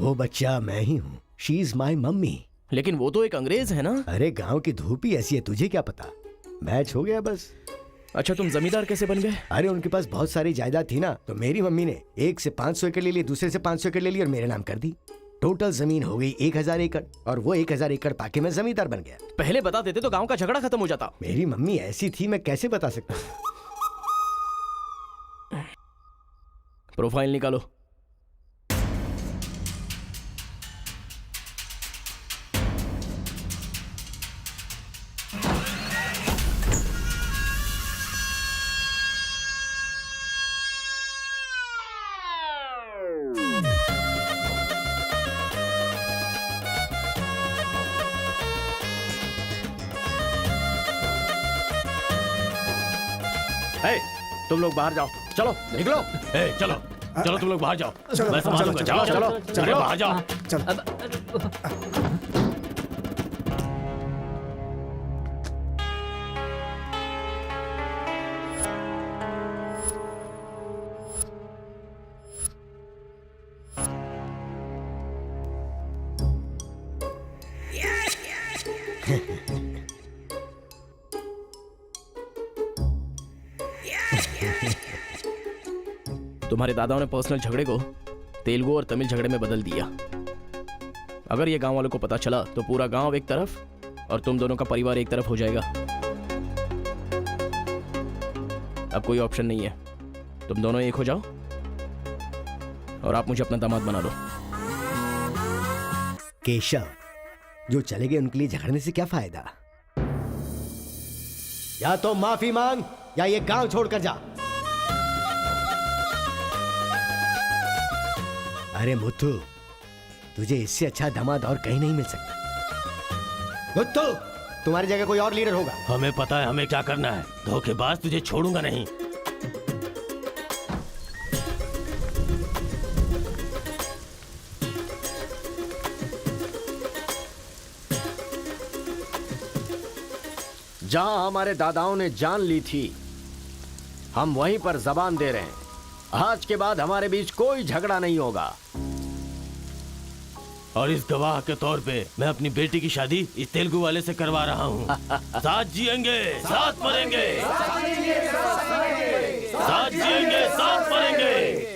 वो बच्चा मैं ही हूँ। She is my mummy. लेकिन वो तो एक अंग्रेज है ना? अरे गांव की धूप ही ऐसी है, तुझे क्या पता। मैच हो गया बस। अच्छा, तुम जमींदार कैसे बन गए? अरे उनके पास बहुत सारी जायदाद थी ना, तो मेरी मम्मी ने एक से 500 एकड़ ले ली, दूसरे से 500 एकड़ ले ली और मेरे नाम कर दी। टोटल जमीन हो गई 1000 एकड़ और वो 1000 एकड़ पाके मैं जमींदार बन गया। पहले बता देते तो गांव का झगड़ा खत्म हो जाता। मेरी मम्मी ऐसी थी, मैं कैसे बता सकता हूँ। प्रोफाइल निकालो। तुम लोग बाहर जाओ, चलो निकलो। चलो चलो, तुम लोग बाहर जाओ। चलो, मैं संभालूंगा। चलो, चलो चलो, चलो, बाहर जाओ। तुम्हारे दादाओं ने पर्सनल झगड़े को तेलुगु और तमिल झगड़े में बदल दिया। अगर ये गांव वालों को पता चला तो पूरा गांव एक तरफ और तुम दोनों का परिवार एक तरफ हो जाएगा। अब कोई ऑप्शन नहीं है, तुम दोनों एक हो जाओ और आप मुझे अपना दामाद बना लो। केशव, जो चले गए उनके लिए झगड़ने से क्या फायदा? या तो माफी मांग या ये गांव छोड़कर जा। अरे मुत्तू, तुझे इससे अच्छा दामाद और कहीं नहीं मिल सकता। मुत्तू, तुम्हारी जगह कोई और लीडर होगा। हमें पता है हमें क्या करना है। धोखेबाज, तुझे छोड़ूंगा नहीं। जहां हमारे दादाओं ने जान ली थी, हम वहीं पर जबान दे रहे हैं। आज के बाद हमारे बीच कोई झगड़ा नहीं होगा। और इस गवाह के तौर पे मैं अपनी बेटी की शादी इस तेलुगु वाले से करवा रहा हूँ। साथ जिएंगे, साथ मरेंगे, साथ जिएंगे, साथ मरेंगे,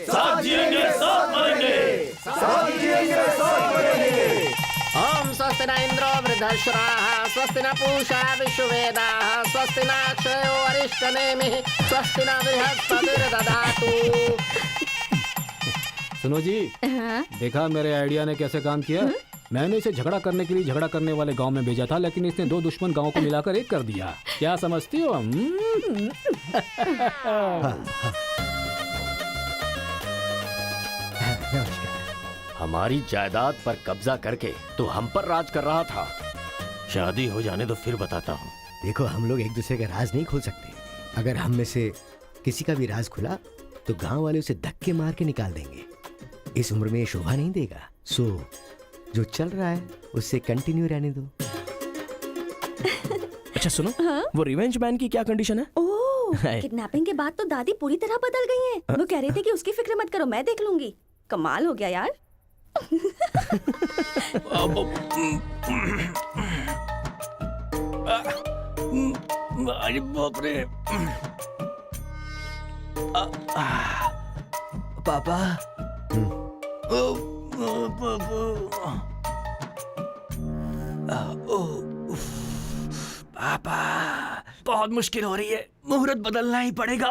साथ जिएंगे, साथ मरेंगे, साथ जिएंगे, साथ मरेंगे। ओम स्वस्ति न इंद्रो वृद्धश्राः, स्वस्ति न पूषा विश्ववेदाः, स्वस्ति न अक्षयो अरिष्टनेमिः, स्वस्ति न बृहस्पतिर्दधातु। सुनो जी, देखा मेरे आइडिया ने कैसे काम किया? मैंने इसे झगड़ा करने के लिए झगड़ा करने वाले गांव में भेजा था, लेकिन इसने दो दुश्मन गांवों को मिलाकर एक कर दिया। क्या समझती हो? हमारी जायदाद पर कब्जा करके तो हम पर राज कर रहा था। शादी हो जाने तो फिर बताता हूँ। देखो, हम लोग एक दूसरे का राज नहीं खोल सकते। अगर हम में से किसी का भी राज खुला तो गांव वाले उसे धक्के मार के निकाल देंगे। इस उम्र में ये शोभा नहीं देगा। सो जो चल रहा है उससे कंटिन्यू रहने दो। अच्छा सुनो, वो रिवेंज मैन की क्या कंडीशन है? किडनैपिंग के बाद तो दादी पूरी तरह बदल गई हैं। वो कह रही थी कि उसकी फिक्र मत करो, मैं देख लूंगी। कमाल हो गया यार। अरे बाप रे। पापा, पापा, बहुत मुश्किल हो रही है। मुहूर्त बदलना ही पड़ेगा।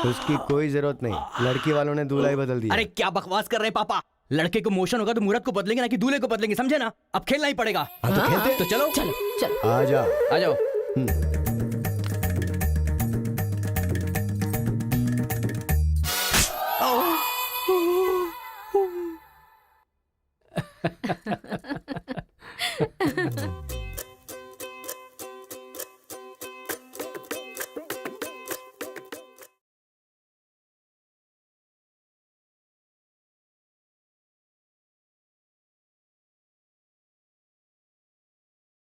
उसकी कोई जरूरत नहीं, लड़की वालों ने दूल्हा ही बदल दिया। अरे क्या बकवास कर रहे हैं पापा? लड़के को मोशन होगा तो मुहूर्त को बदलेंगे ना कि दूल्हे को बदलेंगे, समझे ना? अब खेलना ही पड़ेगा। हाँ तो खेलते। तो चलो चलो चलो। आ जाओ, आ जाओ।